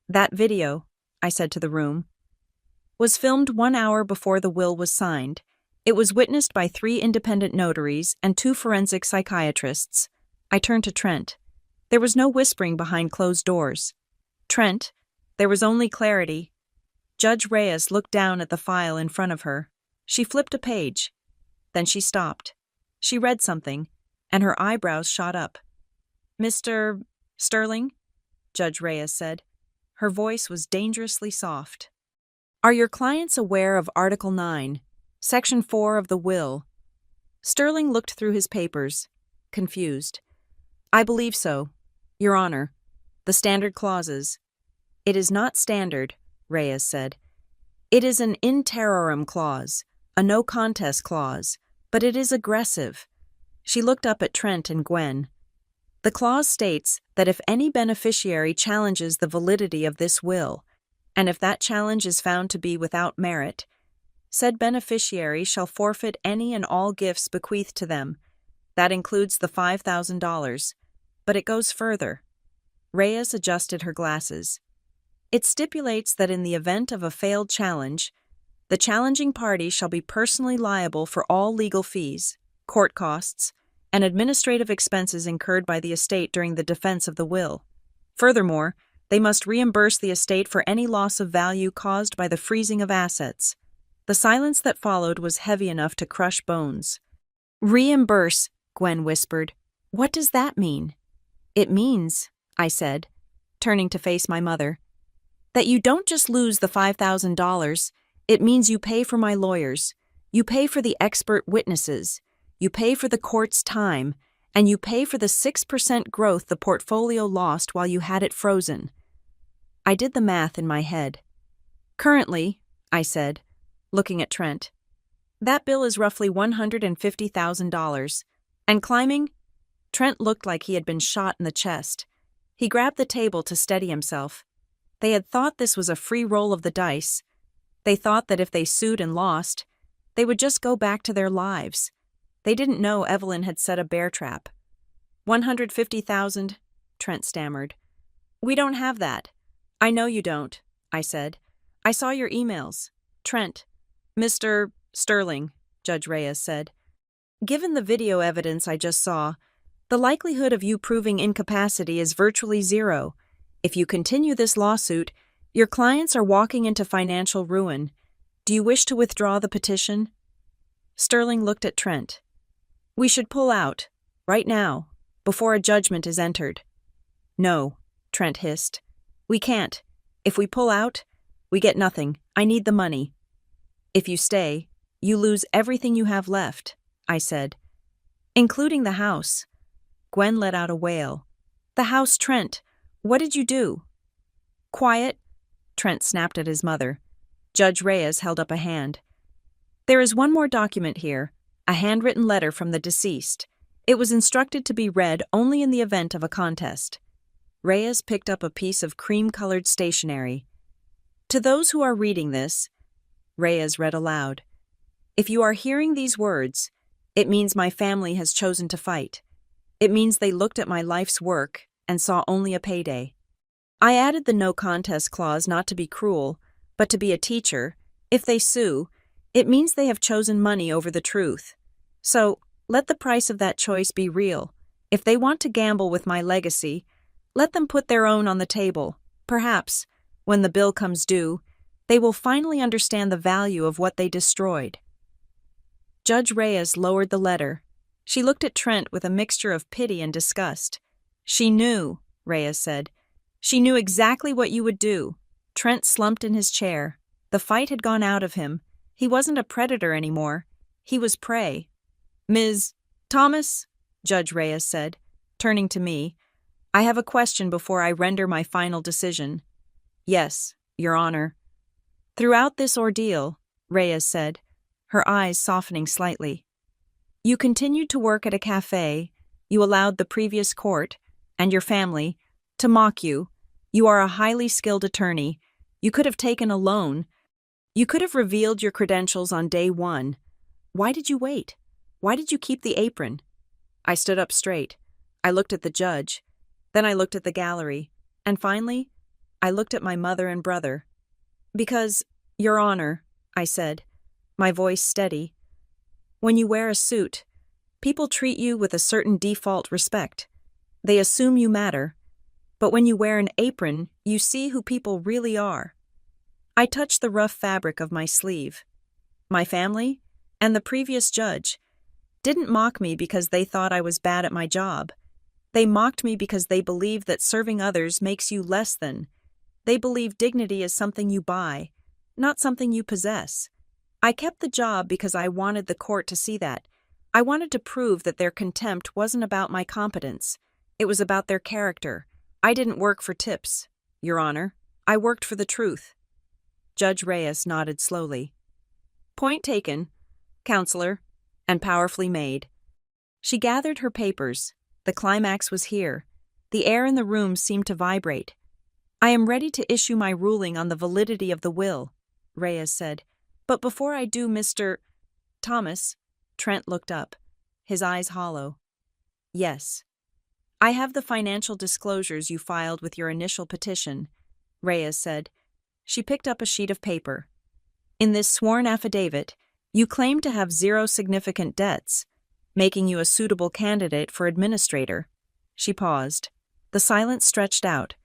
"That video," I said to the room, "was filmed 1 hour before the will was signed. It was witnessed by 3 independent notaries and 2 forensic psychiatrists." I turned to Trent. There was no whispering behind closed doors. "Trent, there was only clarity." Judge Reyes looked down at the file in front of her. She flipped a page. Then she stopped. She read something, and her eyebrows shot up. "Mr. Sterling?" Judge Reyes said. Her voice was dangerously soft. "Are your clients aware of Article 9, Section 4 of the will?" Sterling looked through his papers, confused. "I believe so, Your Honor. The standard clauses." "It is not standard," Reyes said. "It is an in terrorem clause, a no-contest clause, but it is aggressive." She looked up at Trent and Gwen. "The clause states that if any beneficiary challenges the validity of this will, and if that challenge is found to be without merit, said beneficiary shall forfeit any and all gifts bequeathed to them. That includes the $5,000. But it goes further." Reyes adjusted her glasses. "It stipulates that in the event of a failed challenge, the challenging party shall be personally liable for all legal fees, court costs, and administrative expenses incurred by the estate during the defense of the will. Furthermore, they must reimburse the estate for any loss of value caused by the freezing of assets." The silence that followed was heavy enough to crush bones. "Reimburse," Gwen whispered. "What does that mean?" "It means," I said, turning to face my mother, "that you don't just lose the $5,000. It means you pay for my lawyers, you pay for the expert witnesses, you pay for the court's time, and you pay for the 6% growth the portfolio lost while you had it frozen." I did the math in my head. "Currently," I said, looking at Trent, "that bill is roughly $150,000. And climbing?" Trent looked like he had been shot in the chest. He grabbed the table to steady himself. They had thought this was a free roll of the dice. They thought that if they sued and lost, they would just go back to their lives. They didn't know Evelyn had set a bear trap. $150,000, Trent stammered. "We don't have that." "I know you don't," I said. "I saw your emails." "Trent." "Mr. Sterling," Judge Reyes said. "Given the video evidence I just saw, the likelihood of you proving incapacity is virtually zero. If you continue this lawsuit, your clients are walking into financial ruin. Do you wish to withdraw the petition?" Sterling looked at Trent. "We should pull out, right now, before a judgment is entered." "No," Trent hissed. "We can't. If we pull out, we get nothing. I need the money." "If you stay, you lose everything you have left," I said. "Including the house." Gwen let out a wail. "The house, Trent. What did you do?" "Quiet," Trent snapped at his mother. Judge Reyes held up a hand. "There is one more document here, a handwritten letter from the deceased. It was instructed to be read only in the event of a contest." Reyes picked up a piece of cream-colored stationery. "To those who are reading this," Reyes read aloud, "if you are hearing these words, it means my family has chosen to fight. It means they looked at my life's work and saw only a payday." I added the no contest clause not to be cruel, but to be a teacher. If they sue, it means they have chosen money over the truth. So, let the price of that choice be real. If they want to gamble with my legacy, let them put their own on the table. Perhaps, when the bill comes due, they will finally understand the value of what they destroyed. Judge Reyes lowered the letter. She looked at Trent with a mixture of pity and disgust. "She knew," Reyes said. "She knew exactly what you would do." Trent slumped in his chair. The fight had gone out of him. He wasn't a predator anymore. He was prey. "Ms. Thomas," Judge Reyes said, turning to me, I have a question before I render my final decision. Yes, Your Honor. Throughout this ordeal, Reyes said, her eyes softening slightly, you continued to work at a cafe, you allowed the previous court, and your family, to mock you. You are a highly skilled attorney. You could have taken a loan. You could have revealed your credentials on day one. Why did you wait? Why did you keep the apron? I stood up straight. I looked at the judge. Then I looked at the gallery. And finally, I looked at my mother and brother. Because, Your Honor, I said, my voice steady, when you wear a suit, people treat you with a certain default respect. They assume you matter. But when you wear an apron, you see who people really are. I touched the rough fabric of my sleeve. My family, and the previous judge, didn't mock me because they thought I was bad at my job. They mocked me because they believed that serving others makes you less than. They believe dignity is something you buy, not something you possess. I kept the job because I wanted the court to see that. I wanted to prove that their contempt wasn't about my competence. It was about their character. I didn't work for tips, Your Honor. I worked for the truth. Judge Reyes nodded slowly. Point taken, Counselor, and powerfully made. She gathered her papers. The climax was here. The air in the room seemed to vibrate. I am ready to issue my ruling on the validity of the will, Reyes said. But before I do, Mr. Thomas, Trent looked up, his eyes hollow. Yes. I have the financial disclosures you filed with your initial petition, Reyes said. She picked up a sheet of paper. In this sworn affidavit, you claim to have 0 significant debts, making you a suitable candidate for administrator. She paused. The silence stretched out,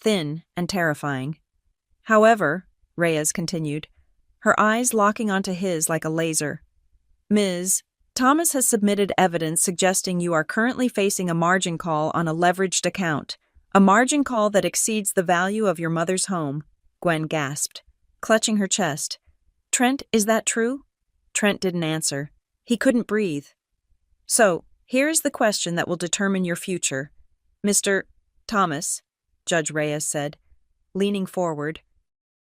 thin and terrifying. However, Reyes continued, her eyes locking onto his like a laser. Ms. Thomas has submitted evidence suggesting you are currently facing a margin call on a leveraged account, a margin call that exceeds the value of your mother's home, Gwen gasped, clutching her chest. Trent, is that true? Trent didn't answer. He couldn't breathe. So, here is the question that will determine your future. Mr. Thomas, Judge Reyes said, leaning forward.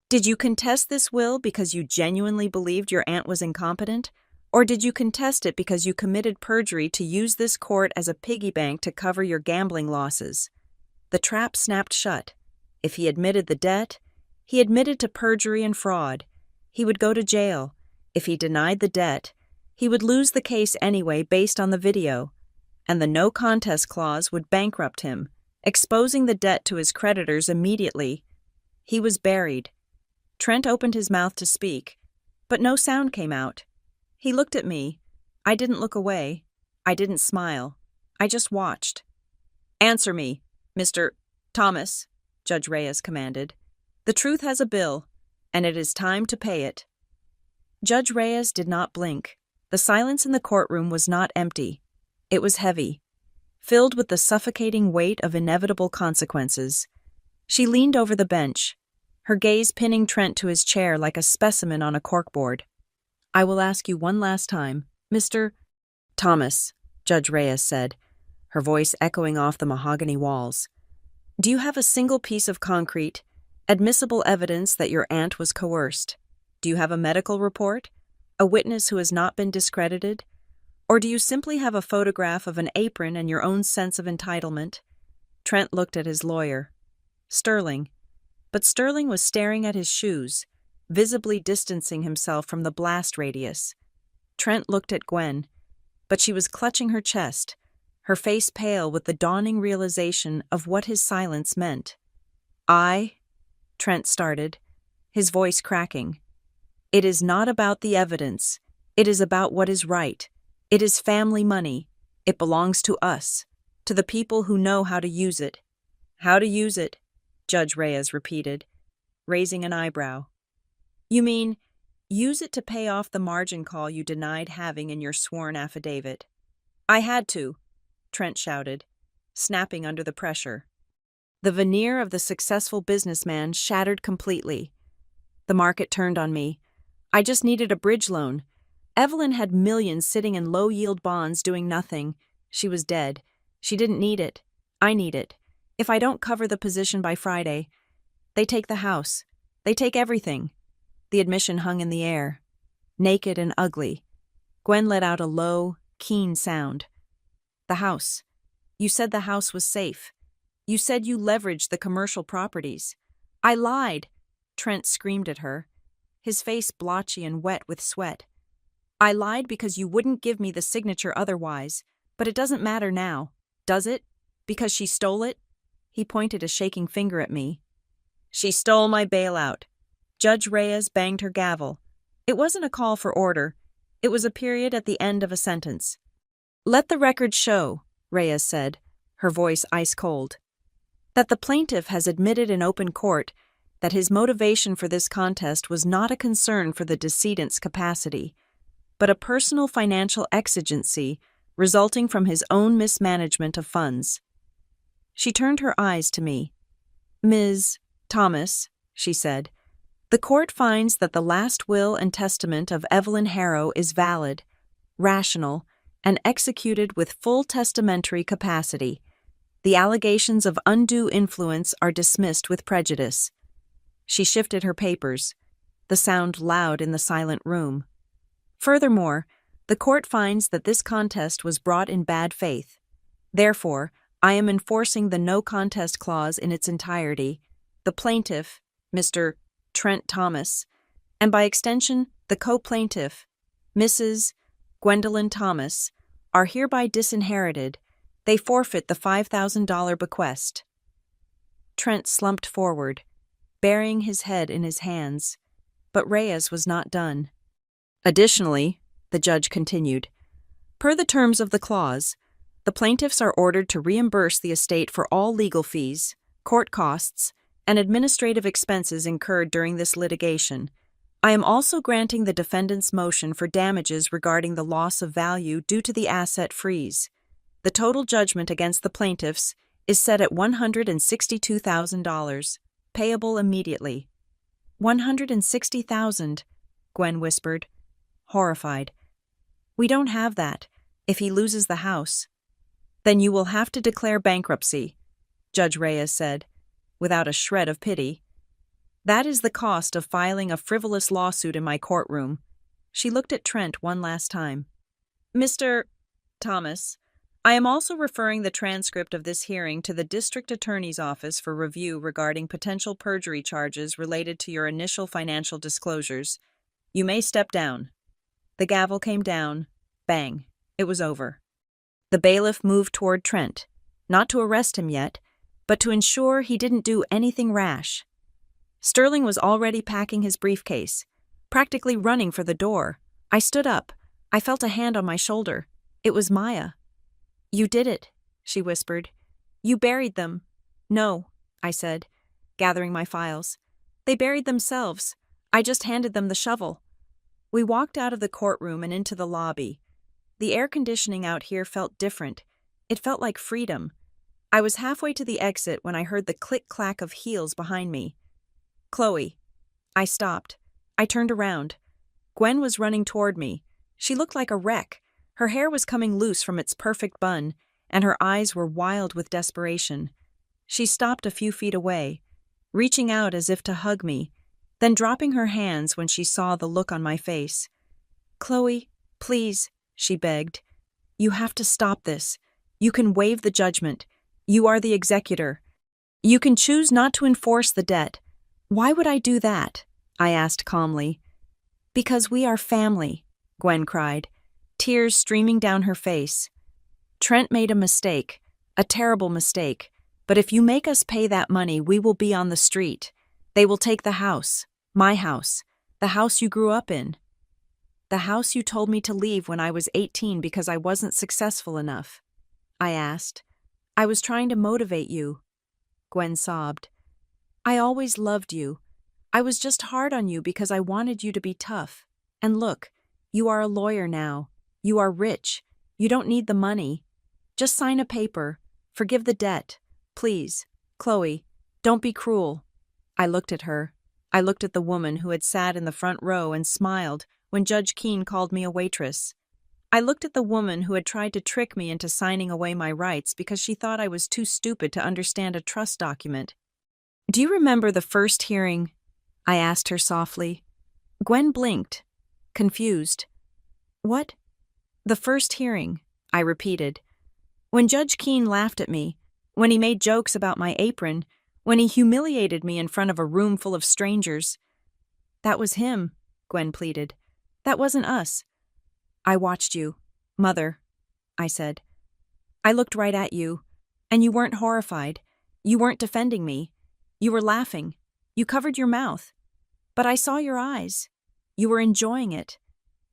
Did you contest this will because you genuinely believed your aunt was incompetent? Or did you contest it because you committed perjury to use this court as a piggy bank to cover your gambling losses? The trap snapped shut. If he admitted the debt, he admitted to perjury and fraud. He would go to jail. If he denied the debt, he would lose the case anyway based on the video. And the no contest clause would bankrupt him, exposing the debt to his creditors immediately. He was buried. Trent opened his mouth to speak, but no sound came out. He looked at me. I didn't look away. I didn't smile. I just watched. Answer me, Mr. Thomas, Judge Reyes commanded. The truth has a bill, and it is time to pay it. Judge Reyes did not blink. The silence in the courtroom was not empty. It was heavy, filled with the suffocating weight of inevitable consequences. She leaned over the bench, her gaze pinning Trent to his chair like a specimen on a corkboard. I will ask you one last time, Mr. Thomas, Judge Reyes said, her voice echoing off the mahogany walls. Do you have a single piece of concrete, admissible evidence that your aunt was coerced? Do you have a medical report? A witness who has not been discredited? Or do you simply have a photograph of an apron and your own sense of entitlement? Trent looked at his lawyer. Sterling. But Sterling was staring at his shoes, visibly distancing himself from the blast radius. Trent looked at Gwen, but she was clutching her chest, her face pale with the dawning realization of what his silence meant. Trent started, his voice cracking. It is not about the evidence. It is about what is right. It is family money. It belongs to us, to the people who know how to use it. How to use it, Judge Reyes repeated, raising an eyebrow. You mean, use it to pay off the margin call you denied having in your sworn affidavit? I had to, Trent shouted, snapping under the pressure. The veneer of the successful businessman shattered completely. The market turned on me. I just needed a bridge loan. Evelyn had millions sitting in low-yield bonds doing nothing. She was dead. She didn't need it. I need it. If I don't cover the position by Friday, they take the house. They take everything. The admission hung in the air. Naked and ugly. Gwen let out a low, keen sound. The house. You said the house was safe. You said you leveraged the commercial properties. I lied, Trent screamed at her, his face blotchy and wet with sweat. I lied because you wouldn't give me the signature otherwise, but it doesn't matter now, does it? Because she stole it? He pointed a shaking finger at me. She stole my bailout. Judge Reyes banged her gavel. It wasn't a call for order. It was a period at the end of a sentence. Let the record show, Reyes said, her voice ice-cold, that the plaintiff has admitted in open court that his motivation for this contest was not a concern for the decedent's capacity, but a personal financial exigency resulting from his own mismanagement of funds. She turned her eyes to me. Ms. Thomas, she said, the court finds that the last will and testament of Evelyn Harrow is valid, rational, and executed with full testamentary capacity. The allegations of undue influence are dismissed with prejudice. She shifted her papers, the sound loud in the silent room. Furthermore, the court finds that this contest was brought in bad faith. Therefore, I am enforcing the no contest clause in its entirety. The plaintiff, Mr. Trent Thomas, and by extension, the co-plaintiff, Mrs. Gwendolyn Thomas, are hereby disinherited. They forfeit the $5,000 bequest. Trent slumped forward, burying his head in his hands, but Reyes was not done. Additionally, the judge continued, per the terms of the clause, the plaintiffs are ordered to reimburse the estate for all legal fees, court costs, and administrative expenses incurred during this litigation. I am also granting the defendant's motion for damages regarding the loss of value due to the asset freeze. The total judgment against the plaintiffs is set at $162,000, payable immediately. $160,000, Gwen whispered, horrified. We don't have that, if he loses the house. Then you will have to declare bankruptcy, Judge Reyes said, without a shred of pity. That is the cost of filing a frivolous lawsuit in my courtroom. She looked at Trent one last time. Mr. Thomas, I am also referring the transcript of this hearing to the District Attorney's Office for review regarding potential perjury charges related to your initial financial disclosures. You may step down. The gavel came down. Bang. It was over. The bailiff moved toward Trent, not to arrest him yet, but to ensure he didn't do anything rash. Sterling was already packing his briefcase, practically running for the door. I stood up. I felt a hand on my shoulder. It was Maya. You did it, she whispered. You buried them. No, I said, gathering my files. They buried themselves. I just handed them the shovel. We walked out of the courtroom and into the lobby. The air conditioning out here felt different. It felt like freedom. I was halfway to the exit when I heard the click-clack of heels behind me. Chloe. I stopped. I turned around. Gwen was running toward me. She looked like a wreck. Her hair was coming loose from its perfect bun, and her eyes were wild with desperation. She stopped a few feet away, reaching out as if to hug me, then dropping her hands when she saw the look on my face. Chloe, please, she begged. You have to stop this. You can waive the judgment. You are the executor. You can choose not to enforce the debt. Why would I do that? I asked calmly. Because we are family, Gwen cried, tears streaming down her face. Trent made a mistake, a terrible mistake, but if you make us pay that money, we will be on the street. They will take the house, my house, the house you grew up in. The house you told me to leave when I was 18 because I wasn't successful enough. I asked. I was trying to motivate you. Gwen sobbed. I always loved you. I was just hard on you because I wanted you to be tough. And look, you are a lawyer now. You are rich. You don't need the money. Just sign a paper. Forgive the debt. Please. Chloe, don't be cruel. I looked at her. I looked at the woman who had sat in the front row and smiled when Judge Keene called me a waitress. I looked at the woman who had tried to trick me into signing away my rights because she thought I was too stupid to understand a trust document. "Do you remember the first hearing?" I asked her softly. Gwen blinked, confused. "What?" "The first hearing," I repeated. "When Judge Keene laughed at me, when he made jokes about my apron, when he humiliated me in front of a room full of strangers." "That was him," Gwen pleaded. "That wasn't us." "I watched you, Mother," I said. "I looked right at you, and you weren't horrified. You weren't defending me. You were laughing. You covered your mouth. But I saw your eyes. You were enjoying it.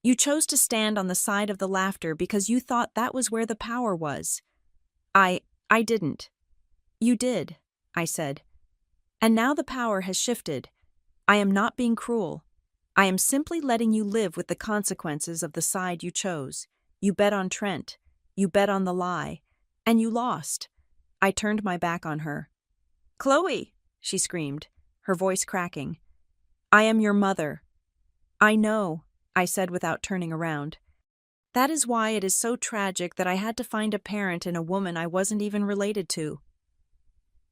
You chose to stand on the side of the laughter because you thought that was where the power was." I didn't." "You did," I said. "And now the power has shifted. I am not being cruel. I am simply letting you live with the consequences of the side you chose. You bet on Trent. You bet on the lie. And you lost." I turned my back on her. "Chloe," she screamed, her voice cracking. "I am your mother." "I know," I said without turning around. "That is why it is so tragic that I had to find a parent in a woman I wasn't even related to."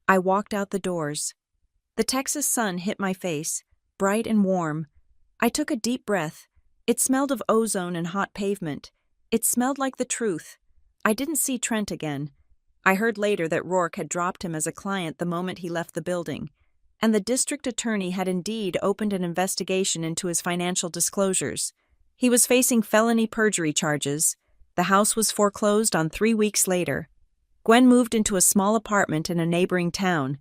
I walked out the doors. The Texas sun hit my face, bright and warm. I took a deep breath. It smelled of ozone and hot pavement. It smelled like the truth. I didn't see Trent again. I heard later that Rourke had dropped him as a client the moment he left the building, and the district attorney had indeed opened an investigation into his financial disclosures. He was facing felony perjury charges. The house was foreclosed on 3 weeks later. Gwen moved into a small apartment in a neighboring town,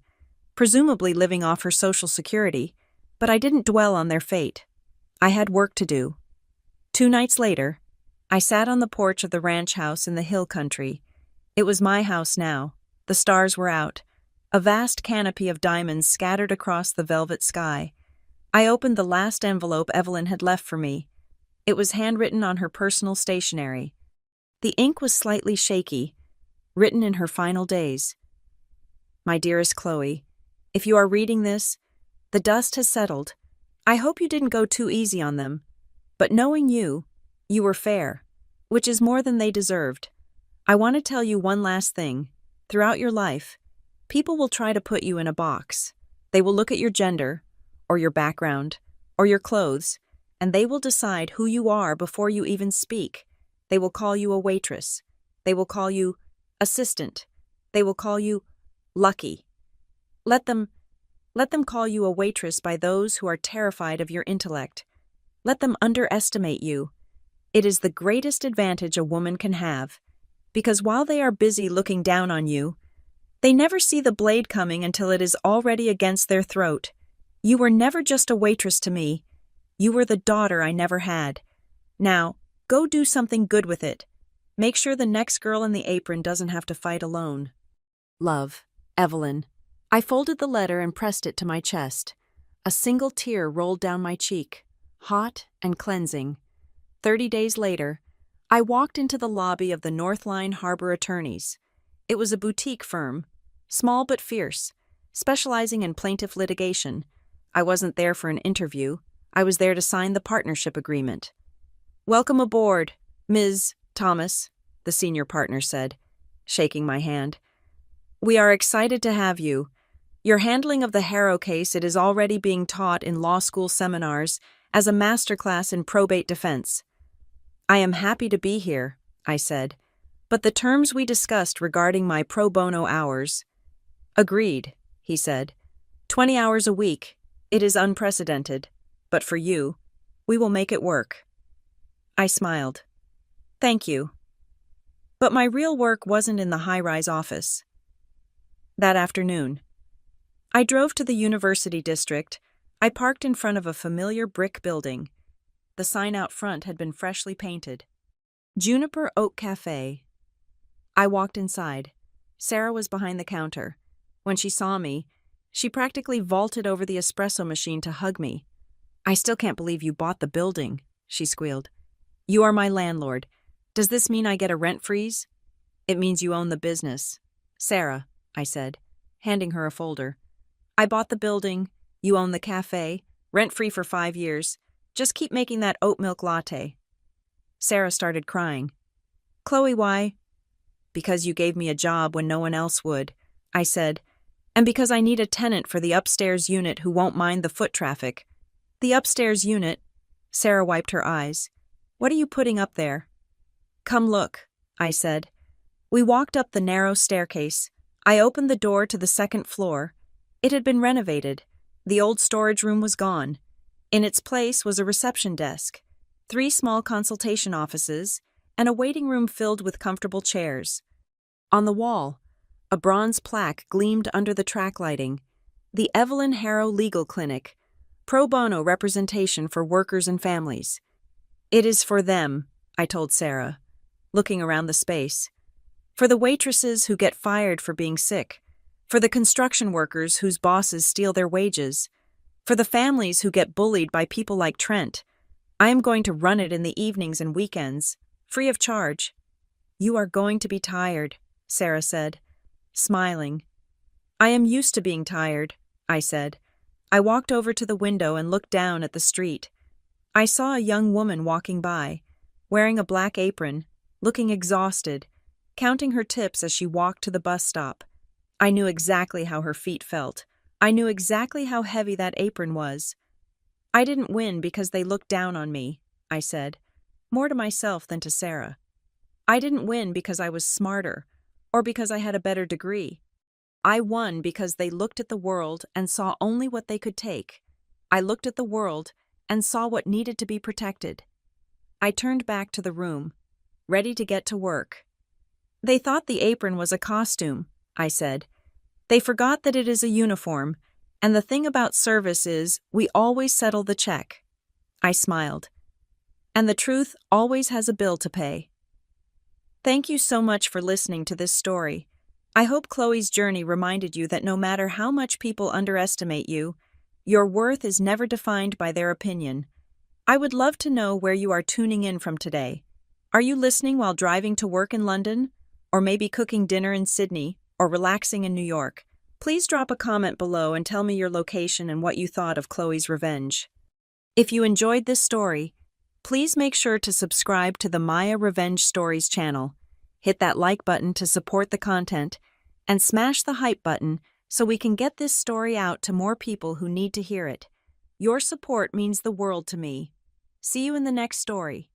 presumably living off her Social Security, but I didn't dwell on their fate. I had work to do. 2 nights later, I sat on the porch of the ranch house in the hill country. It was my house now. The stars were out. A vast canopy of diamonds scattered across the velvet sky. I opened the last envelope Evelyn had left for me. It was handwritten on her personal stationery. The ink was slightly shaky, written in her final days. "My dearest Chloe, if you are reading this, the dust has settled. I hope you didn't go too easy on them. But knowing you, you were fair, which is more than they deserved. I want to tell you one last thing. Throughout your life, people will try to put you in a box. They will look at your gender, or your background, or your clothes, and they will decide who you are before you even speak. They will call you a waitress. They will call you assistant. They will call you lucky. Let them call you a waitress by those who are terrified of your intellect. Let them underestimate you. It is the greatest advantage a woman can have, because while they are busy looking down on you, they never see the blade coming until it is already against their throat. You were never just a waitress to me. You were the daughter I never had. Now, go do something good with it. Make sure the next girl in the apron doesn't have to fight alone. Love, Evelyn." I folded the letter and pressed it to my chest. A single tear rolled down my cheek, hot and cleansing. 30 days later, I walked into the lobby of the Northline Harbor Attorneys. It was a boutique firm, small but fierce, specializing in plaintiff litigation. I wasn't there for an interview. I was there to sign the partnership agreement. "Welcome aboard, Ms. Thomas," the senior partner said, shaking my hand. "We are excited to have you. Your handling of the Harrow case, it is already being taught in law school seminars as a masterclass in probate defense." "I am happy to be here," I said, "but the terms we discussed regarding my pro bono hours—" "Agreed," he said. 20 hours a week. It is unprecedented, but for you, we will make it work." I smiled. "Thank you." But my real work wasn't in the high-rise office. That afternoon, I drove to the University District. I parked in front of a familiar brick building. The sign out front had been freshly painted. Juniper Oak Cafe. I walked inside. Sarah was behind the counter. When she saw me, she practically vaulted over the espresso machine to hug me. "I still can't believe you bought the building," she squealed. "You are my landlord. Does this mean I get a rent freeze?" "It means you own the business." "Sarah," I said, handing her a folder. "I bought the building, you own the cafe, rent-free for 5 years. Just keep making that oat milk latte." Sarah started crying. Chloe, why? Because you gave me a job when no one else would, I said, and because I need a tenant for the upstairs unit who won't mind the foot traffic. The upstairs unit? Sarah wiped her eyes. What are you putting up there? Come look, I said. We walked up the narrow staircase. I opened the door to the second floor. It had been renovated. The old storage room was gone. In its place was a reception desk, 3 small consultation offices, and a waiting room filled with comfortable chairs. On the wall, a bronze plaque gleamed under the track lighting. The Evelyn Harrow Legal Clinic, pro bono representation for workers and families. It is for them, I told Sarah, looking around the space. For the waitresses who get fired for being sick. For the construction workers whose bosses steal their wages. For the families who get bullied by people like Trent. I am going to run it in the evenings and weekends, free of charge. You are going to be tired, Sarah said, smiling. I am used to being tired, I said. I walked over to the window and looked down at the street. I saw a young woman walking by, wearing a black apron, looking exhausted, counting her tips as she walked to the bus stop. I knew exactly how her feet felt. I knew exactly how heavy that apron was. I didn't win because they looked down on me, I said, more to myself than to Sarah. I didn't win because I was smarter, or because I had a better degree. I won because they looked at the world and saw only what they could take. I looked at the world and saw what needed to be protected. I turned back to the room, ready to get to work. They thought the apron was a costume, I said. They forgot that it is a uniform, and the thing about service is we always settle the check. I smiled. And the truth always has a bill to pay. Thank you so much for listening to this story. I hope Chloe's journey reminded you that no matter how much people underestimate you, your worth is never defined by their opinion. I would love to know where you are tuning in from today. Are you listening while driving to work in London? Or maybe cooking dinner in Sydney, or relaxing in New York? Please drop a comment below and tell me your location and what you thought of Chloe's revenge. If you enjoyed this story, please make sure to subscribe to the Maya Revenge Stories channel. Hit that like button to support the content, and smash the hype button so we can get this story out to more people who need to hear it. Your support means the world to me. See you in the next story.